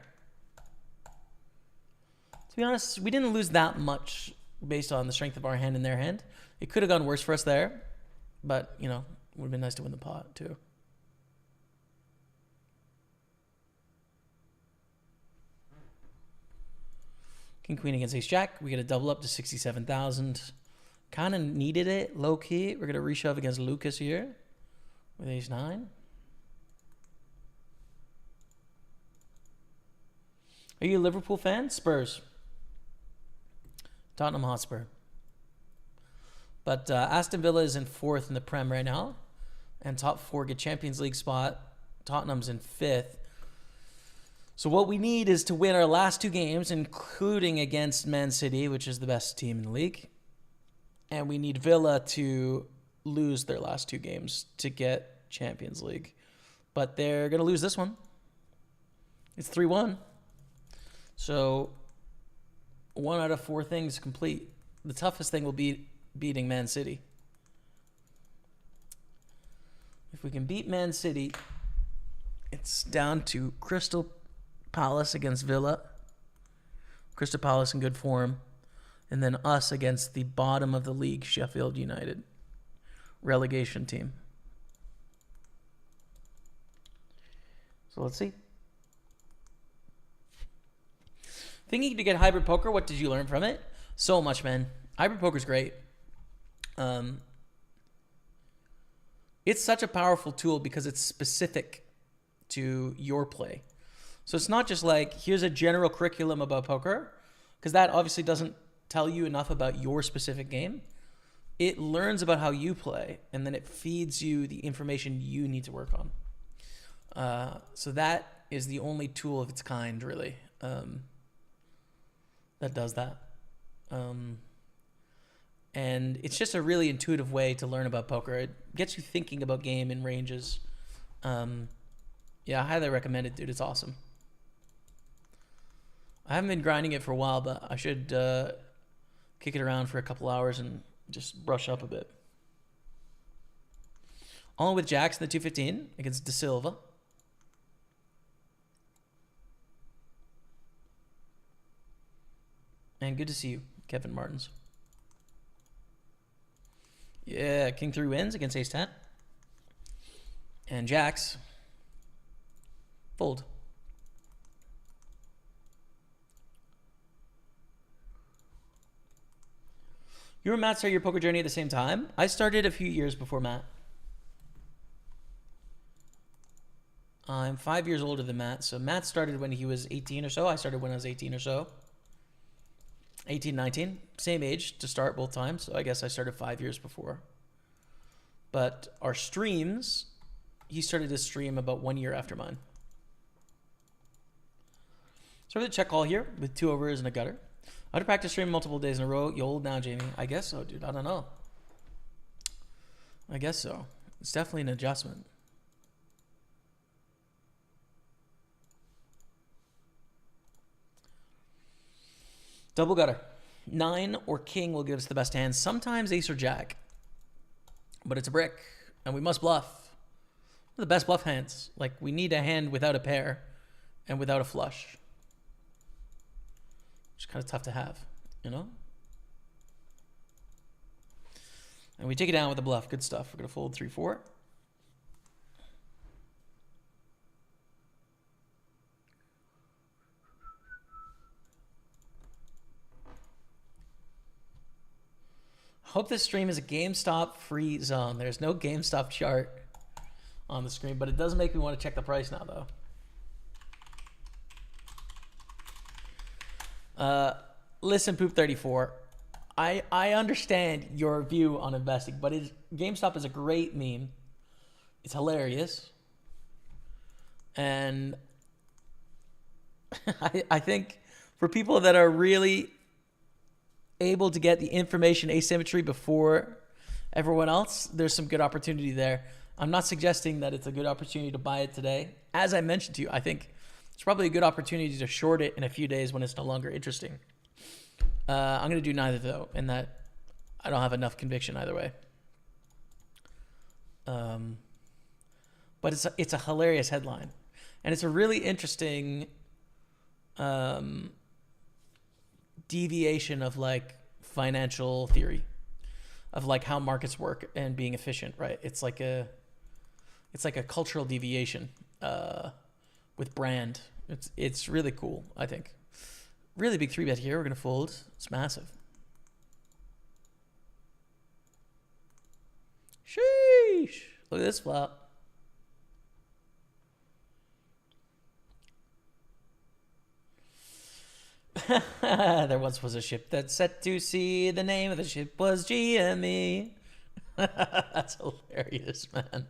To be honest, we didn't lose that much based on the strength of our hand and their hand. It could have gone worse for us there, but, you know, it would have been nice to win the pot, too. King, queen against ace, jack. We get a double up to 67,000. Kind of needed it, low key. We're going to reshove against Lucas here with ace 9. Are you a Liverpool fan? Spurs. Tottenham Hotspur. But Aston Villa is in 4th in the Prem right now. And top 4 get Champions League spot. Tottenham's in 5th. So what we need is to win our last 2 games, including against Man City, which is the best team in the league. And we need Villa to lose their last 2 games to get Champions League. But they're going to lose this one. It's 3-1. So 1 out of 4 things complete. The toughest thing will be beating Man City. If we can beat Man City, it's down to Crystal Palace against Villa. Crystal Palace in good form. And then us against the bottom of the league, Sheffield United. Relegation team. So let's see. Thinking to get hybrid poker, what did you learn from it? So much, man. Hybrid poker's great. It's such a powerful tool because it's specific to your play. So it's not just like, here's a general curriculum about poker, because that obviously doesn't tell you enough about your specific game. It learns about how you play, and then it feeds you the information you need to work on. So that is the only tool of its kind, really. That does that. And it's just a really intuitive way to learn about poker. It gets you thinking about game and ranges. Yeah, I highly recommend it, dude. It's awesome. I haven't been grinding it for a while, but I should kick it around for a couple hours and just brush up a bit. On with jacks in the 215 against De Silva. And good to see you, Kevin Martins. Yeah, king 3 wins against ace 10. And jacks. Fold. You and Matt started your poker journey at the same time? I started a few years before Matt. I'm 5 years older than Matt. So Matt started when he was 18 or so. I started when I was 18 or so. 18, 19, same age to start both times. So I guess I started 5 years before. But our streams, he started his stream about 1 year after mine. So with a check call here with 2 overs and a gutter. I had to practice stream multiple days in a row. You old now, Jamie? I guess so, dude. I don't know. I guess so. It's definitely an adjustment. Double gutter. 9 or king will give us the best hand. Sometimes ace or jack. But it's a brick. And we must bluff. One of the best bluff hands. Like, we need a hand without a pair. And without a flush. Which is kind of tough to have. You know? And we take it down with a bluff. Good stuff. We're going to fold 3-4. Hope this stream is a GameStop free zone. There's no GameStop chart on the screen, but it does make me want to check the price now, though. Listen, Poop34, I understand your view on investing, but GameStop is a great meme. It's hilarious. And I think for people that are really able to get the information asymmetry before everyone else, there's some good opportunity there. I'm not suggesting that it's a good opportunity to buy it today. As I mentioned to you, I think it's probably a good opportunity to short it in a few days when it's no longer interesting. I'm going to do neither, though, in that I don't have enough conviction either way. But it's a hilarious headline. And it's a really interesting deviation of like financial theory of like how markets work and being efficient, right? It's like a cultural deviation with brand. It's really cool, I think. Really big 3-bet here. We're going to fold. It's massive. Sheesh. Look at this flop. There once was a ship that set to sea. The name of the ship was GME. That's hilarious, man.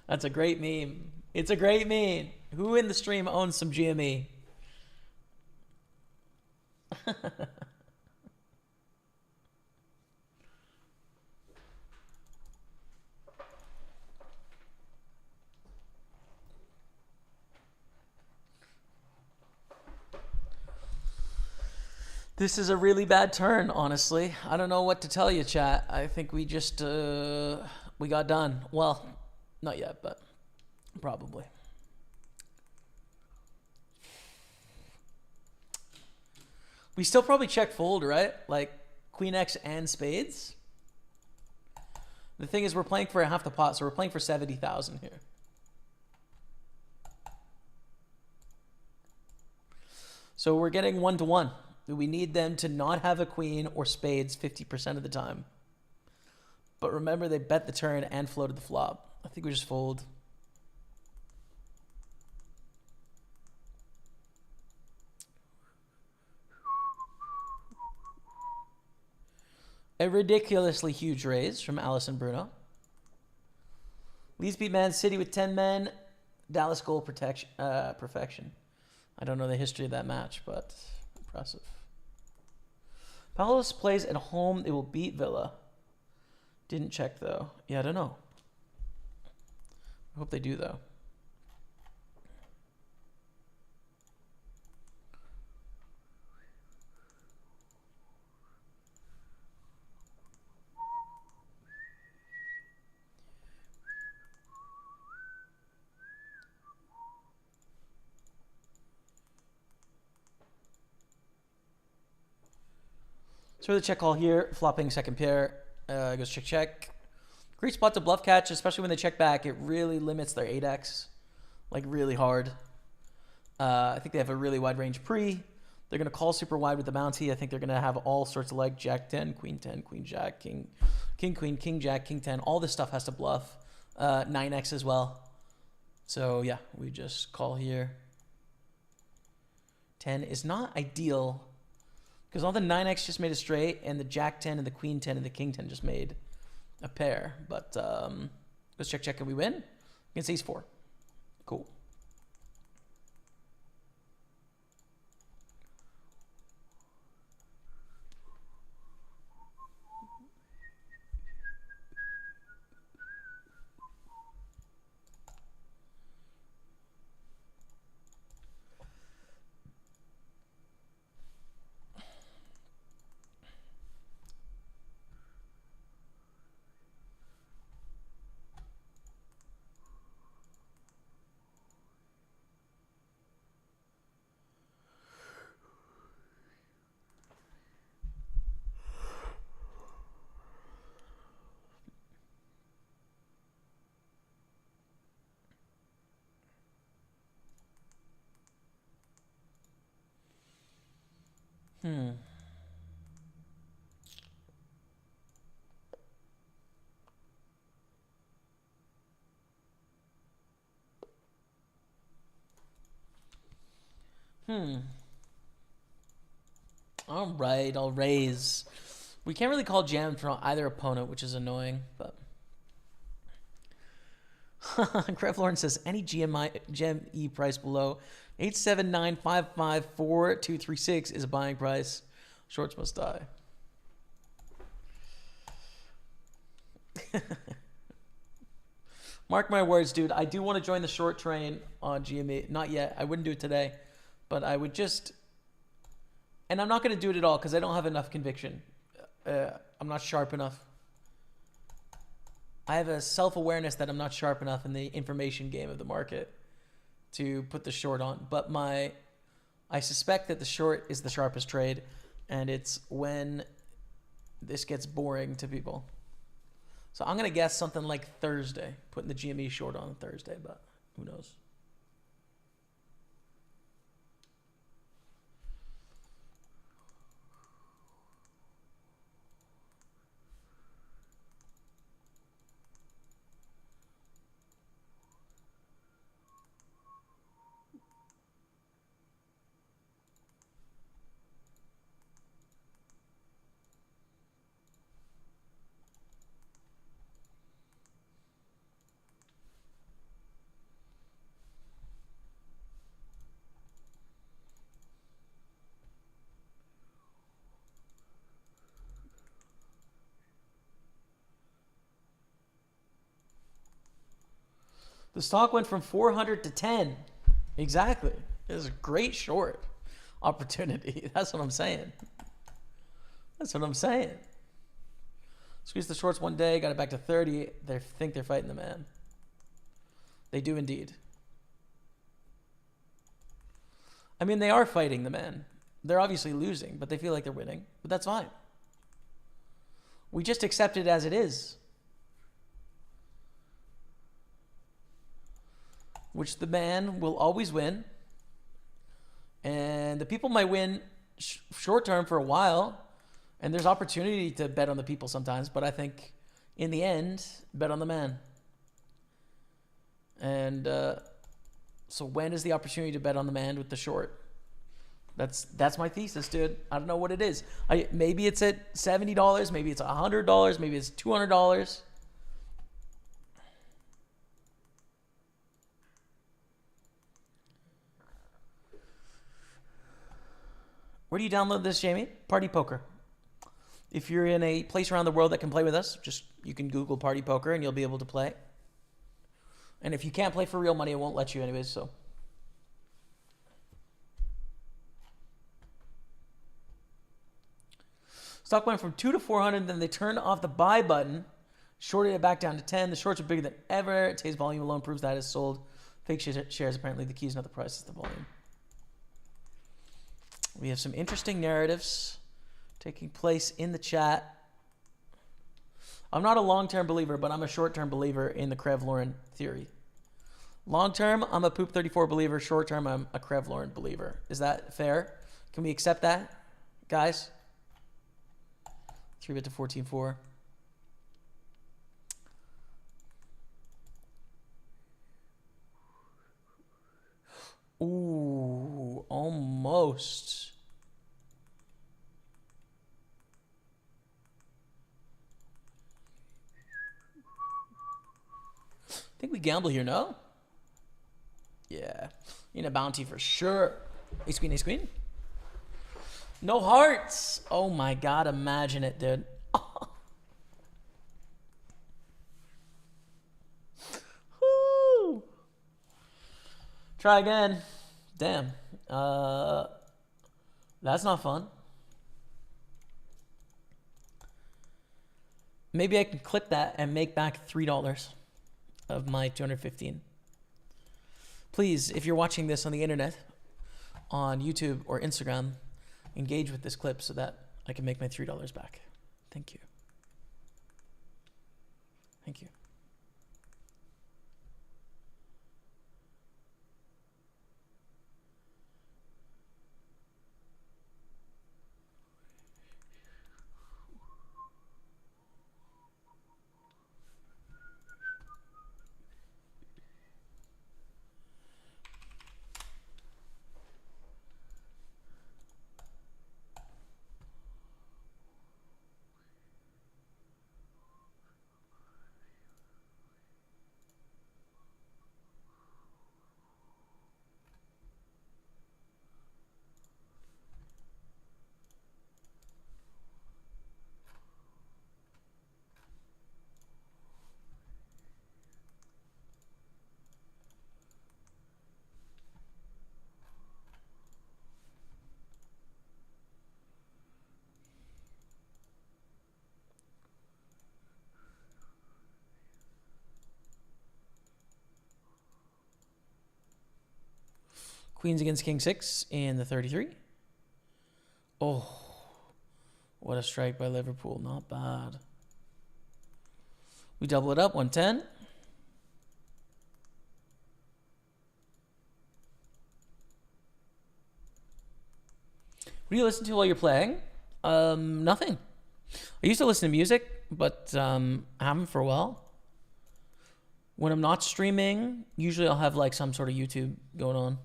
That's a great meme. It's a great meme. Who in the stream owns some GME? This is a really bad turn, honestly. I don't know what to tell you, chat. I think we just, we got done. Well, not yet, but probably. We still probably check fold, right? Like Queen X and spades. The thing is we're playing for half the pot, so we're playing for 70,000 here. So we're getting 1-to-1. We need them to not have a queen or spades 50% of the time. But remember, they bet the turn and floated the flop. I think we just fold. A ridiculously huge raise from Allison Bruno. Leeds beat Man City with 10 men. Dallas goal perfection. I don't know the history of that match, but impressive. Palace plays at home. They will beat Villa. Didn't check, though. Yeah, I don't know. I hope they do, though. So the check call here, flopping second pair, goes check, check. Great spot to bluff catch, especially when they check back. It really limits their 8x, like really hard. I think they have a really wide range pre. They're going to call super wide with the bounty. I think they're going to have all sorts of like Jack 10, Queen 10, Queen Jack, King Queen, King Jack, King 10. All this stuff has to bluff. 9x as well. So yeah, we just call here. 10 is not ideal. Because all the 9x just made a straight, and the Jack 10 and the Queen 10 and the King 10 just made a pair. But let's check, check, and we win against Ace 4. Cool. All right, I'll raise. We can't really call jam from either opponent, which is annoying, but. Cref Lauren says any GME price below 879554236 is a buying price. Shorts must die. Mark my words, dude. I do want to join the short train on GME. Not yet. I wouldn't do it today, but I would just. And I'm not going to do it at all because I don't have enough conviction. I'm not sharp enough. I have a self-awareness that I'm not sharp enough in the information game of the market to put the short on. But I suspect that the short is the sharpest trade, and it's when this gets boring to people. So I'm going to guess something like Thursday, putting the GME short on Thursday, but who knows? The stock went from 400 to 10. Exactly. It was a great short opportunity. That's what I'm saying. That's what I'm saying. Squeezed the shorts one day, got it back to 30. They think they're fighting the man. They do indeed. I mean, they are fighting the man. They're obviously losing, but they feel like they're winning. But that's fine. We just accept it as it is. Which the man will always win. And the people might win short term for a while. And there's opportunity to bet on the people sometimes. But I think in the end, bet on the man. And so when is the opportunity to bet on the man with the short? That's my thesis, dude. I don't know what it is. Maybe it's at $70. Maybe it's $100. Maybe it's $200. Where do you download this, Jamie? PartyPoker. If you're in a place around the world that can play with us, you can Google PartyPoker and you'll be able to play. And if you can't play for real money, it won't let you anyways, so. Stock went from 2 to 400, then they turned off the buy button, shorted it back down to 10. The shorts are bigger than ever. Today's volume alone proves that it's sold. Fake shares, apparently the key is not the price, it's the volume. We have some interesting narratives taking place in the chat. I'm not a long-term believer, but I'm a short-term believer in the Krev-Lauren theory. Long-term, I'm a Poop34 believer. Short-term, I'm a Krev-Lauren believer. Is that fair? Can we accept that, guys? 3-bit to 14.4. Ooh, almost. I think we gamble here, no? Yeah. In a bounty for sure. Ace queen, ace queen. No hearts. Oh my god, imagine it, dude. Woo. Try again. Damn. That's not fun. Maybe I can clip that and make back $3 of my 215. Please, if you're watching this on the internet, on YouTube or Instagram, engage with this clip so that I can make my $3 back. Thank you. Thank you. Queens against King 6 in the 33. Oh, what a strike by Liverpool. Not bad. We double it up, 110. What do you listen to while you're playing? Nothing. I used to listen to music, but I haven't for a while. When I'm not streaming, usually I'll have like some sort of YouTube going on.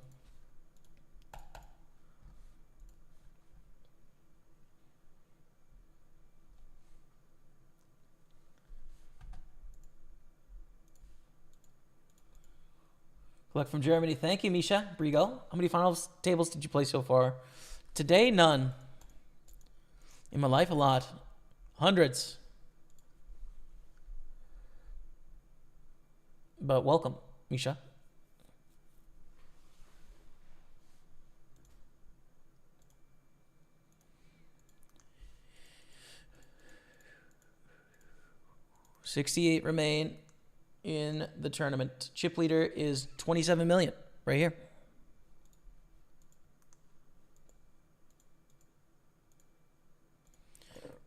Collect from Germany. Thank you, Misha. Brigo. How many finals tables did you play so far? Today, none. In my life, a lot. Hundreds. But welcome, Misha. $68 remain in the tournament. Chip leader is 27 million right here.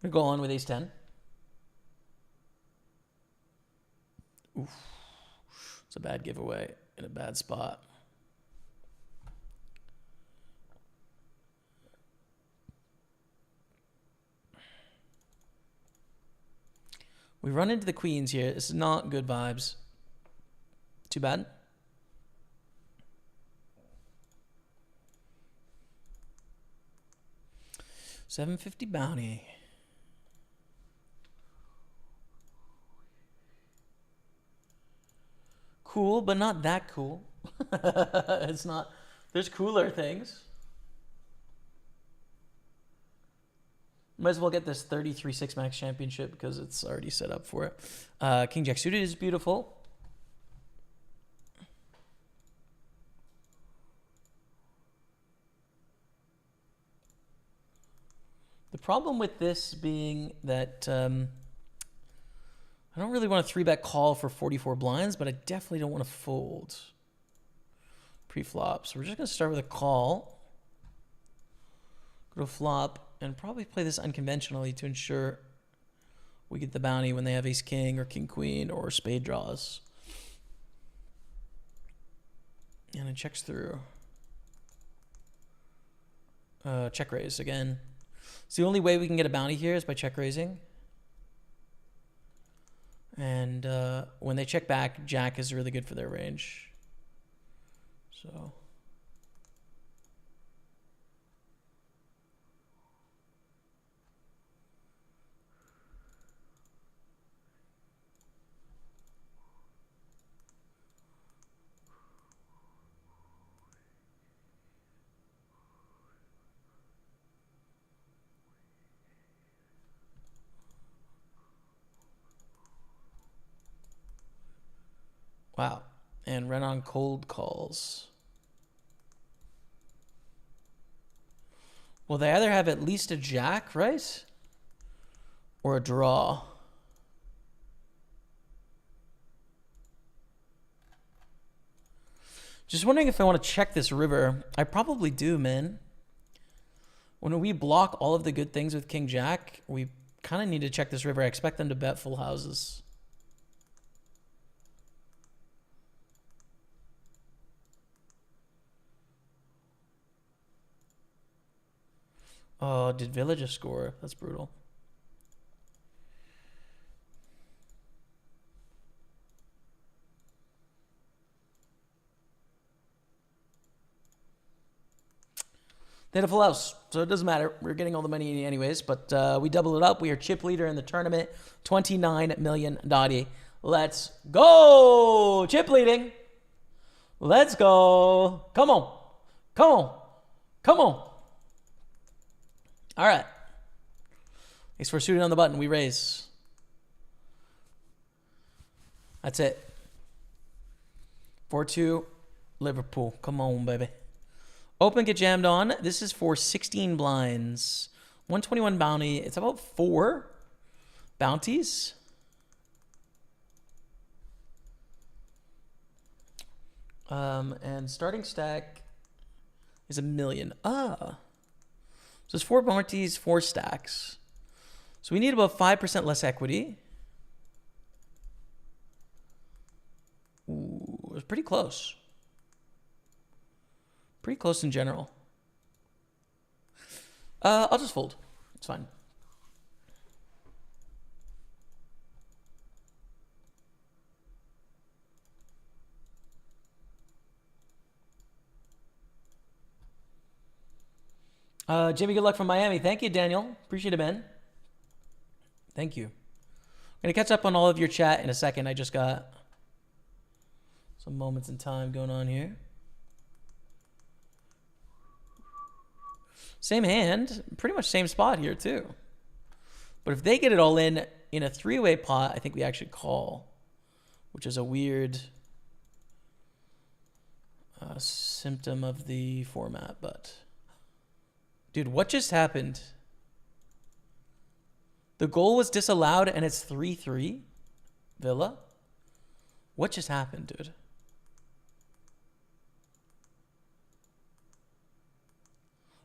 We're going to go on with ace 10. Oof. It's a bad giveaway in a bad spot. We run into the queens here. This is not good vibes. Too bad. $750 bounty. Cool, but not that cool. It's not. There's cooler things. Might as well get this 33-6 max championship because it's already set up for it. King Jack suited is beautiful. The problem with this being that I don't really want a 3-bet call for 44 blinds, but I definitely don't want to fold pre-flop. So we're just going to start with a call. Go to flop and probably play this unconventionally to ensure we get the bounty when they have ace king or king queen or spade draws. And it checks through. Check raise again. So the only way we can get a bounty here is by check raising. And when they check back, jack is really good for their range. So wow. And run on cold calls. Well, they either have at least a jack, right? Or a draw. Just wondering if I want to check this river. I probably do, man. When we block all of the good things with king jack, we kind of need to check this river. I expect them to bet full houses. Oh, did Villa just score? That's brutal. They had a full house, so it doesn't matter. We're getting all the money anyways, but we double it up. We are chip leader in the tournament. 29 million Dottie. Let's go! Chip leading. Let's go. Come on. Come on. Come on. All right. Ace 4 suited on the button. We raise. That's it. 4-2 Liverpool. Come on, baby. Open, get jammed on. This is for 16 blinds. 121 bounty. It's about 4 bounties. And starting stack is 1 million. Ah. So it's 4 bounties, 4 stacks. So we need about 5% less equity. Ooh, it was pretty close. Pretty close in general. I'll just fold. It's fine. Jimmy, good luck from Miami. Thank you, Daniel. Appreciate it, man. Thank you. I'm going to catch up on all of your chat in a second. I just got some moments in time going on here. Same hand. Pretty much same spot here, too. But if they get it all in a three-way pot, I think we actually call, which is a weird symptom of the format, but... Dude, what just happened? The goal was disallowed and it's 3-3. Villa? What just happened, dude?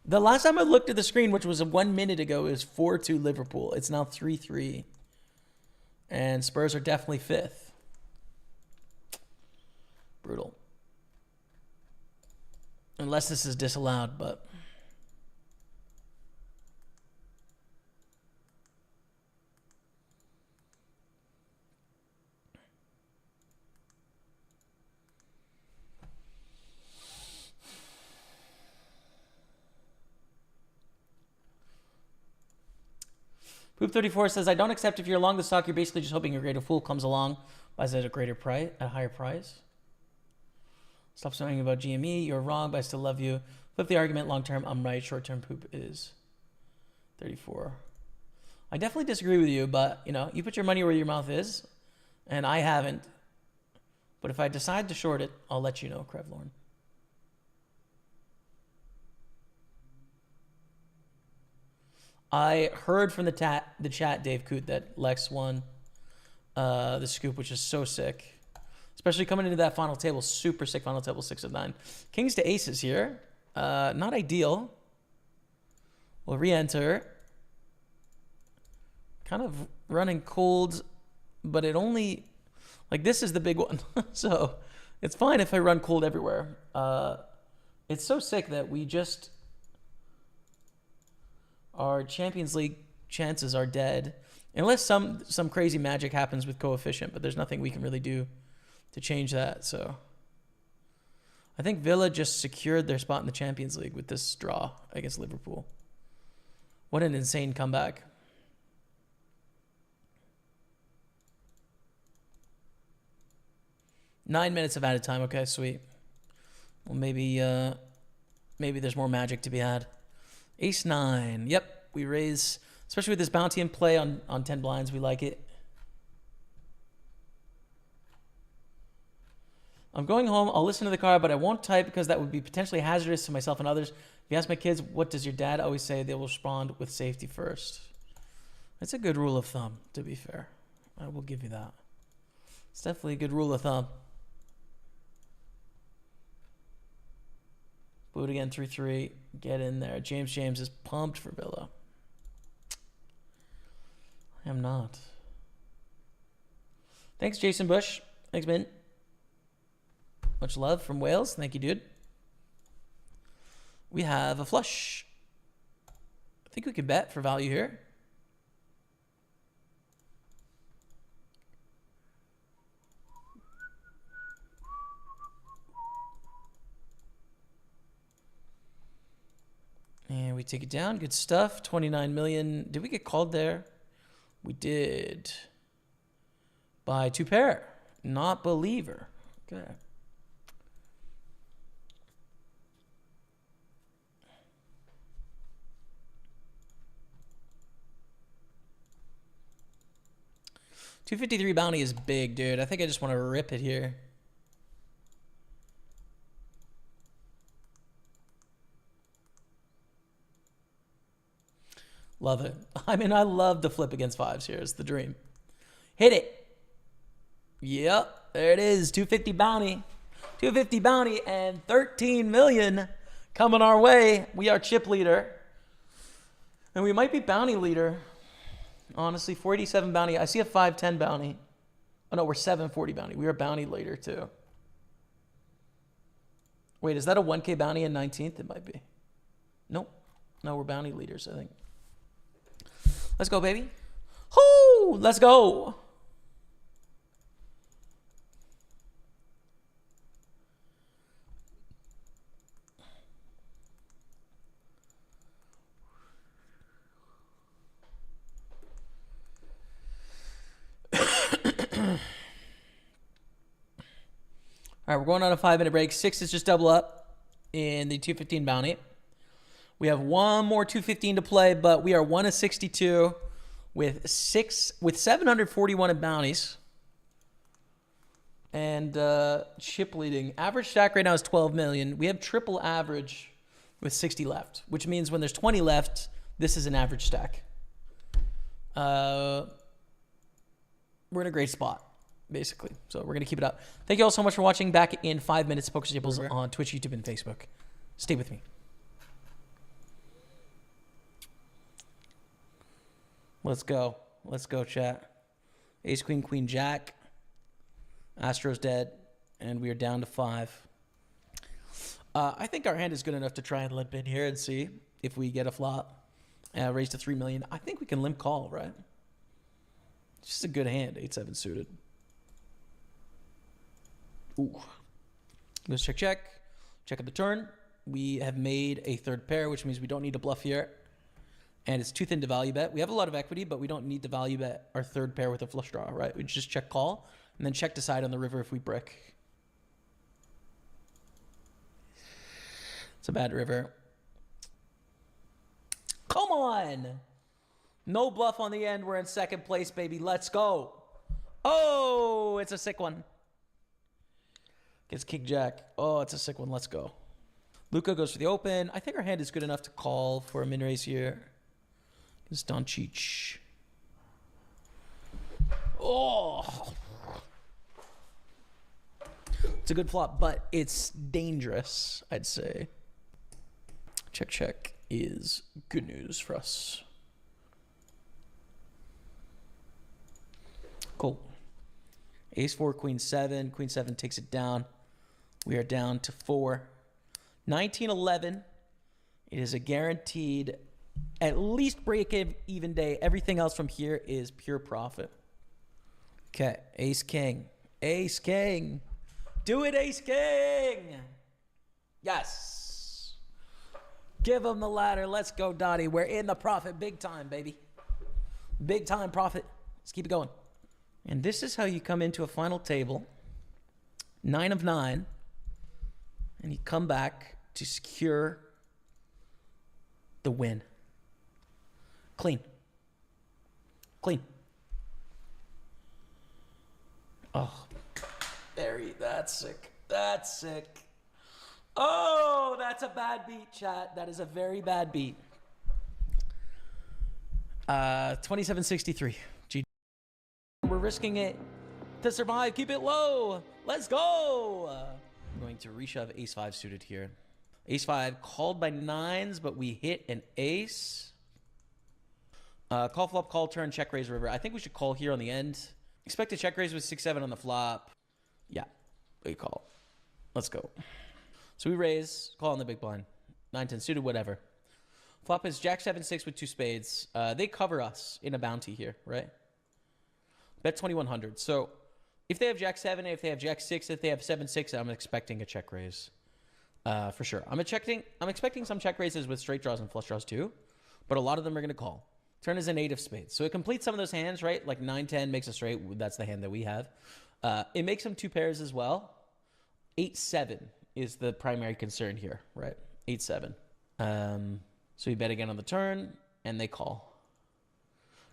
The last time I looked at the screen, which was 1 minute ago, it was 4-2 Liverpool. It's now 3-3. And Spurs are definitely 5th. Brutal. Unless this is disallowed, but... Poop34 says, I don't accept if you're long the stock, you're basically just hoping your greater fool comes along, buys it at a greater price, at a higher price. Stop saying about GME, you're wrong, but I still love you. Flip the argument, long term, I'm right, short term poop is 34. I definitely disagree with you, but you put your money where your mouth is, and I haven't. But if I decide to short it, I'll let you know, Krevlorn. I heard from the chat, Dave Coot, that Lex won the scoop, which is so sick. Especially coming into that final table. Super sick final table, 6 of 9. Kings to aces here. Not ideal. We'll re-enter. Kind of running cold, but it only... Like, this is the big one. So, it's fine if I run cold everywhere. It's so sick that we just... Our Champions League chances are dead. Unless some crazy magic happens with coefficient, but there's nothing we can really do to change that. So I think Villa just secured their spot in the Champions League with this draw against Liverpool. What an insane comeback. Nine minutes of added time. Okay, sweet. Well, maybe there's more magic to be had. Ace 9. Yep, we raise, especially with this bounty in play on 10 blinds. We like it. I'm going home. I'll listen to the car, but I won't type because that would be potentially hazardous to myself and others. If you ask my kids, what does your dad always say? They will respond with safety first. It's a good rule of thumb, to be fair. I will give you that. It's definitely a good rule of thumb. Boot again, 3-3. Get in there. James is pumped for Villa. I am not. Thanks, Jason Bush. Thanks, man. Much love from Wales. Thank you, dude. We have a flush. I think we could bet for value here. And we take it down. Good stuff. 29 million. Did we get called there? We did. By 2 pair. Not believer. Okay. $253 bounty is big, dude. I think I just want to rip it here. Love it. I mean, I love to flip against 5s here. It's the dream. Hit it. Yep. There it is. 250 bounty. 250 bounty and 13 million coming our way. We are chip leader. And we might be bounty leader. Honestly, 487 bounty. I see a 510 bounty. Oh, no, we're 740 bounty. We are bounty leader, too. Wait, is that a 1K bounty in 19th? It might be. Nope. No, we're bounty leaders, I think. Let's go, baby. Whoo! Let's go. All right, we're going on a 5-minute break. 6 is just double up in the 215 bounty. We have one more 215 to play, but we are 1 of 62 with 741 in bounties. And chip leading. Average stack right now is 12 million. We have triple average with 60 left, which means when there's 20 left, this is an average stack. We're in a great spot, basically. So we're going to keep it up. Thank you all so much for watching. Back in 5 minutes, Pokerstaples on Twitch, YouTube, and Facebook. Stay with me. Let's go. Let's go, chat. Ace, queen, queen, jack. Astro's dead, and we are down to 5. I think our hand is good enough to try and limp in here and see if we get a flop. Raise to 3 million. I think we can limp call, right? It's just a good hand. 8-7 suited. Ooh. Let's check, check. Check at the turn. We have made a third pair, which means we don't need to bluff here. And it's too thin to value bet. We have a lot of equity, but we don't need to value bet our third pair with a flush draw, right? We just check call and then check decide on the river if we brick. It's a bad river. Come on. No bluff on the end. We're in second place, baby. Let's go. Oh, it's a sick one. Gets king jack. Oh, it's a sick one. Let's go. Luca goes for the open. I think our hand is good enough to call for a min raise here. It's Doncic. Oh. It's a good flop, but it's dangerous, I'd say. Check, check is good news for us. Cool. Ace 4, queen 7. Queen 7 takes it down. We are down to 4. 19-11. It is a guaranteed at least break-even day. Everything else from here is pure profit. Okay, ace king. Ace king. Do it, ace king. Yes. Give him the ladder. Let's go, Dottie. We're in the profit big time, baby. Big time profit. Let's keep it going. And this is how you come into a final table. 9 of 9. And you come back to secure the win. Clean. Clean. Oh, that's sick. That's sick. Oh, that's a bad beat, chat. That is a very bad beat. 2763. GG. We're risking it to survive. Keep it low. Let's go. I'm going to reshove ace 5 suited here. Ace 5 called by 9s, but we hit an ace. Call flop, call turn, check raise river. I think we should call here on the end. Expect a check raise with 6-7 on the flop. Yeah, we call. Let's go. So we raise, call on the big blind. 9-10 suited, whatever. Flop is jack 7-6 with 2 spades. They cover us in a bounty here, right? Bet 2100. So if they have jack 7, if they have jack 6, if they have 7-6, I'm expecting a check raise. For sure. I'm expecting some check raises with straight draws and flush draws too, but a lot of them are going to call. Turn is an 8 of spades. So it completes some of those hands, right? Like 9-10 makes a straight. That's the hand that we have. It makes them 2 pairs as well. 8-7 is the primary concern here, right? 8-7. So you bet again on the turn, and they call.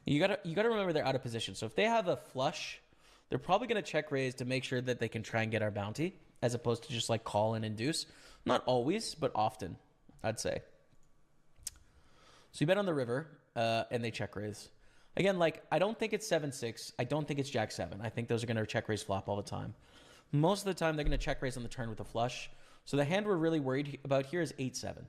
You gotta remember they're out of position. So if they have a flush, they're probably going to check raise to make sure that they can try and get our bounty, as opposed to just like call and induce. Not always, but often, I'd say. So you bet on the river, and they check raise. Again, like, I don't think it's 7-6. I don't think it's jack 7. I think those are going to check raise flop all the time. Most of the time, they're going to check raise on the turn with a flush. So the hand we're really worried about here is 8-7.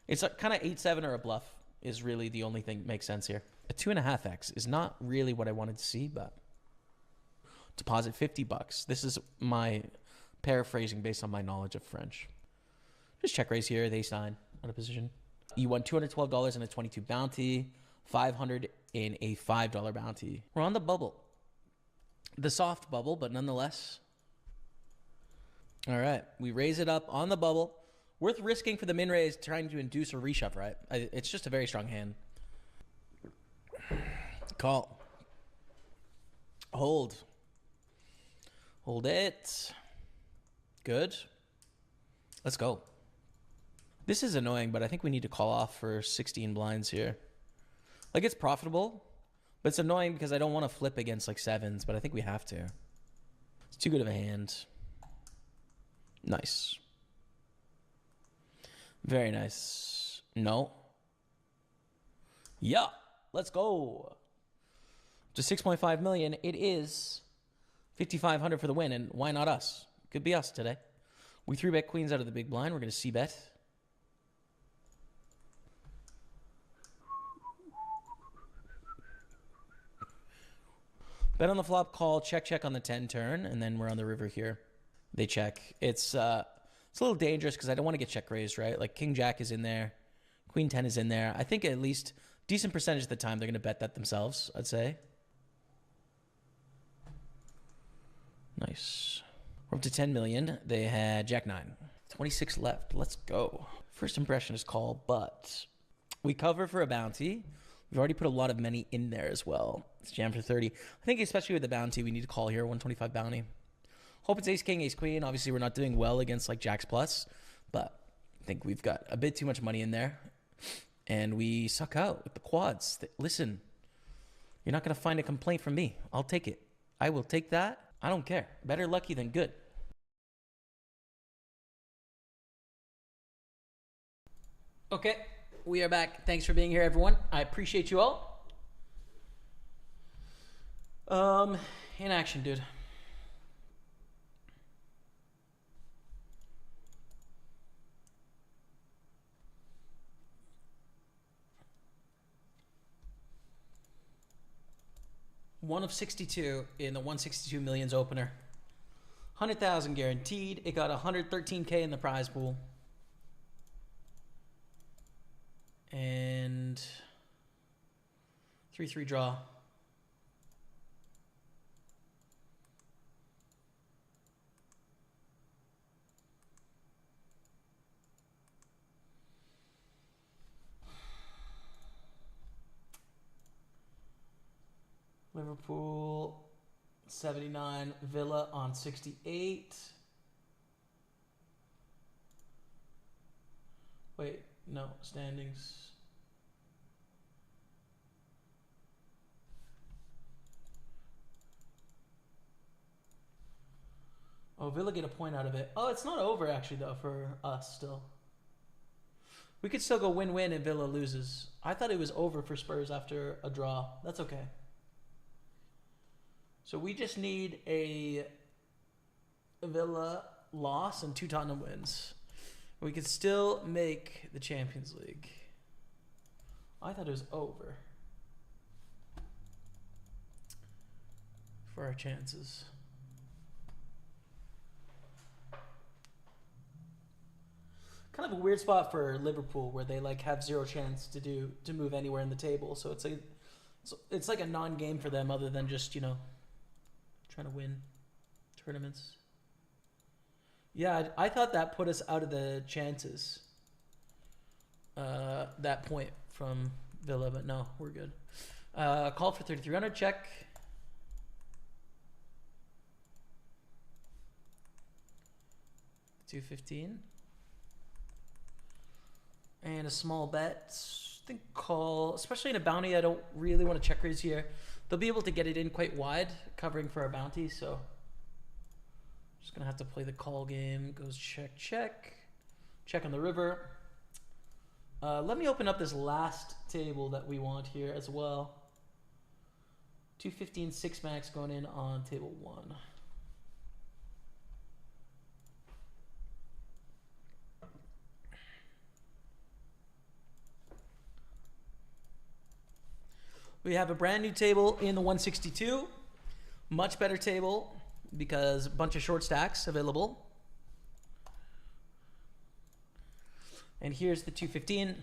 It's kind of 8-7 or a bluff is really the only thing that makes sense here. A 2.5x is not really what I wanted to see, but deposit $50. This is my paraphrasing based on my knowledge of French. Just check raise here. They sign on a position. You won $212 in a 22 bounty, $500 in a $5 bounty. We're on the bubble. The soft bubble, but nonetheless. All right. We raise it up on the bubble. Worth risking for the min raise, trying to induce a reshove, right? It's just a very strong hand. Call. Hold. Hold it. Good. Let's go. This is annoying, but I think we need to call off for 16 blinds here. Like, it's profitable, but it's annoying because I don't want to flip against, like, sevens, but I think we have to. It's too good of a hand. Nice. Very nice. No. Yeah. Let's go. To 6.5 million. It is 5,500 for the win, and why not us? Could be us today. We 3-bet queens out of the big blind. We're going to c-bet. Bet on the flop, call, check on the 10 turn, and then we're on the river here. They check. It's a little dangerous because I don't want to get check raised, right? Like King Jack is in there. Queen 10 is in there. I think at least decent percentage of the time they're going to bet that themselves, I'd say. Nice. We're up to 10 million. They had Jack 9. 26 left. Let's go. First impression is call, but we cover for a bounty. We've already put a lot of money in there as well. It's jam for 30. I think especially with the bounty, we need to call here, 125 bounty. Hope it's ace king, ace queen. Obviously, we're not doing well against like jacks plus, but I think we've got a bit too much money in there. And we suck out with the quads. Listen, you're not going to find a complaint from me. I'll take it. I will take that. I don't care. Better lucky than good. Okay, we are back. Thanks for being here, everyone. I appreciate you all. In action, dude. One of 62 in the 162 millions opener. 100,000 guaranteed. It got 113K in the prize pool. And 3-3 draw. Liverpool 79, Villa on 68. Wait, no, standings. Oh, Villa get a point out of it. Oh, it's not over actually though for us still. We could still go win-win if Villa loses. I thought it was over for Spurs after a draw. That's okay. So we just need a Villa loss and 2 Tottenham wins. We could still make the Champions League. I thought it was over for our chances. Kind of a weird spot for Liverpool where they like have 0 chance to move anywhere in the table. So it's like a non-game for them other than just, you know, trying to win tournaments. Yeah, I thought that put us out of the chances. That point from Villa, but no, we're good. Call for 3,300, check. $215. And a small bet. I think call, especially in a bounty, I don't really want to check raise here. They'll be able to get it in quite wide, covering for our bounty, so just gonna have to play the call game. Goes check, check. Check on the river. Let me open up this last table that we want here as well. 215 6 max going in on table 1. We have a brand new table in the 162. Much better table because a bunch of short stacks available. And here's the 215.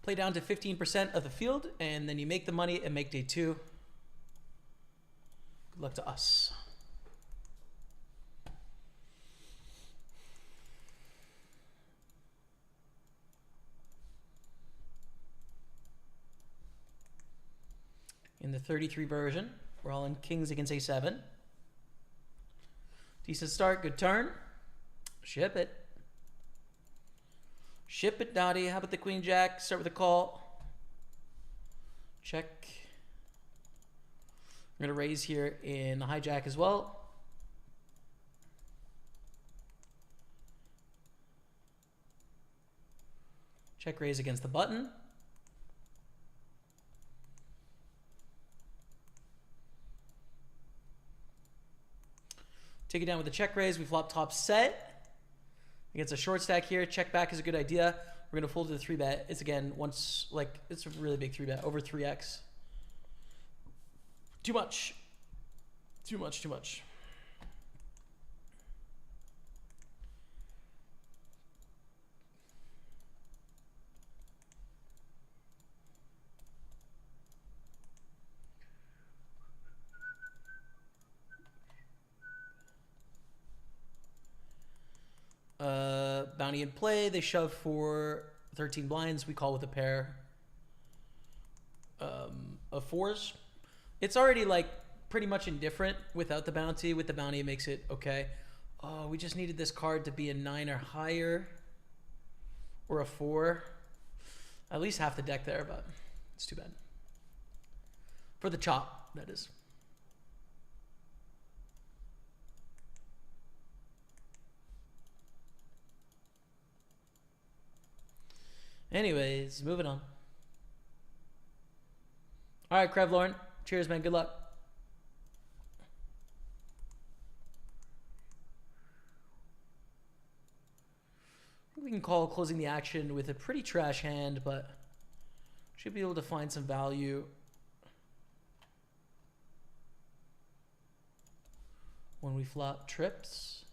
Play down to 15% of the field, and then you make the money and make day 2. Good luck to us. In the 33 version, we're all in kings against a7. Decent start, good turn. Ship it. Ship it, Dottie. How about the queen jack? Start with a call. Check. I'm going to raise here in the hijack as well. Check raise against the button. Take it down with the check raise. We flop top set. Against a short stack here. Check back is a good idea. We're going to fold to the 3-bet. It's again, once, like, it's a really big 3-bet. Over 3x. Too much. Too much, too much. Bounty in play. They shove for 13 blinds. We call with a pair of 4s. It's already like pretty much indifferent without the bounty. With the bounty, it makes it okay. Oh, we just needed this card to be a 9 or higher, or a 4. At least half the deck there, but it's too bad. For the chop, that is. Anyways, moving on. All right, Krev Lauren. Cheers, man. Good luck. We can call closing the action with a pretty trash hand, but should be able to find some value when we flop trips.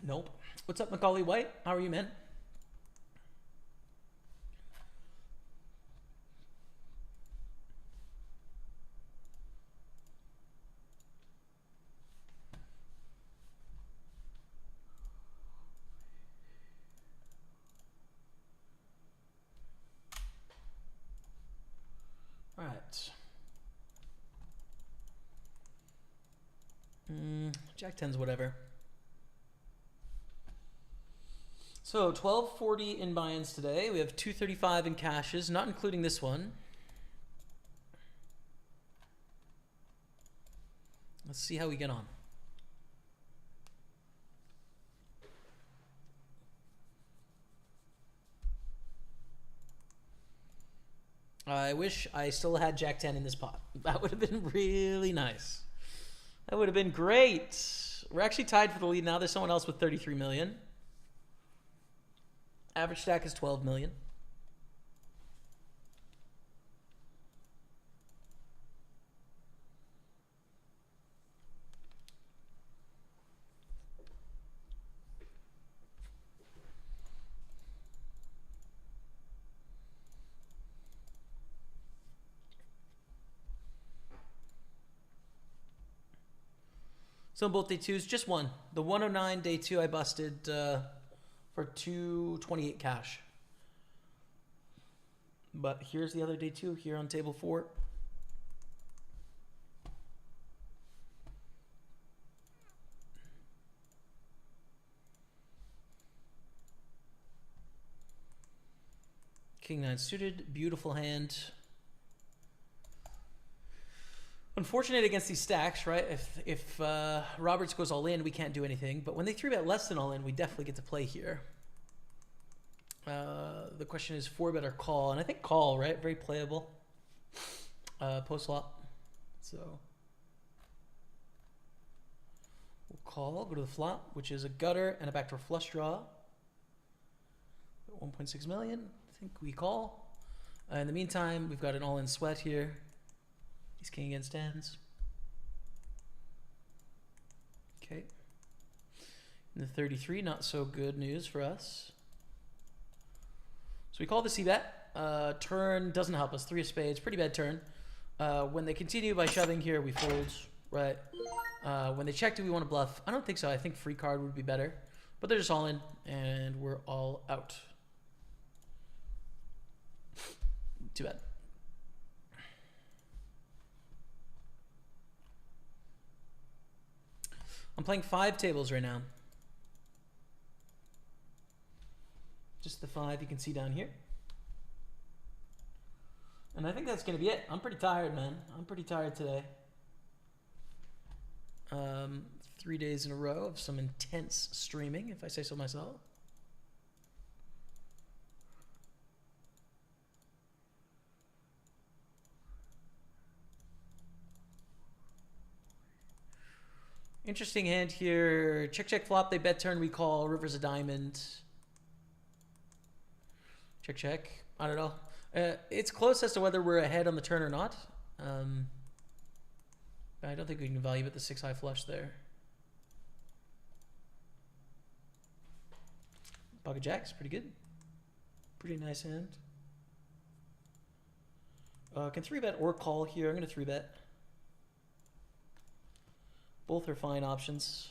Nope. What's up, Macaulay White? How are you, man? All right. Jack 10's whatever. So 1240 in buy-ins today. We have 235 in cashes, not including this one. Let's see how we get on. I wish I still had Jack 10 in this pot. That would have been really nice. That would have been great. We're actually tied for the lead now. There's someone else with 33 million. Average stack is 12 million. So in both day twos, just one. The 109 day 2 I busted for 228 cash. But here's the other day 2 here on table 4. King 9 suited, beautiful hand. Unfortunate against these stacks, right? If Roberts goes all in, we can't do anything. But when they 3-bet less than all in, we definitely get to play here. The question is 4-bet or call. And I think call, right? Very playable. Post flop. So call, go to the flop, which is a gutter and a backdoor flush draw. 1.6 million. I think we call. In the meantime, we've got an all-in sweat here. He's king against tens. Okay. In the 33, not so good news for us. So we call the c-bet. Turn doesn't help us. 3 of spades, pretty bad turn. When they continue by shoving here, we fold, right? When they check, do we want to bluff? I don't think so. I think free card would be better. But they're just all in, and we're all out. Too bad. I'm playing 5 tables right now. Just the 5 you can see down here. And I think that's going to be it. I'm pretty tired, man. I'm pretty tired today. 3 days in a row of some intense streaming, if I say so myself. Interesting hand here. Check, check, flop. They bet turn. We call. River's a diamond. Check, check. I don't know. It's close as to whether we're ahead on the turn or not. I don't think we can value bet the 6 high flush there. Pocket jack's pretty good. Pretty nice hand. Can 3-bet or call here. I'm going to 3-bet. Both are fine options.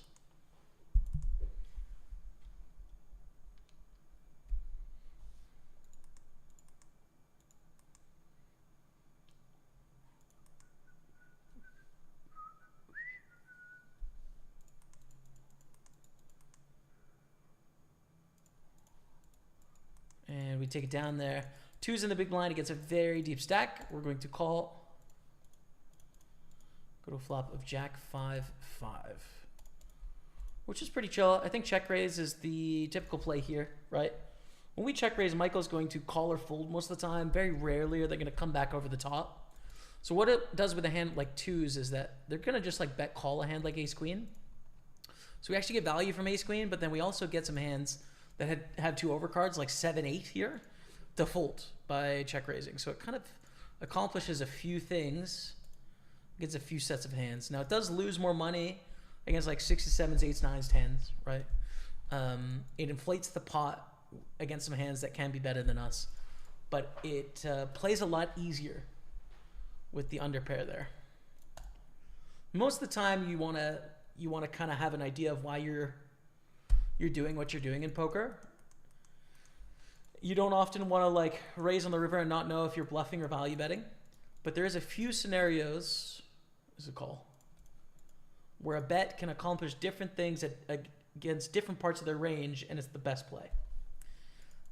And we take it down there. 2's in the big blind against a very deep stack. We're going to call. Go to a flop of Jack 5-5, which is pretty chill. I think check raise is the typical play here, right? When we check raise, Michael's going to call or fold most of the time. Very rarely are they going to come back over the top. So what it does with a hand like 2s is that they're going to just like bet call a hand like ace queen. So we actually get value from ace queen, but then we also get some hands that have 2 overcards like 7-8 here to fold by check raising. So it kind of accomplishes a few things. Gets a few sets of hands. Now it does lose more money against like 6s, 7s, 8s, 9s, 10s, right? It inflates the pot against some hands that can be better than us, but it plays a lot easier with the underpair there. Most of the time, you want to kind of have an idea of why you're doing what you're doing in poker. You don't often want to like raise on the river and not know if you're bluffing or value betting, but there is a few scenarios. Is a call where a bet can accomplish different things against different parts of their range, and it's the best play.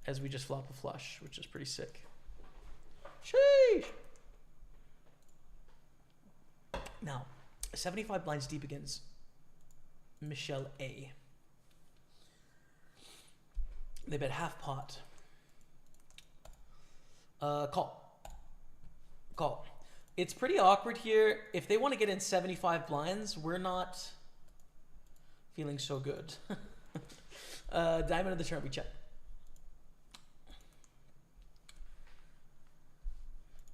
As we just flop a flush, which is pretty sick. Sheesh. Now, 75 blinds deep against Michelle A. They bet half pot. Call. Call. It's pretty awkward here. If they want to get in 75 blinds, we're not feeling so good. Diamond of the turn, we check.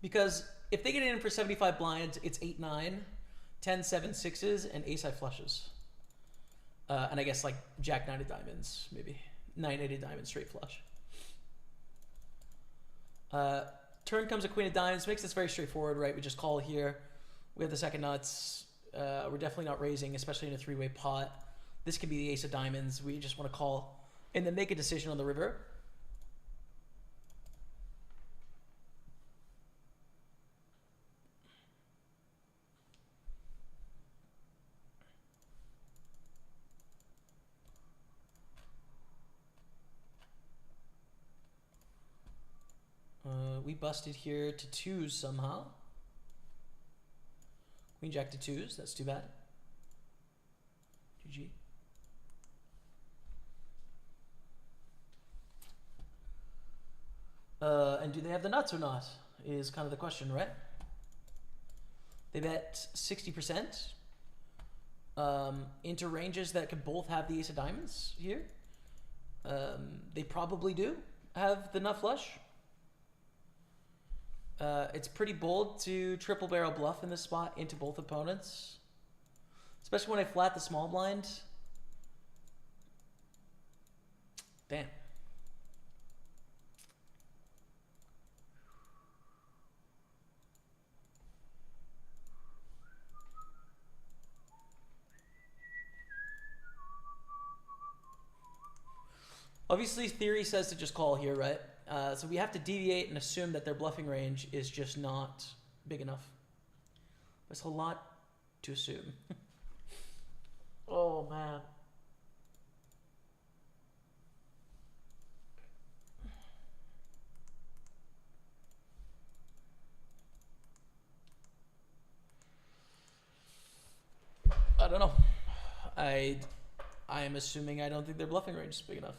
Because if they get in for 75 blinds, it's 8-9, 10-7 6s, and ace high flushes. And I guess like Jack 9 of diamonds, maybe 9-8 of diamonds, straight flush. Turn comes a queen of diamonds, makes this very straightforward, right? We just call here. We have the second nuts. We're definitely not raising, especially in a 3-way pot. This could be the ace of diamonds. We just want to call and then make a decision on the river. We busted here to 2s somehow. Queen jack to 2s. That's too bad. GG. And do they have the nuts or not? Is kind of the question, right? They bet 60%. into ranges that could both have the ace of diamonds here. They probably do have the nut flush. It's pretty bold to triple barrel bluff in this spot into both opponents, especially when I flat the small blind. Damn. Obviously, theory says to just call here, right? So we have to deviate and assume that their bluffing range is just not big enough. There's a lot to assume. Oh, man. I don't know. I am assuming I don't think their bluffing range is big enough.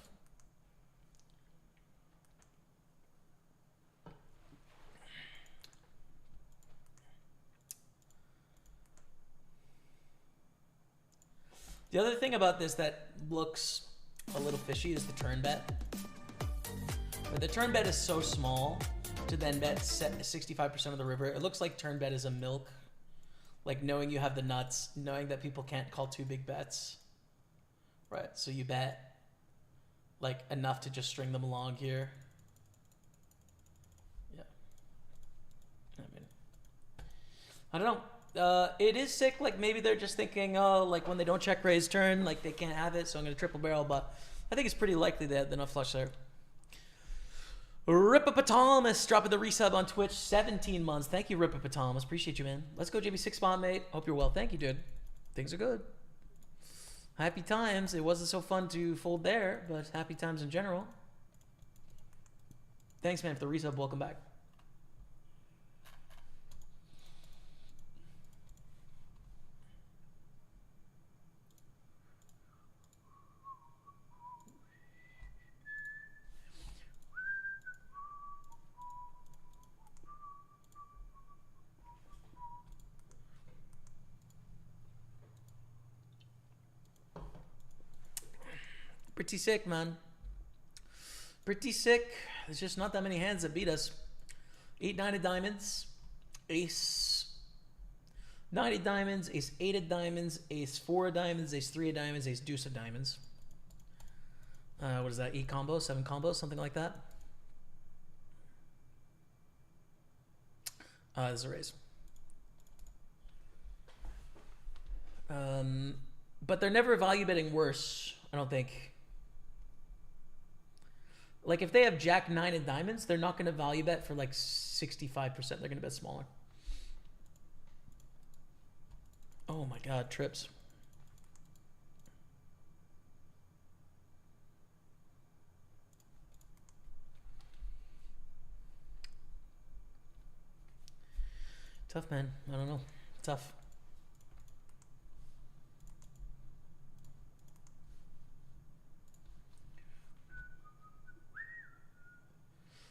The other thing about this that looks a little fishy is the turn bet. But the turn bet is so small to then bet 65% of the river. It looks like turn bet is a milk. Like knowing you have the nuts, knowing that people can't call too big bets. Right, so you bet like enough to just string them along here. Yeah. I mean, I don't know. It is sick. Like maybe they're just thinking, oh, like when they don't check raise turn, like they can't have it, so I'm gonna triple barrel. But I think it's pretty likely they had the nut flush there. Ripapatomus dropping the resub on Twitch, 17 months. Thank you, Ripapatomus. Appreciate you, man. Let's go, JB6 spot, mate. Hope you're well. Thank you, dude. Things are good. Happy times. It wasn't so fun to fold there, but happy times in general. Thanks, man, for the resub. Welcome back. Pretty sick, man. Pretty sick. There's just not that many hands that beat us. 8-9 of diamonds. Ace 9 of diamonds. Ace 8 of diamonds. Ace 4 of diamonds. Ace 3 of diamonds. Ace deuce of diamonds. What is that? 8 combos? 7 combos? Something like that. There's a raise. But they're never value betting worse, I don't think. Like if they have Jack 9 of diamonds, they're not going to value bet for like 65%. They're going to bet smaller. Oh my God, trips. Tough, man. I don't know. Tough.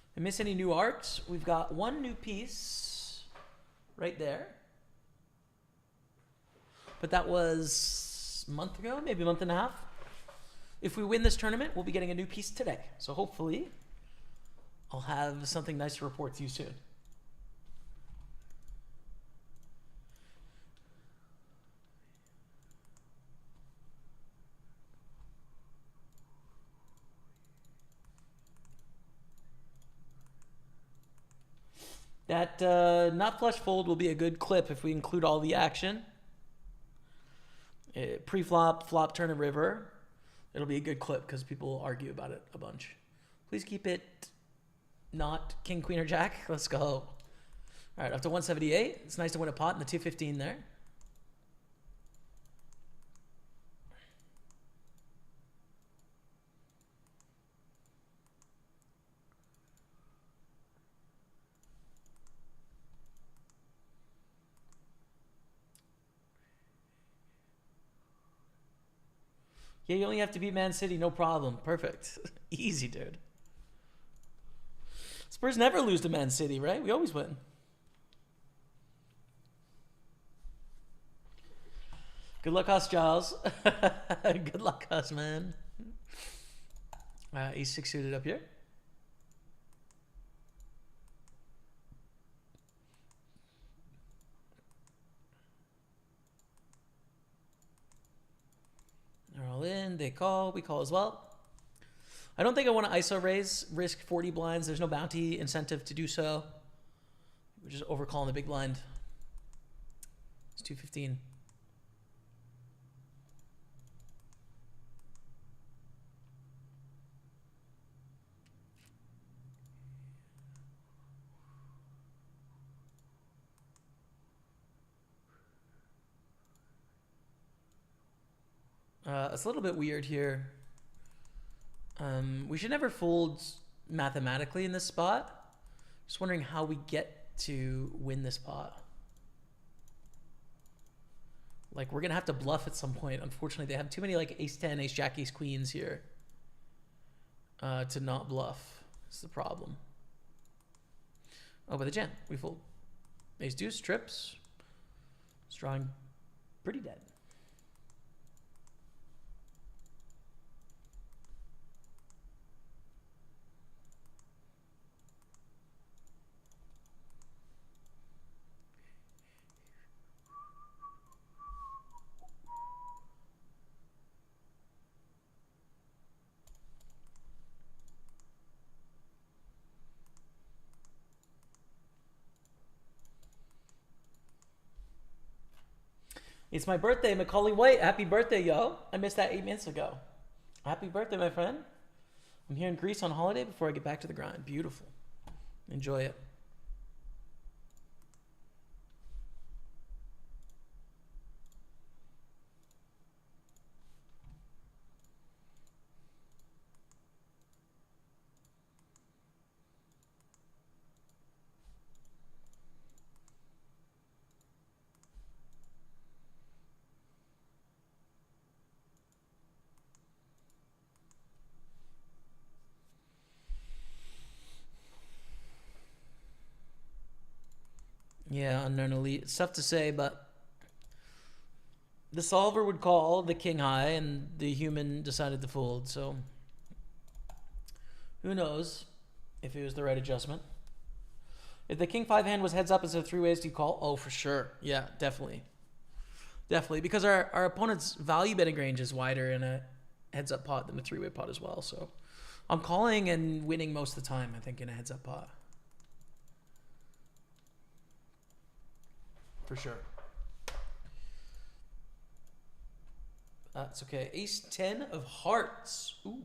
I miss any new art? We've got one new piece right there. But that was a month ago, maybe a month and a half. If we win this tournament, we'll be getting a new piece today. So hopefully I'll have something nice to report to you soon. That not flush fold will be a good clip if we include all the action. Pre-flop, flop, turn, and river. It'll be a good clip because people argue about it a bunch. Please keep it not king, queen, or jack. Let's go. All right, up to 178. It's nice to win a pot in the 215 there. Yeah, you only have to beat Man City, no problem. Perfect. Easy, dude. Spurs never lose to Man City, right? We always win. Good luck, us, Giles. Good luck, us, man. Ace 6 suited up here. They're all in. They call. We call as well. I don't think I want to ISO raise, risk 40 blinds. There's no bounty incentive to do so. We're just overcalling the big blind. It's 215. It's a little bit weird here. We should never fold mathematically in this spot. Just wondering how we get to win this pot. Like, we're going to have to bluff at some point. Unfortunately, they have too many, like, ace 10, ace jack, ace queens here to not bluff. That's the problem. Oh, by the jam, we fold. Ace deuce, trips. It's drawing pretty dead. It's my birthday, Macaulay White. Happy birthday, yo. I missed that 8 minutes ago. Happy birthday, my friend. I'm here in Greece on holiday before I get back to the grind. Beautiful. Enjoy it. Yeah, unknown elite. It's tough to say, but the solver would call the king high and the human decided to fold, so who knows if it was the right adjustment. If the king 5 hand was heads up instead of 3 ways, do you call? Oh, for sure. Yeah, definitely. Definitely, because our opponent's value betting range is wider in a heads up pot than a 3-way pot as well, so I'm calling and winning most of the time, I think, in a heads up pot. For sure. That's okay. Ace 10 of hearts. Ooh.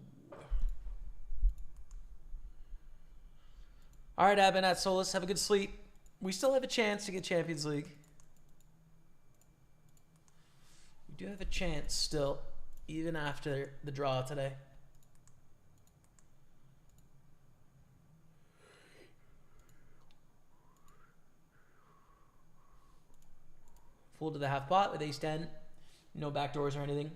All right, Abin at Solus. Have a good sleep. We still have a chance to get Champions League. We do have a chance still, even after the draw today. Fold to the half pot with ace 10. No backdoors or anything.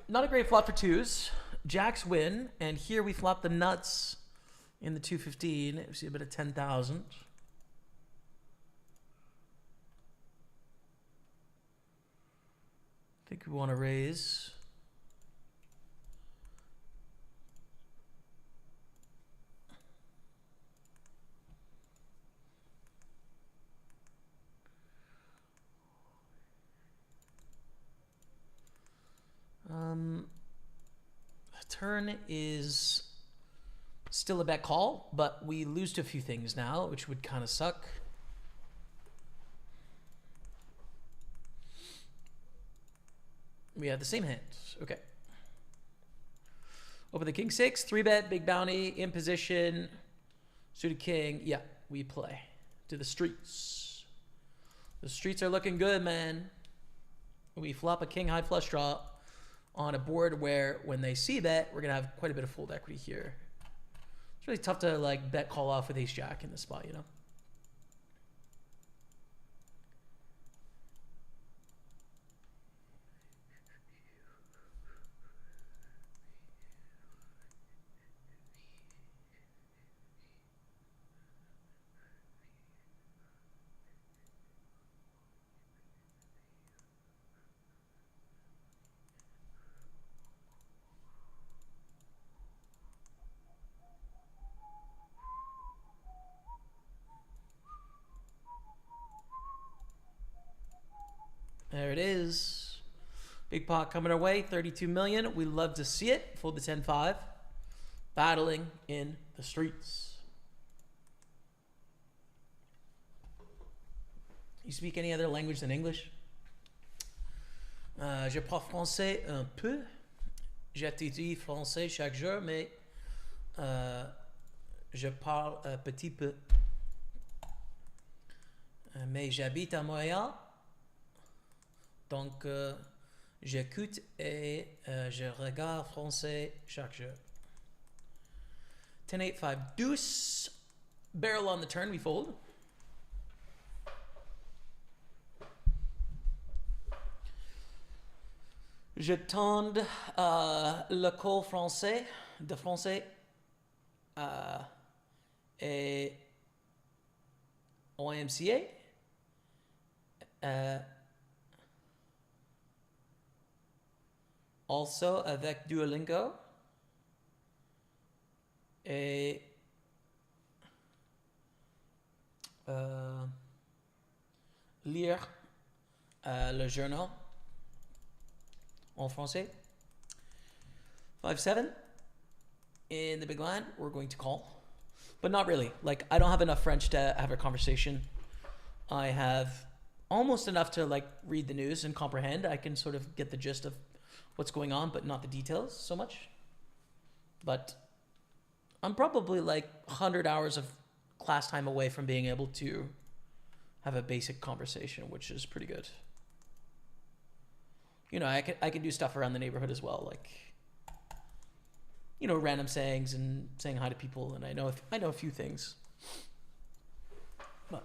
Not a great flop for twos. Jacks win, and here we flop the nuts in the 215. We see a bit of 10,000. I think we want to raise. Turn is still a bet call, but we lose to a few things now, which would kind of suck. We have the same hand. Okay. Over the king 6, 3-bet, big bounty, in position, suited king. Yeah, we play to the streets. The streets are looking good, man. We flop a king high flush draw on a board where when they see that, we're going to have quite a bit of fold equity here. It's really tough to like bet call off with ace jack in this spot, you know? There it is. Big pot coming our way, 32 million. We love to see it. Fold the 10-5. Battling in the streets. You speak any other language than English? Je parle français un peu. J'étudie français chaque jour, mais je parle un petit peu. Mais j'habite à Montréal. Donc, j'écoute et je regarde français chaque jour. 10-8-5 deuce. Barrel on the turn, we fold. Je tende l'école français de français et YMCA. Also avec Duolingo et lire le journal en français. 5-7 in the big line. We're going to call, but not really. Like, I don't have enough French to have a conversation. I have almost enough to like read the news and comprehend. I can sort of get the gist of what's going on, but not the details so much. But I'm probably like 100 hours of class time away from being able to have a basic conversation, which is pretty good. You know, I could do stuff around the neighborhood as well, like, you know, random sayings and saying hi to people, and I know a few things. But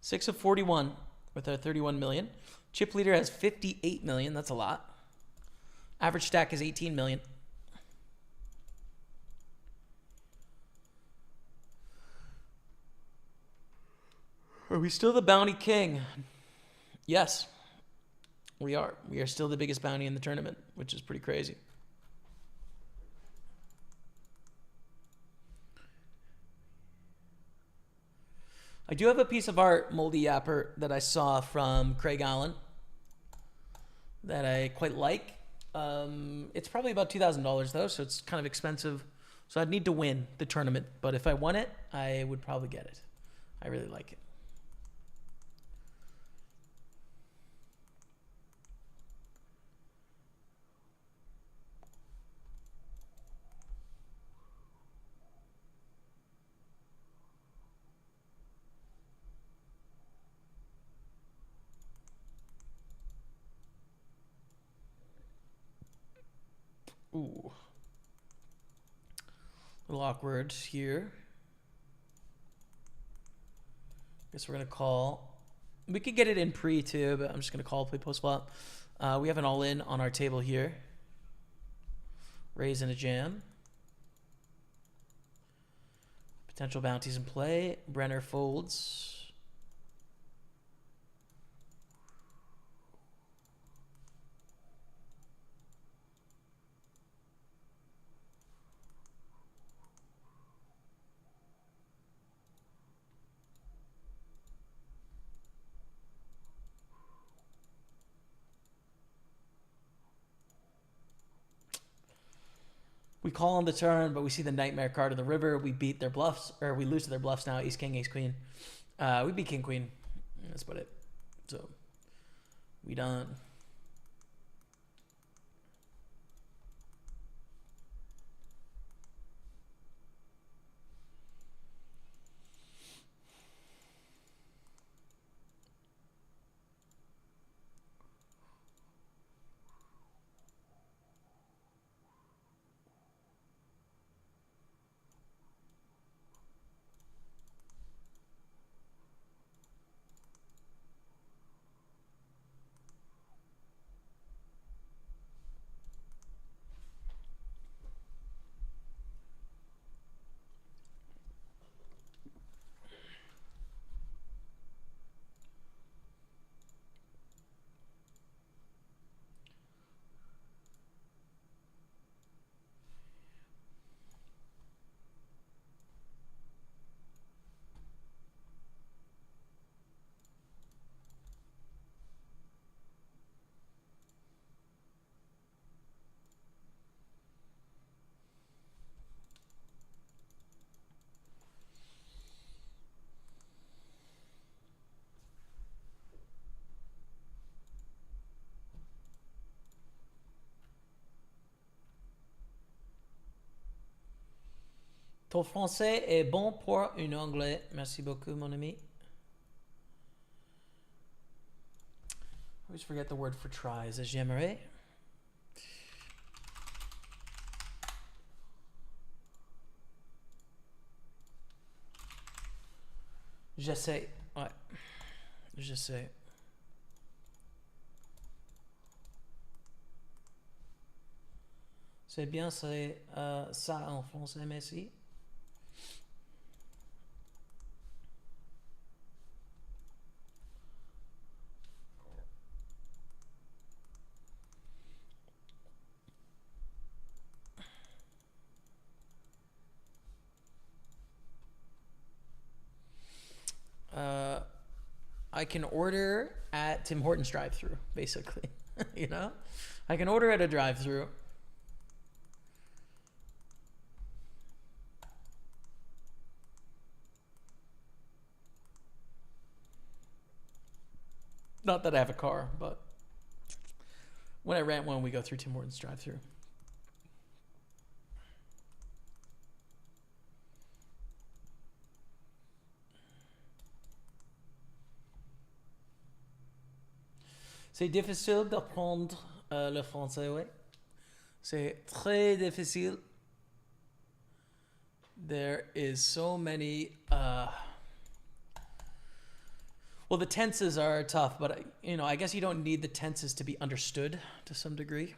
six of 41 with our 31 million. Chip leader has 58 million. That's a lot. Average stack is 18 million. Are we still the bounty king? Yes, we are. We are still the biggest bounty in the tournament, which is pretty crazy. I do have a piece of art, Moldy Yapper, that I saw from Craig Allen that I quite like. It's probably about $2,000 though, so it's kind of expensive. So I'd need to win the tournament, but if I won it, I would probably get it. I really like it. Ooh. A little awkward here. Guess we're going to call. We could get it in pre too, but I'm just going to call, play post flop. We have an all in on our table here. Raise and a jam. Potential bounties in play. Brenner folds. We call on the turn, but we see the nightmare card of the river. We beat their bluffs, or we lose to their bluffs now. Ace king, ace queen. We beat king queen. That's about it. So we done. Ton français est bon pour un anglais. Merci beaucoup, mon ami. I always forget the word for tries. J'aimerais. J'essaie. Ouais. J'essaie. C'est bien, c'est ça en français, merci. I can order at Tim Hortons drive-thru, basically. You know, I can order at a drive-thru. Not that I have a car, but when I rent one, we go through Tim Hortons drive-thru. C'est difficile d'apprendre le français, ouais. C'est très difficile. There is so many. Well, the tenses are tough, but you know, I guess you don't need the tenses to be understood to some degree,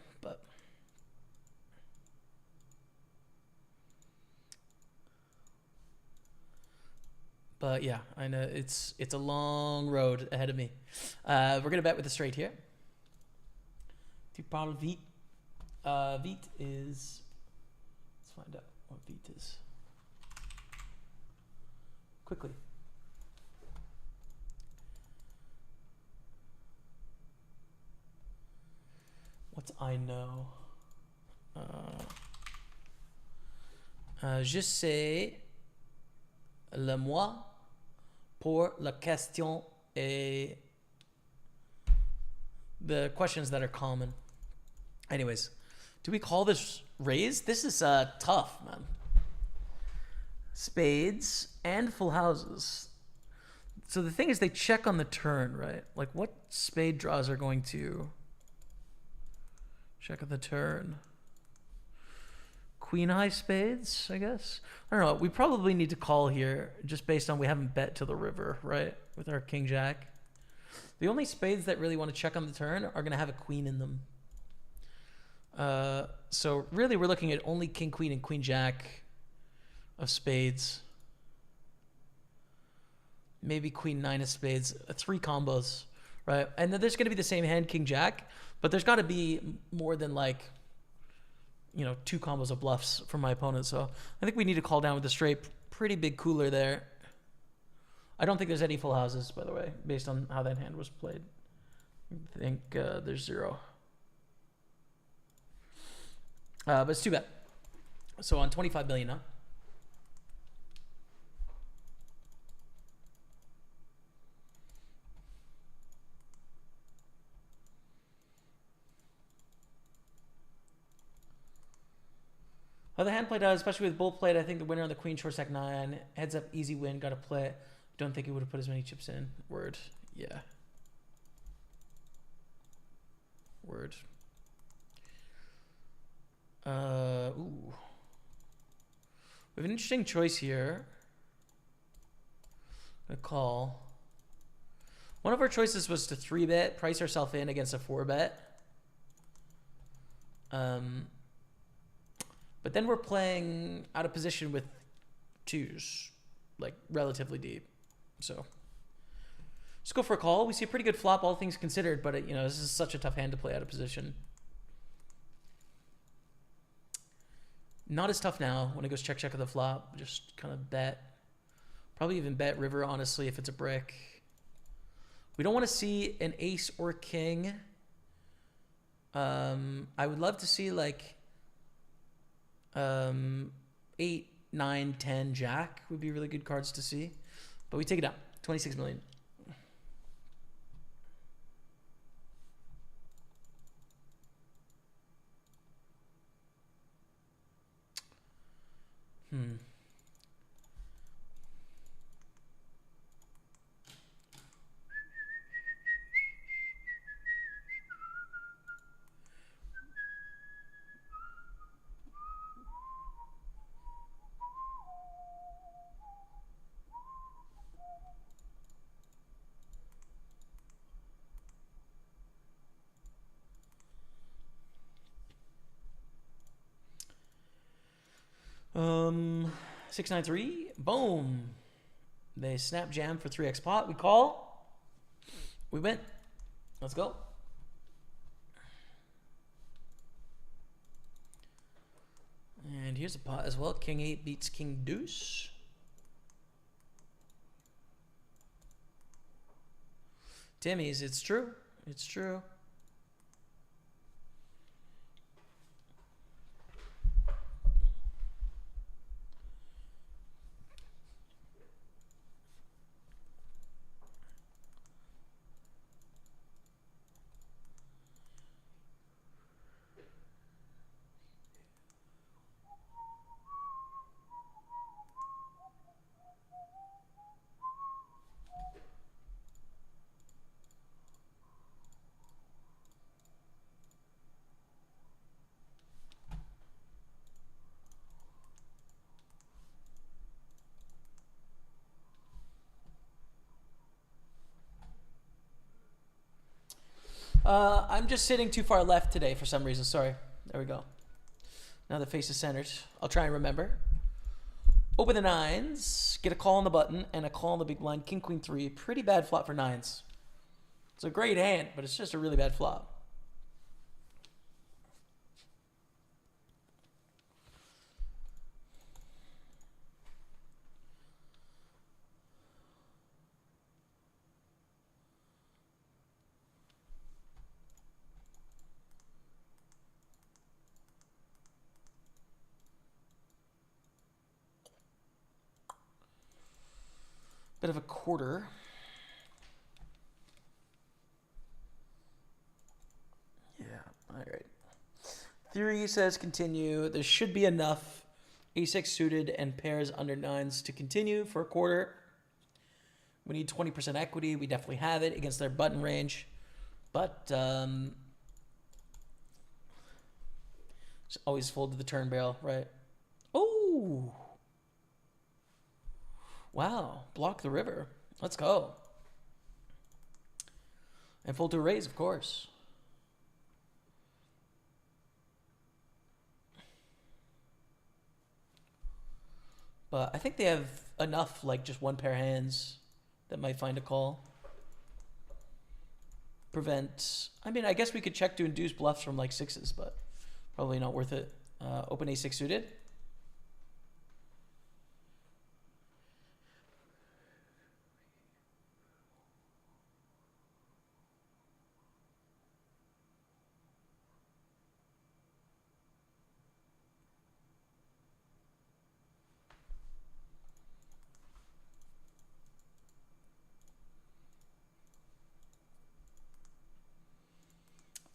but yeah, I know it's a long road ahead of me. We're gonna bet with the straight here. Tu parles vite. Vite is. Let's find out what vite is. Quickly. What's I know? Je sais le moi pour la question et the questions that are common. Anyways, do we call this raise? This is tough, man. Spades and full houses. So the thing is, they check on the turn, right? Like, what spade draws are going to check on the turn? Queen high spades, I guess. I don't know. We probably need to call here just based on we haven't bet to the river, right? With our king jack. The only spades that really want to check on the turn are going to have a queen in them. So really we're looking at only king queen and queen jack of spades. Maybe queen nine of spades. 3 combos, right? And then there's going to be the same hand, king jack, but there's got to be more than like, you know, 2 combos of bluffs from my opponent. So I think we need to call down with the straight. Pretty big cooler there. I don't think there's any full houses, by the way, based on how that hand was played. I think there's 0. But it's too bad. So on 25 million, huh? How the hand played out, especially with bull played, I think the winner on the queen short stack 9. Heads up, easy win, got to play it. Don't think he would have put as many chips in. Word. Yeah. Word. Ooh. We have an interesting choice here. I'm gonna call. One of our choices was to 3-bet, price ourselves in against a 4-bet. But then we're playing out of position with 2s, like relatively deep. So let's go for a call. We see a pretty good flop, all things considered, but you know, this is such a tough hand to play out of position. Not as tough now when it goes check of the flop. Just kind of bet. Probably even bet river, honestly, if it's a brick. We don't want to see an ace or king. I would love to see like 8, 9, 10, jack would be really good cards to see. But we take it down. 26 million. 693. Boom. They snap jam for 3x pot. We call. We win. Let's go. And here's a pot as well. King 8 beats King Deuce. Timmy's, it's true. It's true. I'm just sitting too far left today for some reason. Sorry. There we go. Now the face is centered. I'll try and remember. Open the nines. Get a call on the button and a call on the big blind. King, queen, 3. Pretty bad flop for nines. It's a great hand, but it's just a really bad flop. Bit of a quarter. Yeah, all right. Theory says continue. There should be enough ace-6 suited and pairs under nines to continue for a quarter. We need 20% equity. We definitely have it against their button range. But just always fold to the turn barrel, right? Oh! Wow, block the river. Let's go. And fold to a raise, of course. But I think they have enough, like just one pair of hands that might find a call. Prevent. I mean, I guess we could check to induce bluffs from like sixes, but probably not worth it. Open ace-6 suited.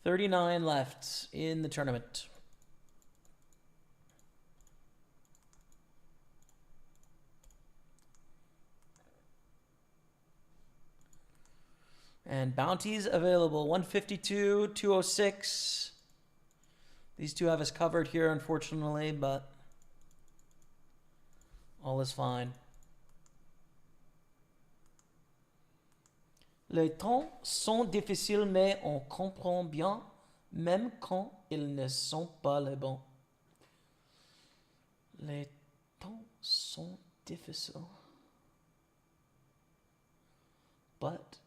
$39 left in the tournament. And bounties available. 152, 206. These two have us covered here, unfortunately, but all is fine. Les temps sont difficiles, mais on comprend bien, même quand ils ne sont pas les bons. Les temps sont difficiles, but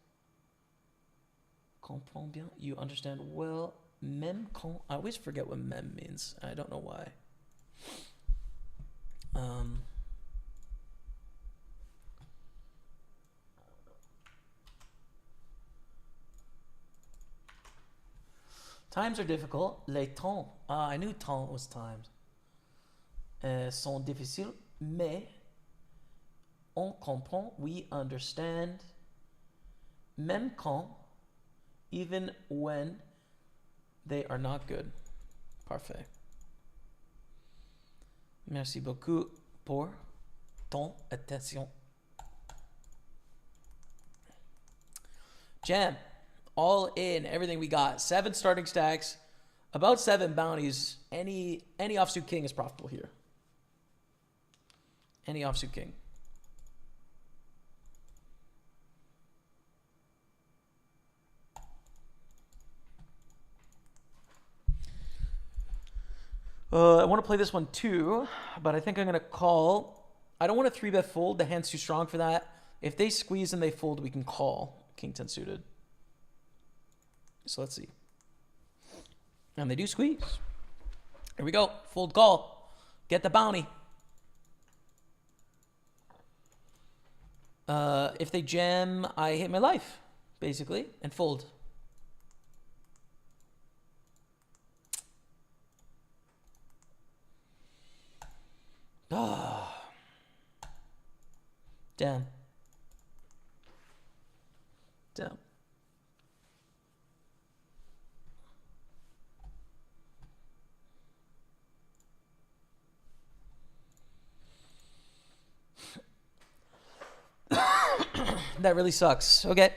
comprend bien. You understand well, même quand. I always forget what même means. I don't know why. Times are difficult. Les temps. Ah, I knew temps was times. Sont difficiles, mais on comprend, we understand. Même quand, even when they are not good. Parfait. Merci beaucoup pour ton attention. Jam. All in, everything we got. 7 starting stacks, about 7 bounties. Any offsuit king is profitable here. Any offsuit king. I want to play this one too, but I think I'm going to call. I don't want to 3-bet fold. The hand's too strong for that. If they squeeze and they fold, we can call King 10 suited. So let's see. And they do squeeze. Here we go. Fold call. Get the bounty. If they jam, I hit my life, basically, and fold. Ah. Damn. Damn. That really sucks. Okay.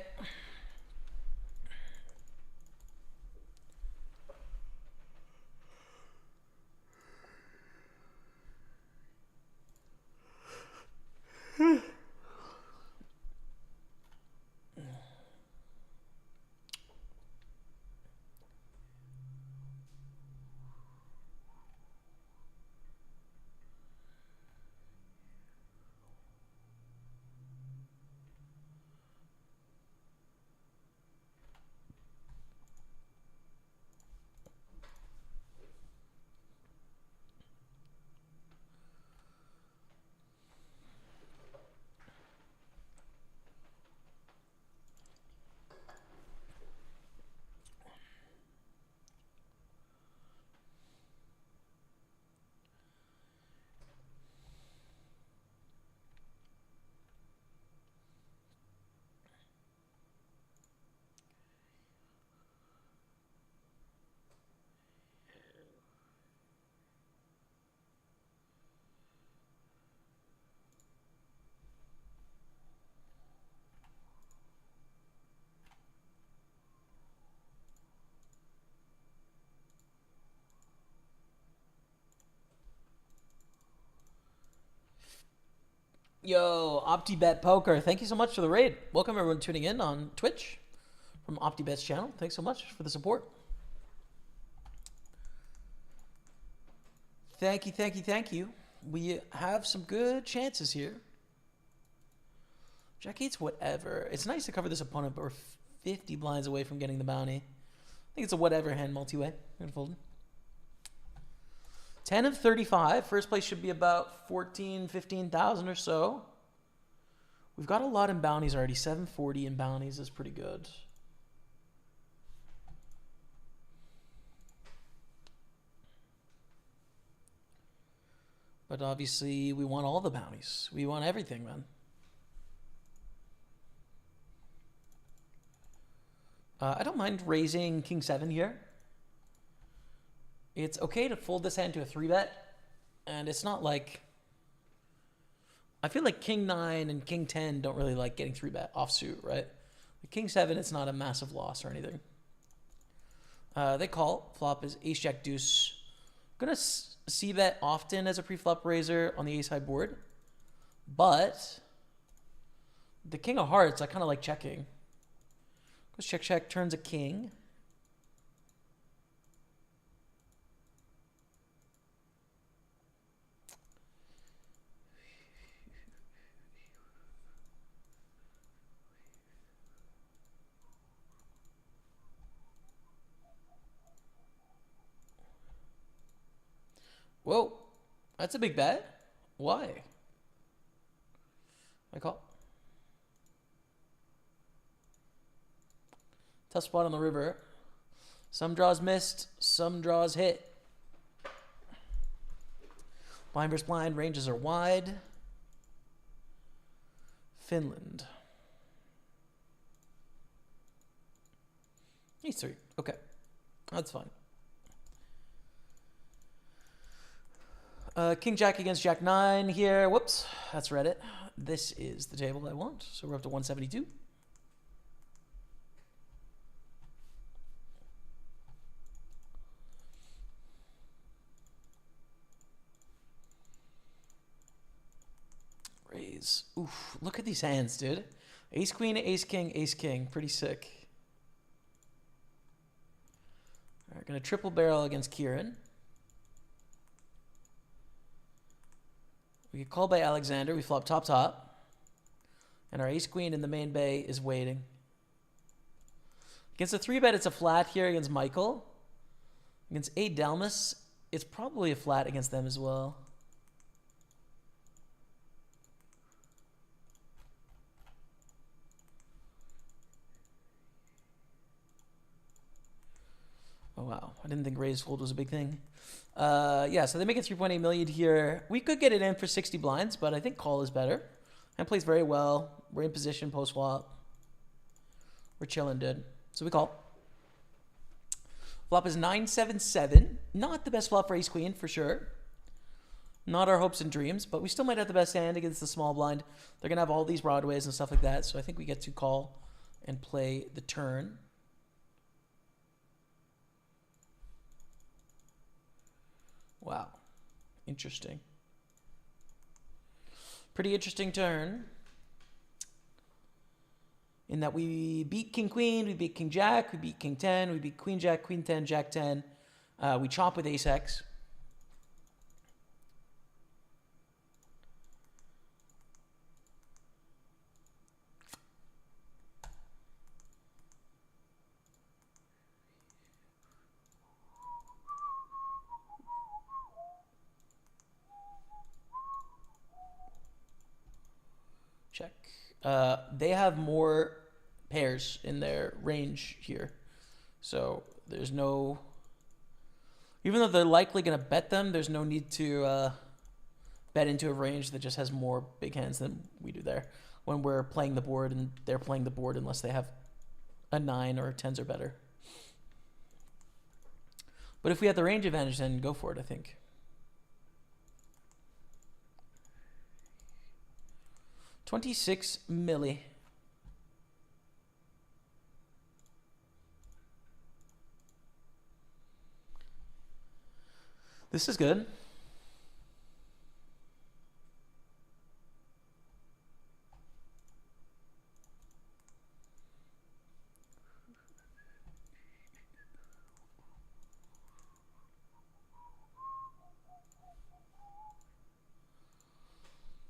Yo, OptiBet Poker, thank you so much for the raid. Welcome everyone tuning in on Twitch from OptiBet's channel. Thanks so much for the support. Thank you, thank you, thank you. We have some good chances here. Jack 8's whatever. It's nice to cover this opponent, but we're 50 blinds away from getting the bounty. I think it's a whatever hand multi-way. I'm going to fold. 10 of 35. First place should be about 14, 15,000 or so. We've got a lot in bounties already. 740 in bounties is pretty good. But obviously, we want all the bounties. We want everything, man. I don't mind raising King 7 here. It's okay to fold this hand to a 3-bet, and it's not like... I feel like King 9 and King 10 don't really like getting 3-bet offsuit, right? With King 7, it's not a massive loss or anything. They call. Flop is Ace Jack Deuce. I'm going to c-bet often as a pre-flop raiser on the ace-high board, but the King of Hearts, I kind of like checking. Goes check, check, turns a king. Whoa, that's a big bet. Why? I call. Tough spot on the river. Some draws missed, some draws hit. Blind versus blind, ranges are wide. Finland. Ace 3, okay. That's fine. King Jack against Jack 9 here. Whoops, that's Reddit. This is the table I want. So we're up to 172. Raise. Oof, look at these hands, dude. Ace Queen, Ace King, Ace King. Pretty sick. All right, gonna triple barrel against Kieran. We get called by Alexander. We flop top top. And our ace queen in the main bay is waiting. Against a 3-bet, it's a flat here against Michael. Against A Delmas, it's probably a flat against them as well. Oh, wow. I didn't think raise fold was a big thing. Yeah, so they make it 3.8 million here. We could get it in for 60 blinds, but I think call is better. And plays very well. We're in position post-flop. We're chilling, dude. So we call. Flop is 9-7-7. Not the best flop for ace-queen, for sure. Not our hopes and dreams, but we still might have the best hand against the small blind. They're going to have all these broadways and stuff like that, so I think we get to call and play the turn. Wow. Interesting. Pretty interesting turn. In that we beat King Queen, we beat King Jack, we beat King 10, we beat Queen Jack, Queen 10, Jack 10. We chop with Ace X. Check. They have more pairs in their range here. So there's no... Even though they're likely going to bet them, there's no need to bet into a range that just has more big hands than we do there. When we're playing the board and they're playing the board unless they have a 9 or 10s or better. But if we have the range advantage, then go for it, I think. $26 milli. This is good.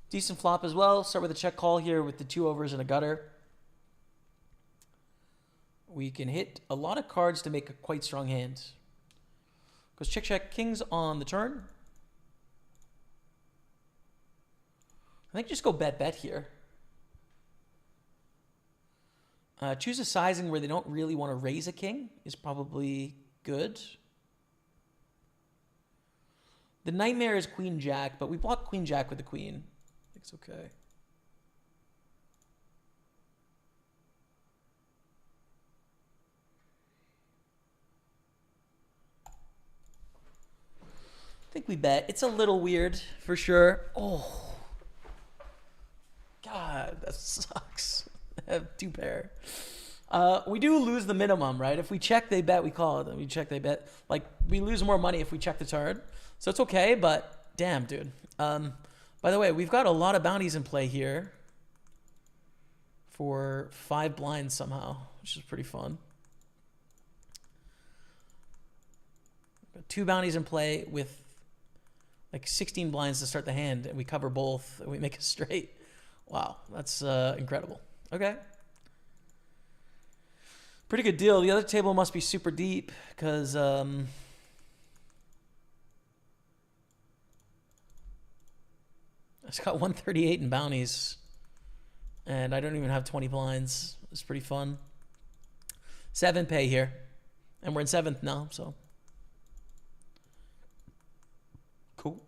Decent flop as well. Start with a check call here with the 2 overs and a gutter. We can hit a lot of cards to make a quite strong hand. Goes check, check, kings on the turn. I think just go bet, bet here. Choose a sizing where they don't really want to raise a king is probably good. The nightmare is queen jack, but we block queen jack with the queen. I think it's okay. I think we bet. It's a little weird for sure. Oh, God, that sucks. I have 2 pair. We do lose the minimum, right? If we check, they bet, we call it. Then we check, they bet. Like, we lose more money if we check the turn. So it's okay, but damn, dude. By the way, we've got a lot of bounties in play here for 5 blinds somehow, which is pretty fun. 2 bounties in play with like 16 blinds to start the hand, and we cover both, and we make a straight. Wow, that's incredible. Okay. Pretty good deal. The other table must be super deep, because it's got 138 in bounties, and I don't even have 20 blinds. It's pretty fun. 7 pay here, and we're in 7th now, so... Cool.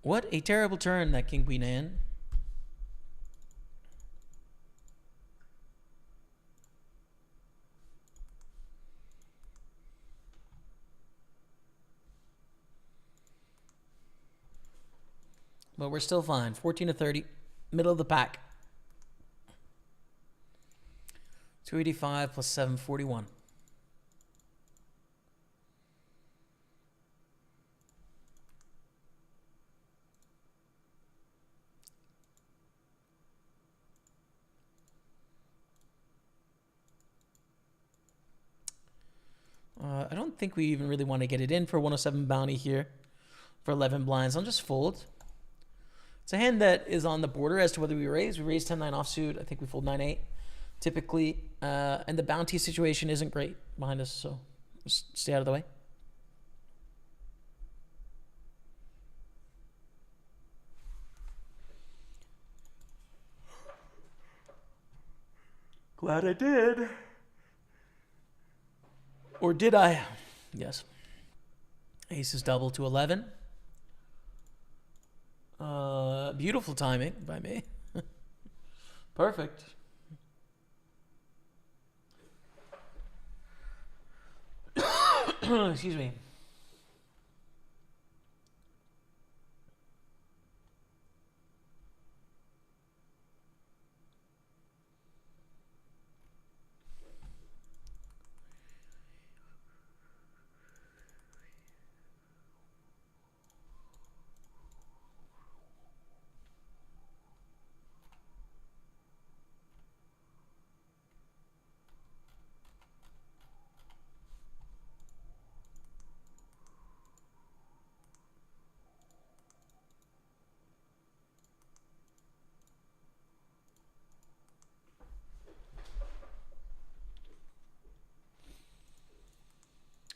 What a terrible turn, that king queen hand. But we're still fine. 14 to 30. Middle of the pack. 285 plus 741. I don't think we even really want to get it in for 107 bounty here for 11 blinds. I'll just fold. It's a hand that is on the border as to whether we raise. We raise 10-9 offsuit. I think we fold 9-8 typically. And the bounty situation isn't great behind us, so just stay out of the way. Glad I did. Or did I? Yes. Ace is double to 11. Beautiful timing by me. Perfect. Excuse me.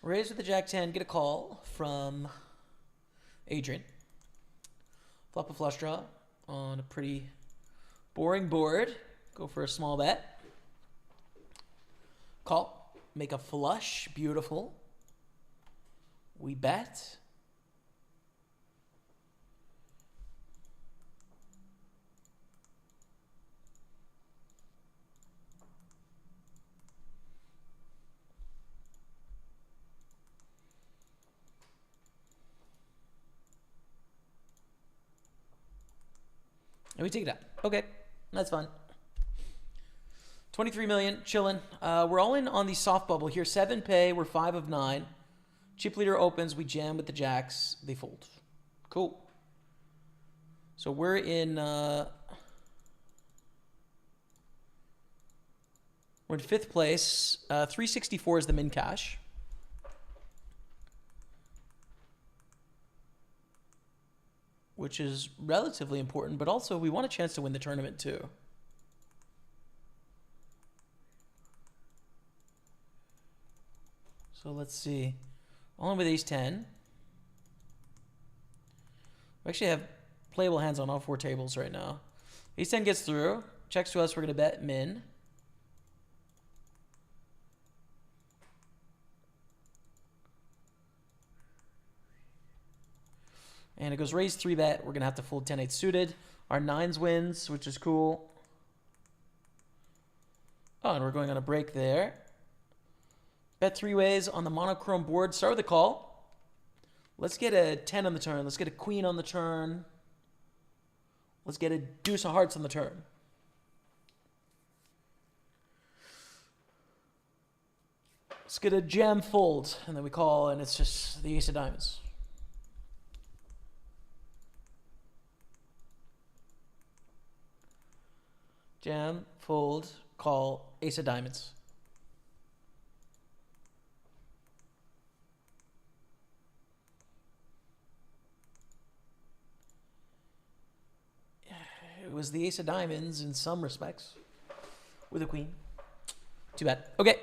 Raise with the Jack-10, get a call from Adrian. Flop a flush draw on a pretty boring board. Go for a small bet. Call, make a flush, beautiful. We bet. And we take it out. Okay, that's fine. 23 million, chilling. We're all in on the soft bubble here. 7 pay, we're 5 of 9. Chip leader opens, we jam with the jacks, they fold. Cool. So we're in 5th place. 364 is the min cash. Which is relatively important, but also we want a chance to win the tournament too. So let's see. All in with ace-10. We actually have playable hands on all 4 tables right now. Ace-10 gets through. Checks to us, we're going to bet min. And it goes raise 3-bet. We're going to have to fold 10-8 suited. Our 9s wins, which is cool. Oh, and we're going on a break there. Bet 3 ways on the monochrome board. Start with a call. Let's get a 10 on the turn. Let's get a queen on the turn. Let's get a deuce of hearts on the turn. Let's get a jam fold. And then we call, and it's just the ace of diamonds. Jam, fold, call, ace of diamonds. It was the ace of diamonds in some respects with a queen. Too bad. Okay,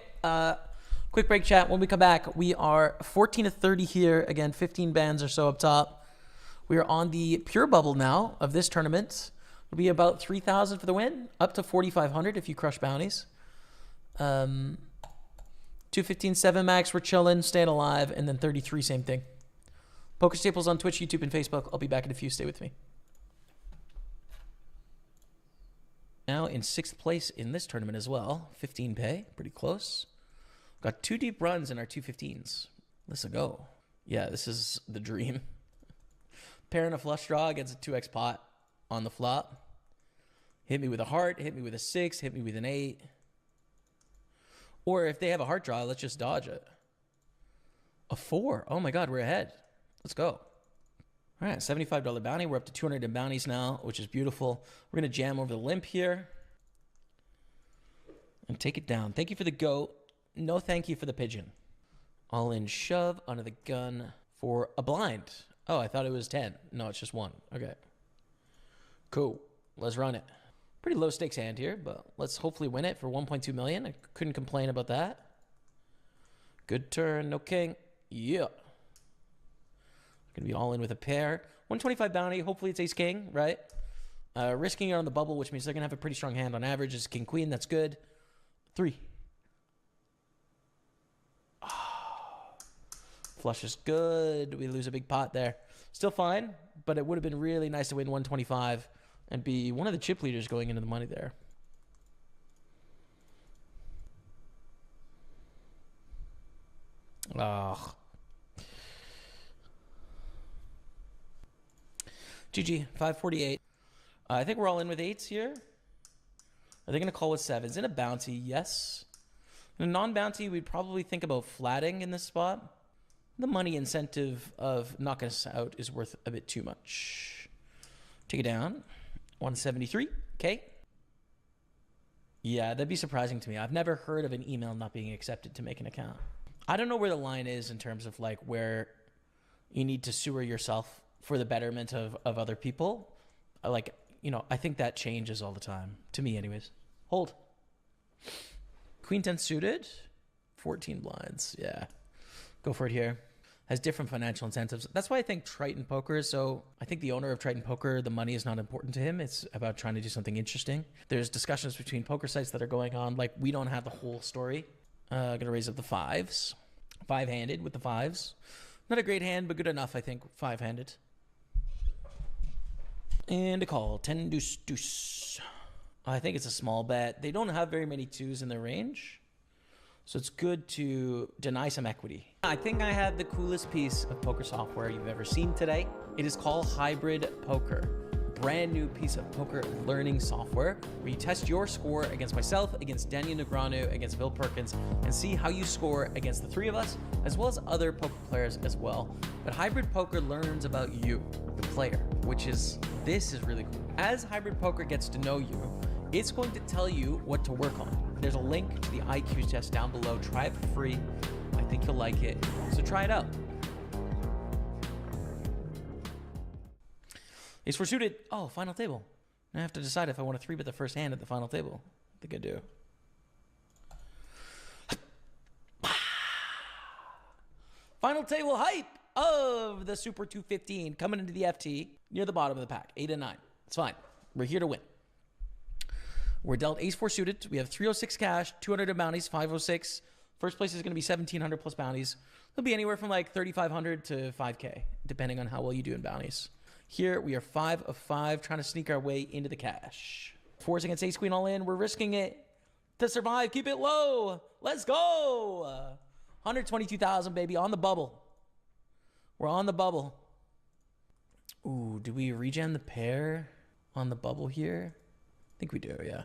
quick break chat. When we come back, we are 14 to 30 here. Again, 15 bands or so up top. We are on the pure bubble now of this tournament. It'll be about 3,000 for the win, up to 4,500 if you crush bounties. 215, 7 max, we're chilling, staying alive, and then 33, same thing. Pokerstaples on Twitch, YouTube, and Facebook. I'll be back in a few. Stay with me. Now in 6th place in this tournament as well. 15 pay. Pretty close. Got 2 deep runs in our 215s. Let's go. Yeah, this is the dream. Pair and a flush draw against a 2x pot on the flop. Hit me with a heart, hit me with a 6, hit me with an 8. Or if they have a heart draw, let's just dodge it. A 4. Oh my God, we're ahead. Let's go. All right, $75 bounty. We're up to 200 in bounties now, which is beautiful. We're going to jam over the limp here. And take it down. Thank you for the goat. No thank you for the pigeon. All in shove under the gun for a blind. Oh, I thought it was 10. No, it's just 1. Okay. Cool. Let's run it. Pretty low stakes hand here, but let's hopefully win it for 1.2 million. I couldn't complain about that. Good turn. No king. Yeah. Gonna be all in with a pair. 125 bounty. Hopefully it's ace king, right? Risking it on the bubble, which means they're gonna have a pretty strong hand on average. It's king queen. That's good. 3. Flush is good. We lose a big pot there. Still fine, but it would have been really nice to win 125 and be one of the chip leaders going into the money there. Oh. GG, 548. I think we're all in with 8s here. Are they going to call with 7s? In a bounty, yes. In a non-bounty, we'd probably think about flatting in this spot. The money incentive of knocking us out is worth a bit too much. Take it down. 173. Okay. Yeah, that'd be surprising to me. I've never heard of an email not being accepted to make an account. I don't know where the line is in terms of like where you need to sewer yourself for the betterment of other people. Like, you know, I think that changes all the time. To me anyways. Hold. Queen 10 suited. 14 blinds. Yeah. Go for it here. Has different financial incentives. That's why I think Triton Poker is so... I think the owner of Triton Poker, the money is not important to him. It's about trying to do something interesting. There's discussions between poker sites that are going on. Like, we don't have the whole story. Gonna raise up the 5s. 5-handed with the 5s. Not a great hand, but good enough, I think. 5-handed. And a call. 10 deuce deuce. I think it's a small bet. They don't have very many 2s in their range. So it's good to deny some equity. I think I have the coolest piece of poker software you've ever seen today. It is called Hybrid Poker. Brand new piece of poker learning software where you test your score against myself, against Daniel Negreanu, against Bill Perkins, and see how you score against the 3 of us, as well as other poker players as well. But Hybrid Poker learns about you, the player, this is really cool. As Hybrid Poker gets to know you, it's going to tell you what to work on. There's a link to the IQ test down below. Try it for free. I think you'll like it. So try it out. Ace 4 suited. Oh, final table. I have to decide if I want to 3-bet the first hand at the final table. I think I do. Final table hype of the Super 215 coming into the FT near the bottom of the pack. 8 and 9. It's fine. We're here to win. We're dealt ace 4 suited. We have 306 cash, 200 in bounties, 506. First place is going to be 1,700 plus bounties. It'll be anywhere from like 3,500 to 5K, depending on how well you do in bounties. Here we are 5 of 5, trying to sneak our way into the cash. 4s against ace queen all in. We're risking it to survive. Keep it low. Let's go. 122,000, baby, on the bubble. We're on the bubble. Ooh, do we rejam the pair on the bubble here? I think we do, yeah.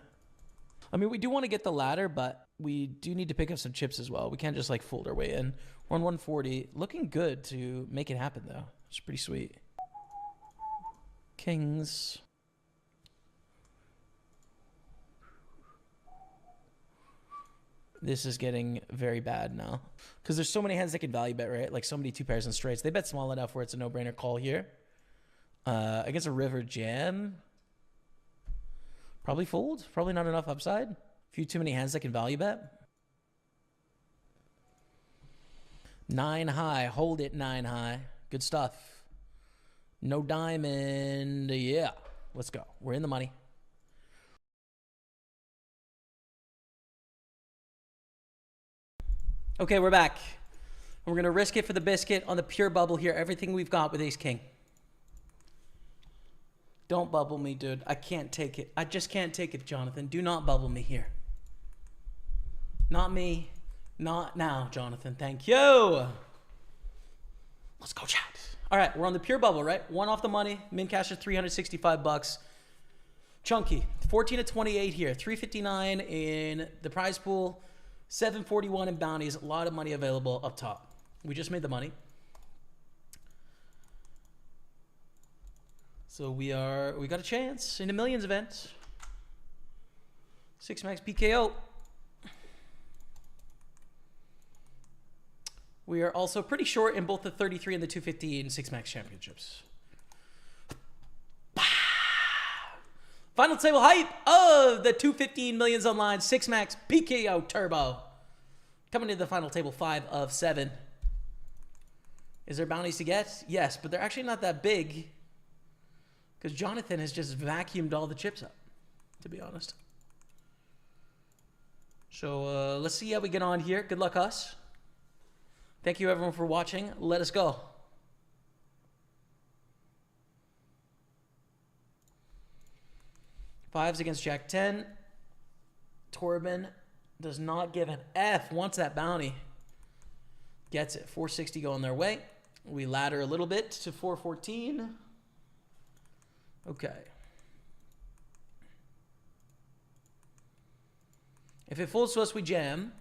I mean, we do want to get the ladder, but we do need to pick up some chips as well. We can't just like fold our way in. We're on 140. Looking good to make it happen, though. It's pretty sweet. Kings. This is getting very bad now. Because there's so many hands that can value bet, right? Like so many 2 pairs and straights. They bet small enough where it's a no-brainer call here. Against a river jam. Probably fold. Probably not enough upside. A few too many hands that can value bet. 9 high. Hold it 9 high. Good stuff. No diamond. Yeah. Let's go. We're in the money. Okay, we're back. We're going to risk it for the biscuit on the pure bubble here. Everything we've got with ace-king. Don't bubble me, dude. I can't take it. I just can't take it, Jonathan. Do not bubble me here. Not me. Not now, Jonathan. Thank you. Let's go, chat. All right, we're on the pure bubble, right? One off the money. Min cash is $365. Chunky. 14 to 28 here. 359 in the prize pool. 741 in bounties. A lot of money available up top. We just made the money. So we got a chance in the millions event. 6 max PKO. We are also pretty short in both the 33 and the 215 6 max championships. Final table hype of the 215 millions online 6 max PKO turbo. Coming into the final table 5 of 7. Is there bounties to get? Yes, but they're actually not that big. Because Jonathan has just vacuumed all the chips up, to be honest. So let's see how we get on here. Good luck, us. Thank you, everyone, for watching. Let us go. Fives against Jack 10. Torben does not give an F. Wants that bounty. Gets it. 460 going their way. We ladder a little bit to 414. Okay. If it folds to us, we jam.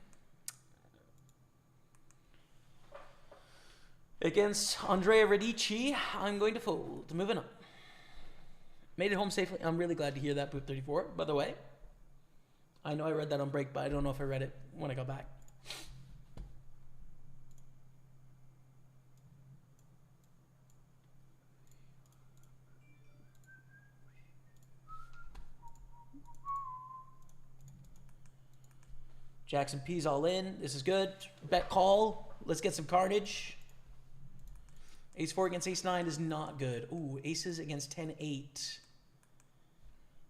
Against Andrea Radici, I'm going to fold. Moving on. Made it home safely. I'm really glad to hear that, Boot 34, by the way. I know I read that on break, but I don't know if I read it when I got back. Jackson P's all in. This is good. Bet call. Let's get some carnage. Ace 4 against Ace 9 is not good. Ooh, aces against 10-8.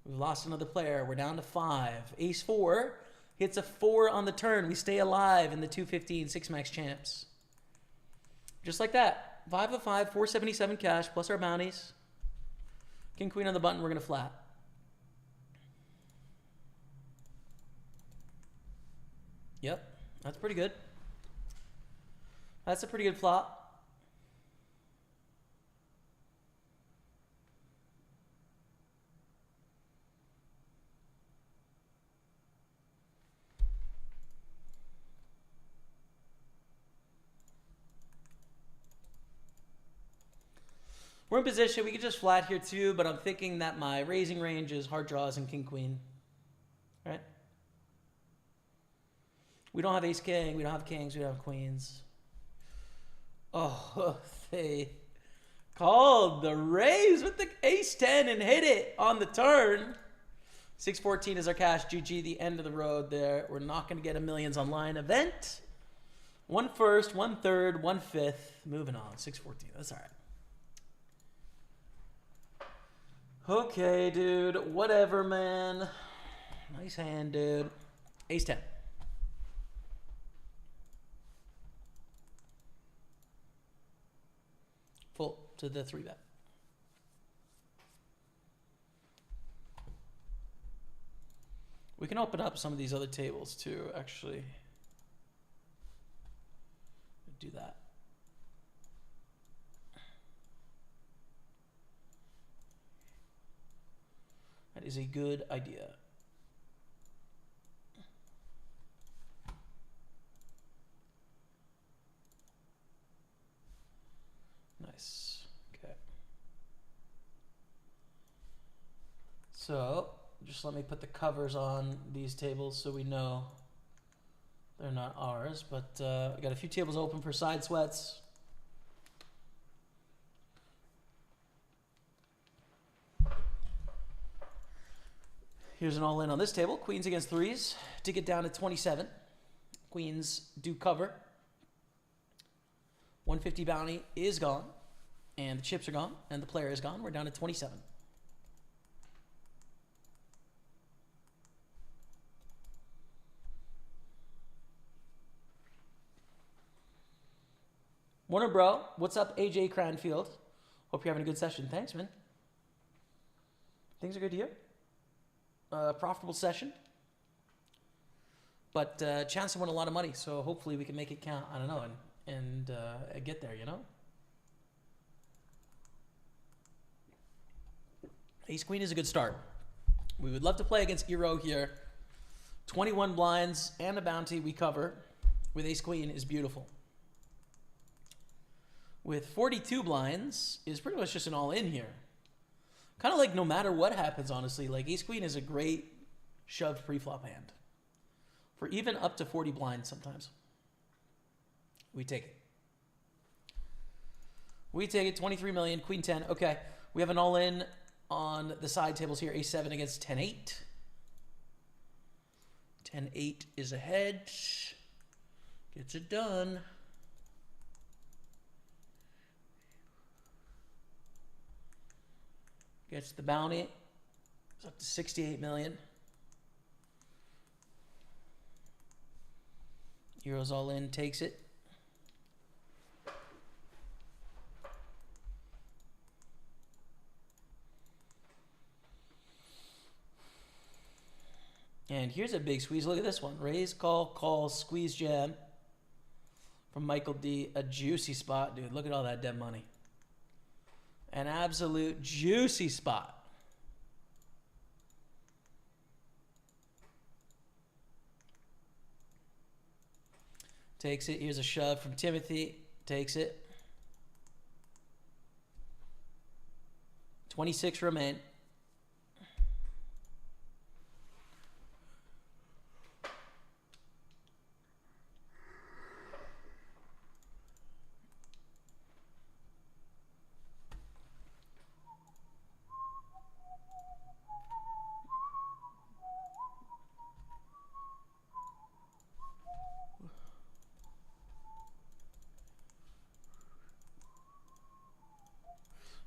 We've lost another player. We're down to 5. Ace 4 hits a 4 on the turn. We stay alive in the 215 6 max champs. Just like that. 5 of 5, 477 cash plus our bounties. King Queen on the button. We're going to flat. Yep, that's pretty good. That's a pretty good flop. We're in position. We could just flat here too, but I'm thinking that my raising range is hard draws and king queen. Right? We don't have ace king. We don't have kings. We don't have queens. Oh, they called the raise with the ace 10 and hit it on the turn. 614 is our cash. GG, the end of the road there. We're not going to get a millions online event. 1 first, 1 third, 1 fifth. Moving on. 614. That's all right. Okay, dude. Whatever, man. Nice hand, dude. Ace 10. Full to the 3-bet. We can open up some of these other tables too, actually. Do that. That is a good idea. Nice. Okay. So, just let me put the covers on these tables so we know they're not ours. But I got a few tables open for side sweats. Here's an all-in on this table. Queens against threes to get down to 27. Queens do cover. 150 bounty is gone. And the chips are gone. And the player is gone. We're down to 27. Morning, bro. What's up, AJ Cranfield? Hope you're having a good session. Thanks, man. Things are good here. Profitable session. But chance to win a lot of money, so hopefully we can make it count. I don't know, and get there, you know? Ace Queen is a good start. We would love to play against Eero here. 21 blinds and a bounty we cover with Ace Queen is beautiful. With 42 blinds is pretty much just an all-in here. Kind of like no matter what happens, honestly. Like Ace Queen is a great shoved pre-flop hand. For even up to 40 blinds sometimes. We take it. We take it, 23 million, Queen 10. Okay, we have an all-in on the side tables here. Ace 7 against 10-8. 10-8 is ahead. Gets it done. Gets the bounty. It's up to 68 million. Euro's all in, takes it. And here's a big squeeze. Look at this one. Raise, call, squeeze jam. From Michael D. A juicy spot, dude. Look at all that dead money. An absolute juicy spot. Takes it. Here's a shove from Timothy. Takes it. 26 remain.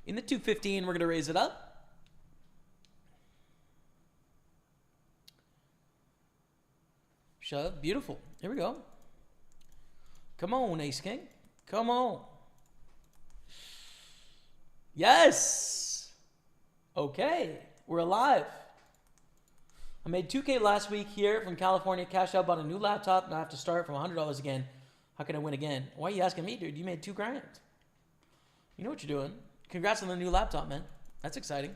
In the 215, we're going to raise it up. Shove. Beautiful. Here we go. Come on, Ace King. Come on. Yes. Okay. We're alive. I made 2K last week here from California. Cashed out, bought a new laptop. Now I have to start from $100 again. How can I win again? Why are you asking me, dude? You made $2 grand. You know what you're doing. Congrats on the new laptop, man. That's exciting.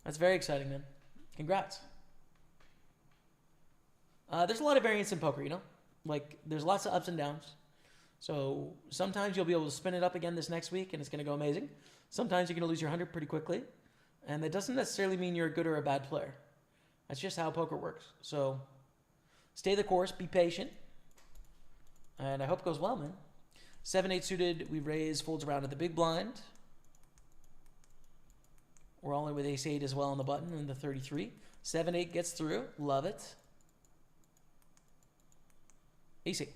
That's very exciting, man. Congrats. There's a lot of variance in poker, you know? Like, there's lots of ups and downs. So sometimes you'll be able to spin it up again this next week, and it's going to go amazing. Sometimes you're going to lose your 100 pretty quickly. And that doesn't necessarily mean you're a good or a bad player. That's just how poker works. So stay the course. Be patient. And I hope it goes well, man. 7-8 suited, we raise, folds around at the big blind. We're all in with ace 8 as well on the button in the 33. 7-8 gets through. Love it. Ace 8.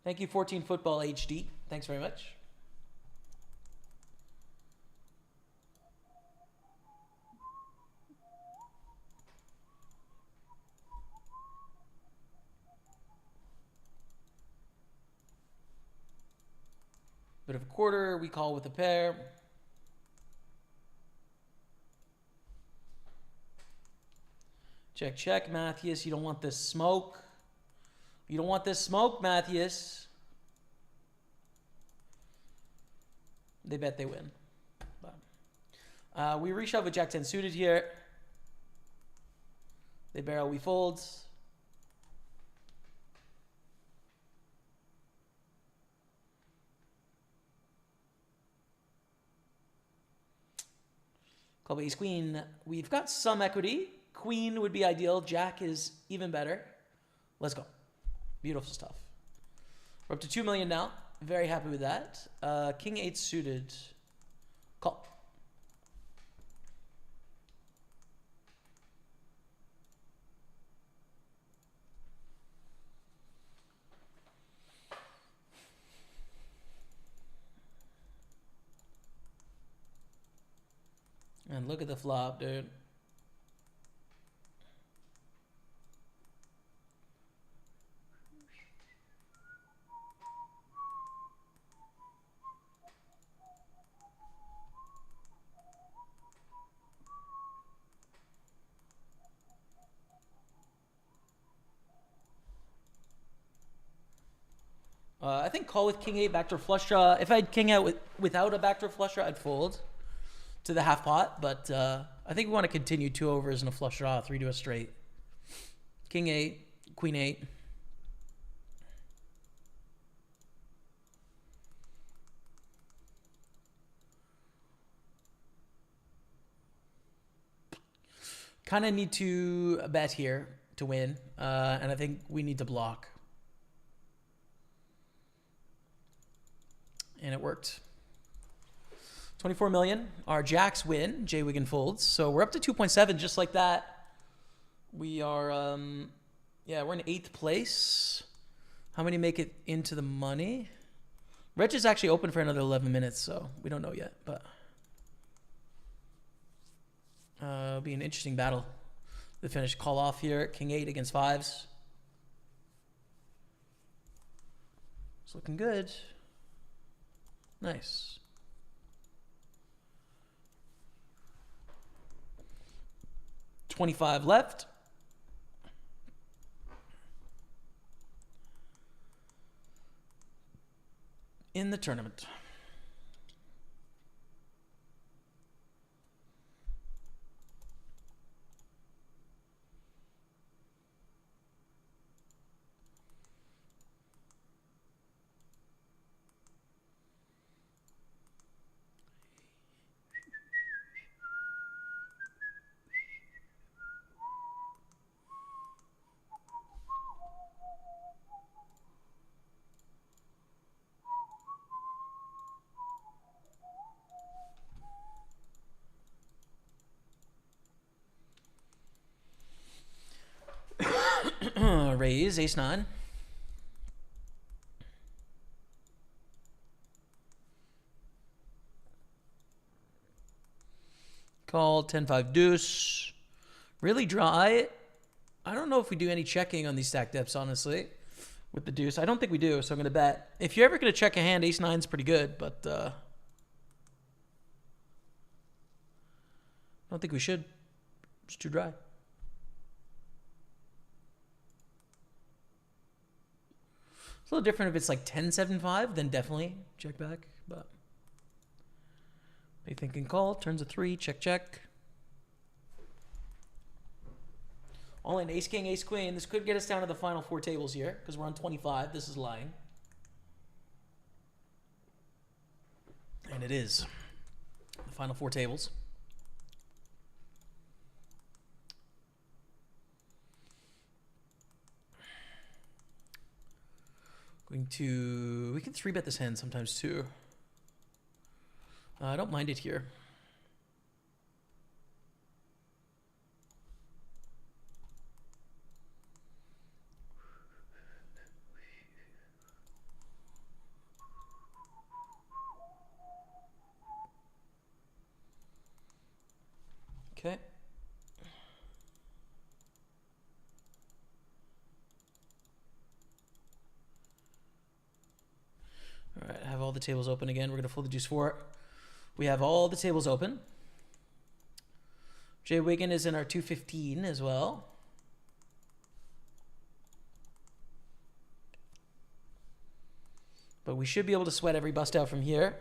Thank you, 14 Football HD. Thanks very much. Bit of a quarter, we call with a pair. Check, check, Matthews. You don't want this smoke. You don't want this smoke, Matthews. They bet they win. We reshove with Jack 10 suited here. They barrel, we fold. Call ace queen. We've got some equity. Queen would be ideal. Jack is even better. Let's go. Beautiful stuff. We're up to 2 million now. Very happy with that. King 8 suited. Call. man. Look at the flop, dude. I think call with king 8 backdoor flush draw. If I had king out without a backdoor flush draw, I'd fold to the half pot. But I think we want to continue 2 overs and a flush draw, 3 to a straight. King 8, queen 8. Kind of need to bet here to win, and I think we need to block. And it worked. 24 million. Our jacks win. Jay Wiggin folds. So we're up to 2.7 just like that. We are, yeah, we're in 8th place. How many make it into the money? Reg is actually open for another 11 minutes, so we don't know yet. But it'll be an interesting battle. The finish call off here. King 8 against 5s. It's looking good. Nice. $25 left. In the tournament. Raise, ace 9. Call, 10-5 deuce. Really dry. I don't know if we do any checking on these stack depths, honestly, with the deuce. I don't think we do, so I'm going to bet. If you're ever going to check a hand, ace 9 is pretty good, but I don't think we should. It's too dry. It's a little different if it's like 10-7-5, then definitely check back. But they thinking call, turns a 3, check, check. All in ace, king, ace, queen. This could get us down to the final 4 tables here because we're on 25. This is lying. And it is. The final 4 tables. We can 3-bet this hand sometimes too. I don't mind it here. Okay. All right, I have all the tables open again. We're going to fold the deuce 4. We have all the tables open. Jay Wiggin is in our 215 as well. But we should be able to sweat every bust out from here.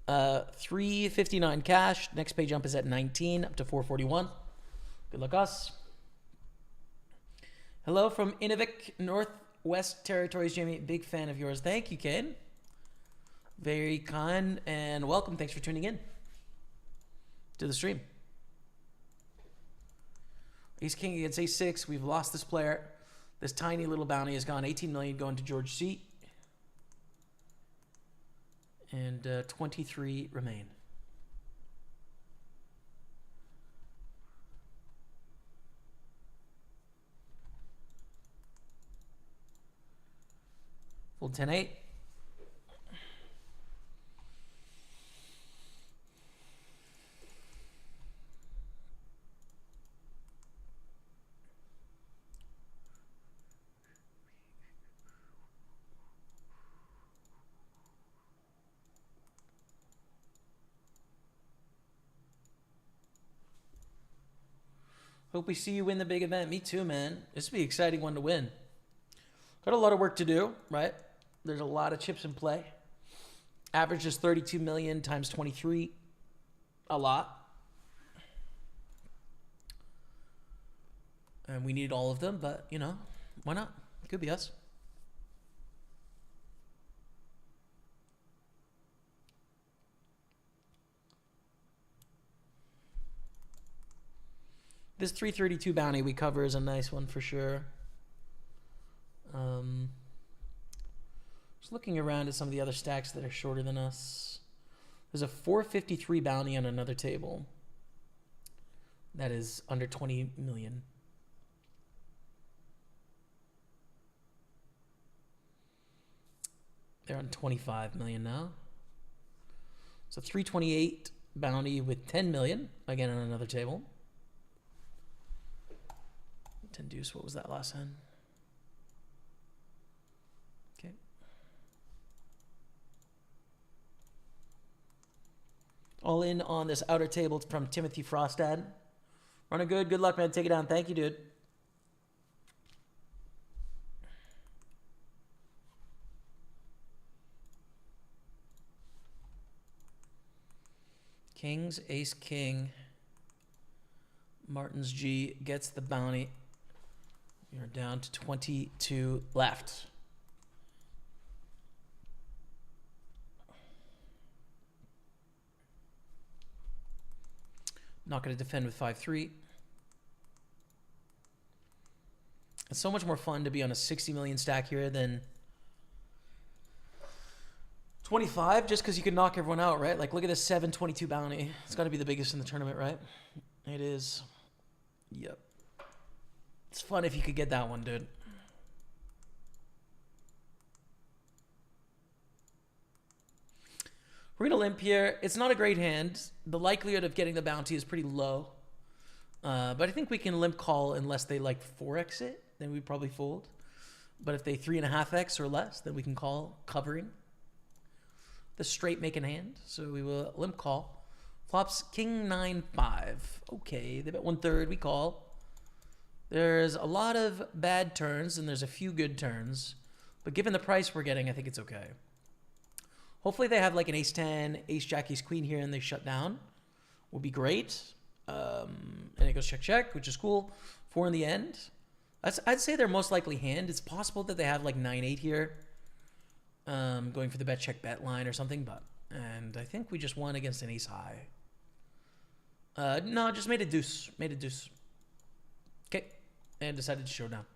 359 cash. Next pay jump is at 19, up to 441. Good luck, us. Hello from Inuvik, Northwest Territories, Jamie. Big fan of yours. Thank you, Kane. Very kind and welcome. Thanks for tuning in to the stream. Ace King against Ace 6. We've lost this player. This tiny little bounty has gone. 18 million going to George C. And 23 remain. Fold 10-8. Hope we see you win the big event. Me too, man. This will be an exciting one to win. Got a lot of work to do, right? There's a lot of chips in play. Average is 32 million times 23. A lot. And we need all of them, but, you know, why not? Could be us. This 332 bounty we cover is a nice one for sure. Just looking around at some of the other stacks that are shorter than us. There's a 453 bounty on another table. That is under 20 million. They're on 25 million now. So 328 bounty with 10 million, again on another table. 10 deuce, what was that last hand? Okay. All in on this outer table from Timothy Frostad. Running good. Good luck, man. Take it down. Thank you, dude. Kings, ace, king. Martin's G gets the bounty. You're down to 22 left. Not going to defend with 5-3. It's so much more fun to be on a 60 million stack here than 25, just because you can knock everyone out, right? Like, look at this 722 bounty. It's got to be the biggest in the tournament, right? It is. Yep. It's fun if you could get that one, dude. We're going to limp here. It's not a great hand. The likelihood of getting the bounty is pretty low. But I think we can limp call unless they like 4x it. Then we'd probably fold. But if they 3.5x or less, then we can call covering the straight making hand. So we will limp call. Flops king 9-5. Okay, they bet 1/3. We call. There's a lot of bad turns and there's a few good turns. But given the price we're getting, I think it's okay. Hopefully they have like an ace-10, ace-jack, ace-queen here and they shut down. Would be great. And it goes check-check, which is cool. 4 in the end. I'd say their most likely hand. It's possible that they have like 9-8 here. Going for the bet check bet line or something. And I think we just won against an ace-high. No, just made a deuce. Made a deuce. Okay. And decided to show down.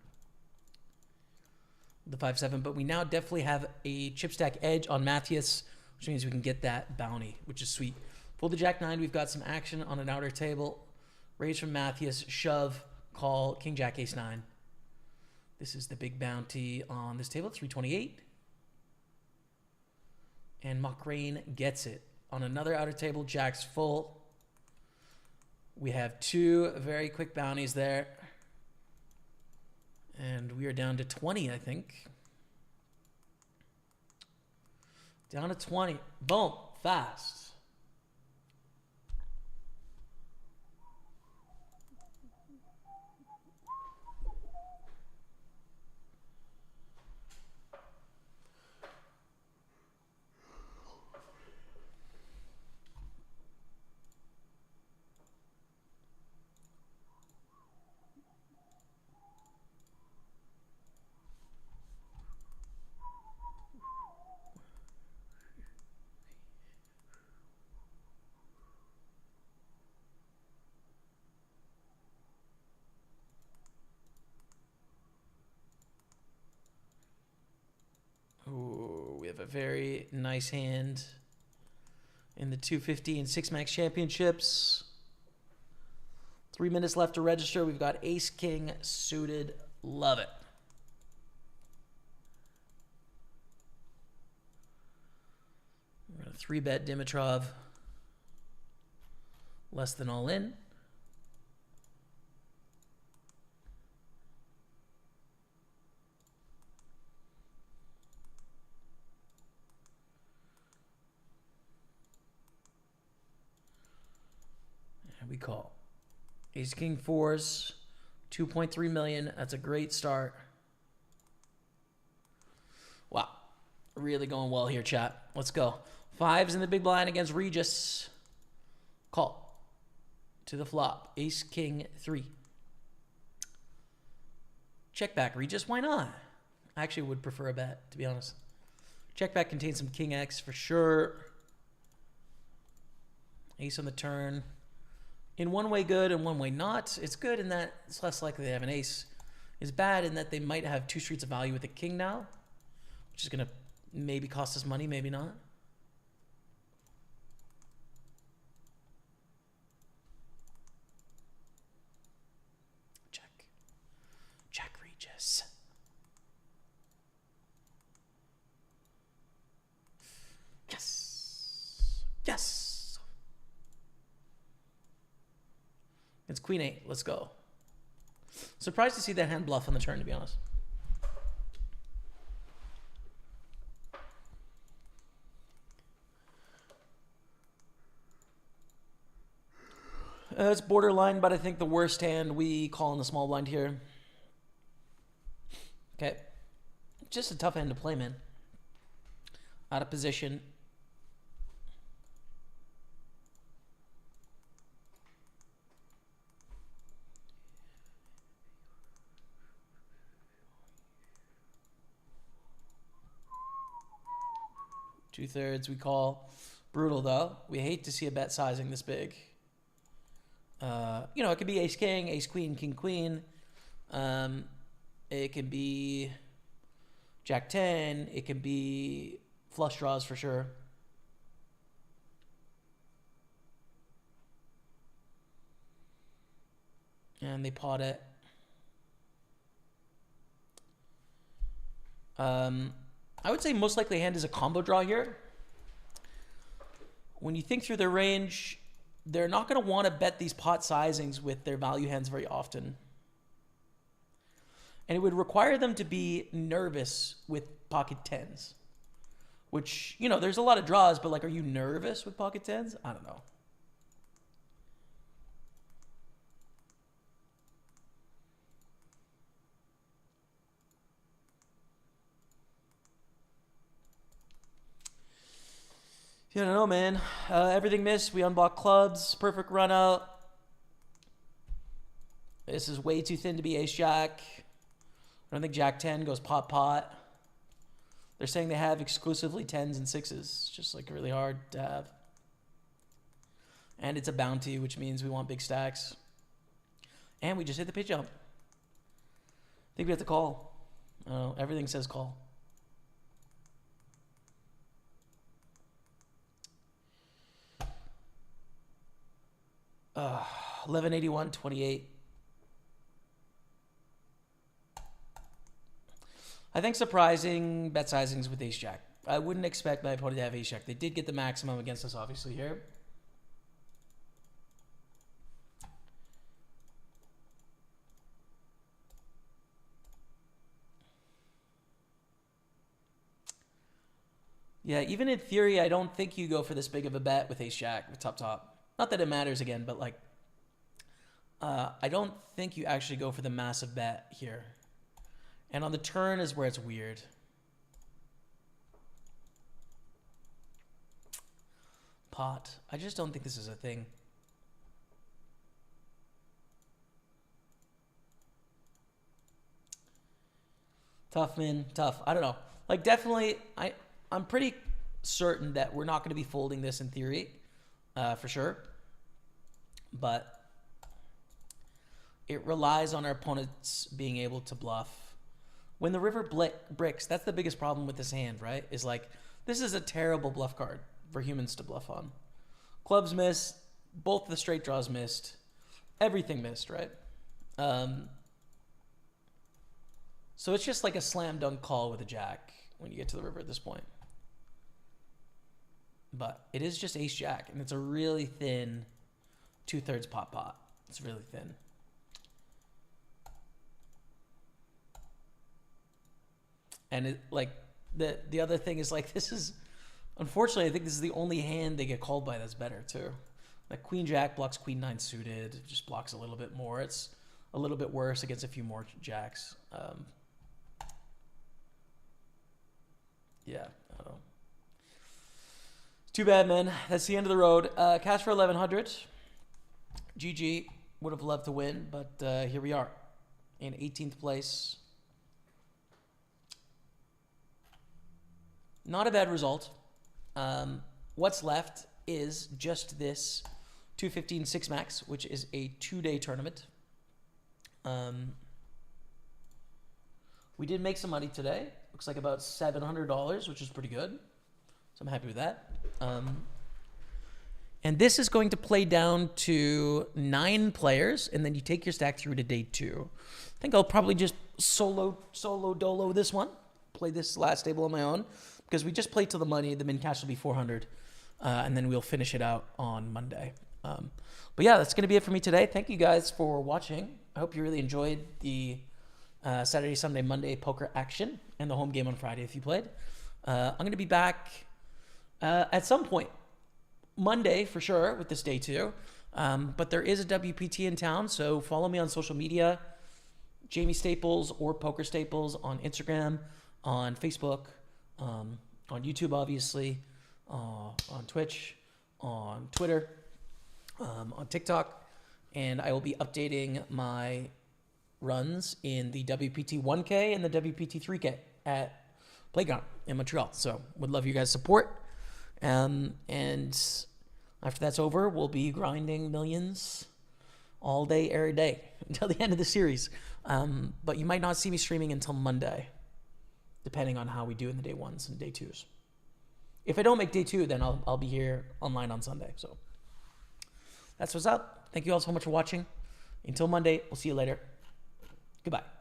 The 5-7, but we now definitely have a chip stack edge on Matthias, which means we can get that bounty, which is sweet. Fold the jack-9, we've got some action on an outer table. Raise from Matthias, shove, call, king, jack, ace-9. This is the big bounty on this table, 328. And Mock-Rain gets it. On another outer table, jack's full. We have 2 very quick bounties there. And we are down to 20, I think. Down to 20. Boom. Fast. Ooh, we have a very nice hand in the 250 and 6 max championships. 3 minutes left to register. We've got ace king suited. Love it. We're going to 3-bet Dimitrov. Less than all in. We call. Ace king fours, 2.3 million. That's a great start. Wow. Really going well here, chat. Let's go. Fives in the big blind against Regis. Call. To the flop. Ace king 3. Check back, Regis. Why not? I actually would prefer a bet, to be honest. Check back contains some king X for sure. Ace on the turn. In one way good and one way not. It's good in that it's less likely they have an ace. It's bad in that they might have 2 streets of value with a king now, which is going to maybe cost us money, maybe not. Check. Check, Regis. Yes. Yes. It's queen 8. Let's go. Surprised to see that hand bluff on the turn, to be honest. It's borderline, but I think the worst hand we call in the small blind here. Okay. Just a tough hand to play, man. Out of position. Two-thirds we call. Brutal, though. We hate to see a bet sizing this big. You know, it could be ace-king, ace-queen, king-queen. It could be jack-10. It could be flush draws for sure. And they pot it. I would say most likely hand is a combo draw here. When you think through their range, they're not going to want to bet these pot sizings with their value hands very often. And it would require them to be nervous with pocket 10s. Which, you know, there's a lot of draws, but like, are you nervous with pocket 10s? I don't know. Yeah, I don't know, man. Everything missed. We unblocked clubs. Perfect run out. This is way too thin to be ace-jack. I don't think jack-10 goes pot-pot. They're saying they have exclusively 10s and 6s. It's just like really hard to have. And it's a bounty, which means we want big stacks. And we just hit the pitch jump. I think we have to call. Oh, everything says call. 1181.28. I think surprising bet sizings with ace jack. I wouldn't expect my opponent to have ace jack. They did get the maximum against us, obviously, here. Yeah, even in theory, I don't think you go for this big of a bet with ace jack with top. Not that it matters again, but like, I don't think you actually go for the massive bet here. And on the turn is where it's weird. Pot. I just don't think this is a thing. Tough, man. Tough. I don't know. Like, definitely, I'm pretty certain that we're not going to be folding this in theory, for sure. But it relies on our opponents being able to bluff. When the river bricks, that's the biggest problem with this hand, right? Is like, this is a terrible bluff card for humans to bluff on. Clubs missed. Both the straight draws missed. Everything missed, right? So it's just like a slam dunk call with a jack when you get to the river at this point. But it is just ace jack, and it's a really thin 2/3 pot. It's really thin. And it, like, the other thing is, like, this is, unfortunately, I think this is the only hand they get called by that's better too. Like queen jack blocks queen nine suited, just blocks a little bit more. It's a little bit worse against a few more jacks. Yeah, I don't know. Too bad, man. That's the end of the road. Cash for 1100. GG. Would have loved to win, but here we are in 18th place. Not a bad result. What's left is just this 215 6 max, which is a 2-day tournament. We did make some money today. Looks like about $700, which is pretty good. So I'm happy with that. And this is going to play down to 9 players, and then you take your stack through to day 2. I think I'll probably just solo dolo this one. Play this last table on my own, because we just played to the money. The min cash will be 400, and then we'll finish it out on Monday. But yeah, that's going to be it for me today. Thank you guys for watching. I hope you really enjoyed the Saturday, Sunday, Monday poker action and the home game on Friday if you played. I'm going to be back at some point Monday for sure with this day 2. But there is a WPT in town, so follow me on social media, Jaime Staples or Pokerstaples on Instagram, on Facebook, on YouTube obviously, on Twitch, on Twitter, on TikTok, and I will be updating my runs in the WPT 1K and the WPT 3K at Playground in Montreal. So would love you guys' support. And after that's over, we'll be grinding millions all day, every day until the end of the series. But you might not see me streaming until Monday, depending on how we do in the day 1s and day 2s. If I don't make day 2, then I'll be here online on Sunday. So that's what's up. Thank you all so much for watching. Until Monday, we'll see you later. Goodbye.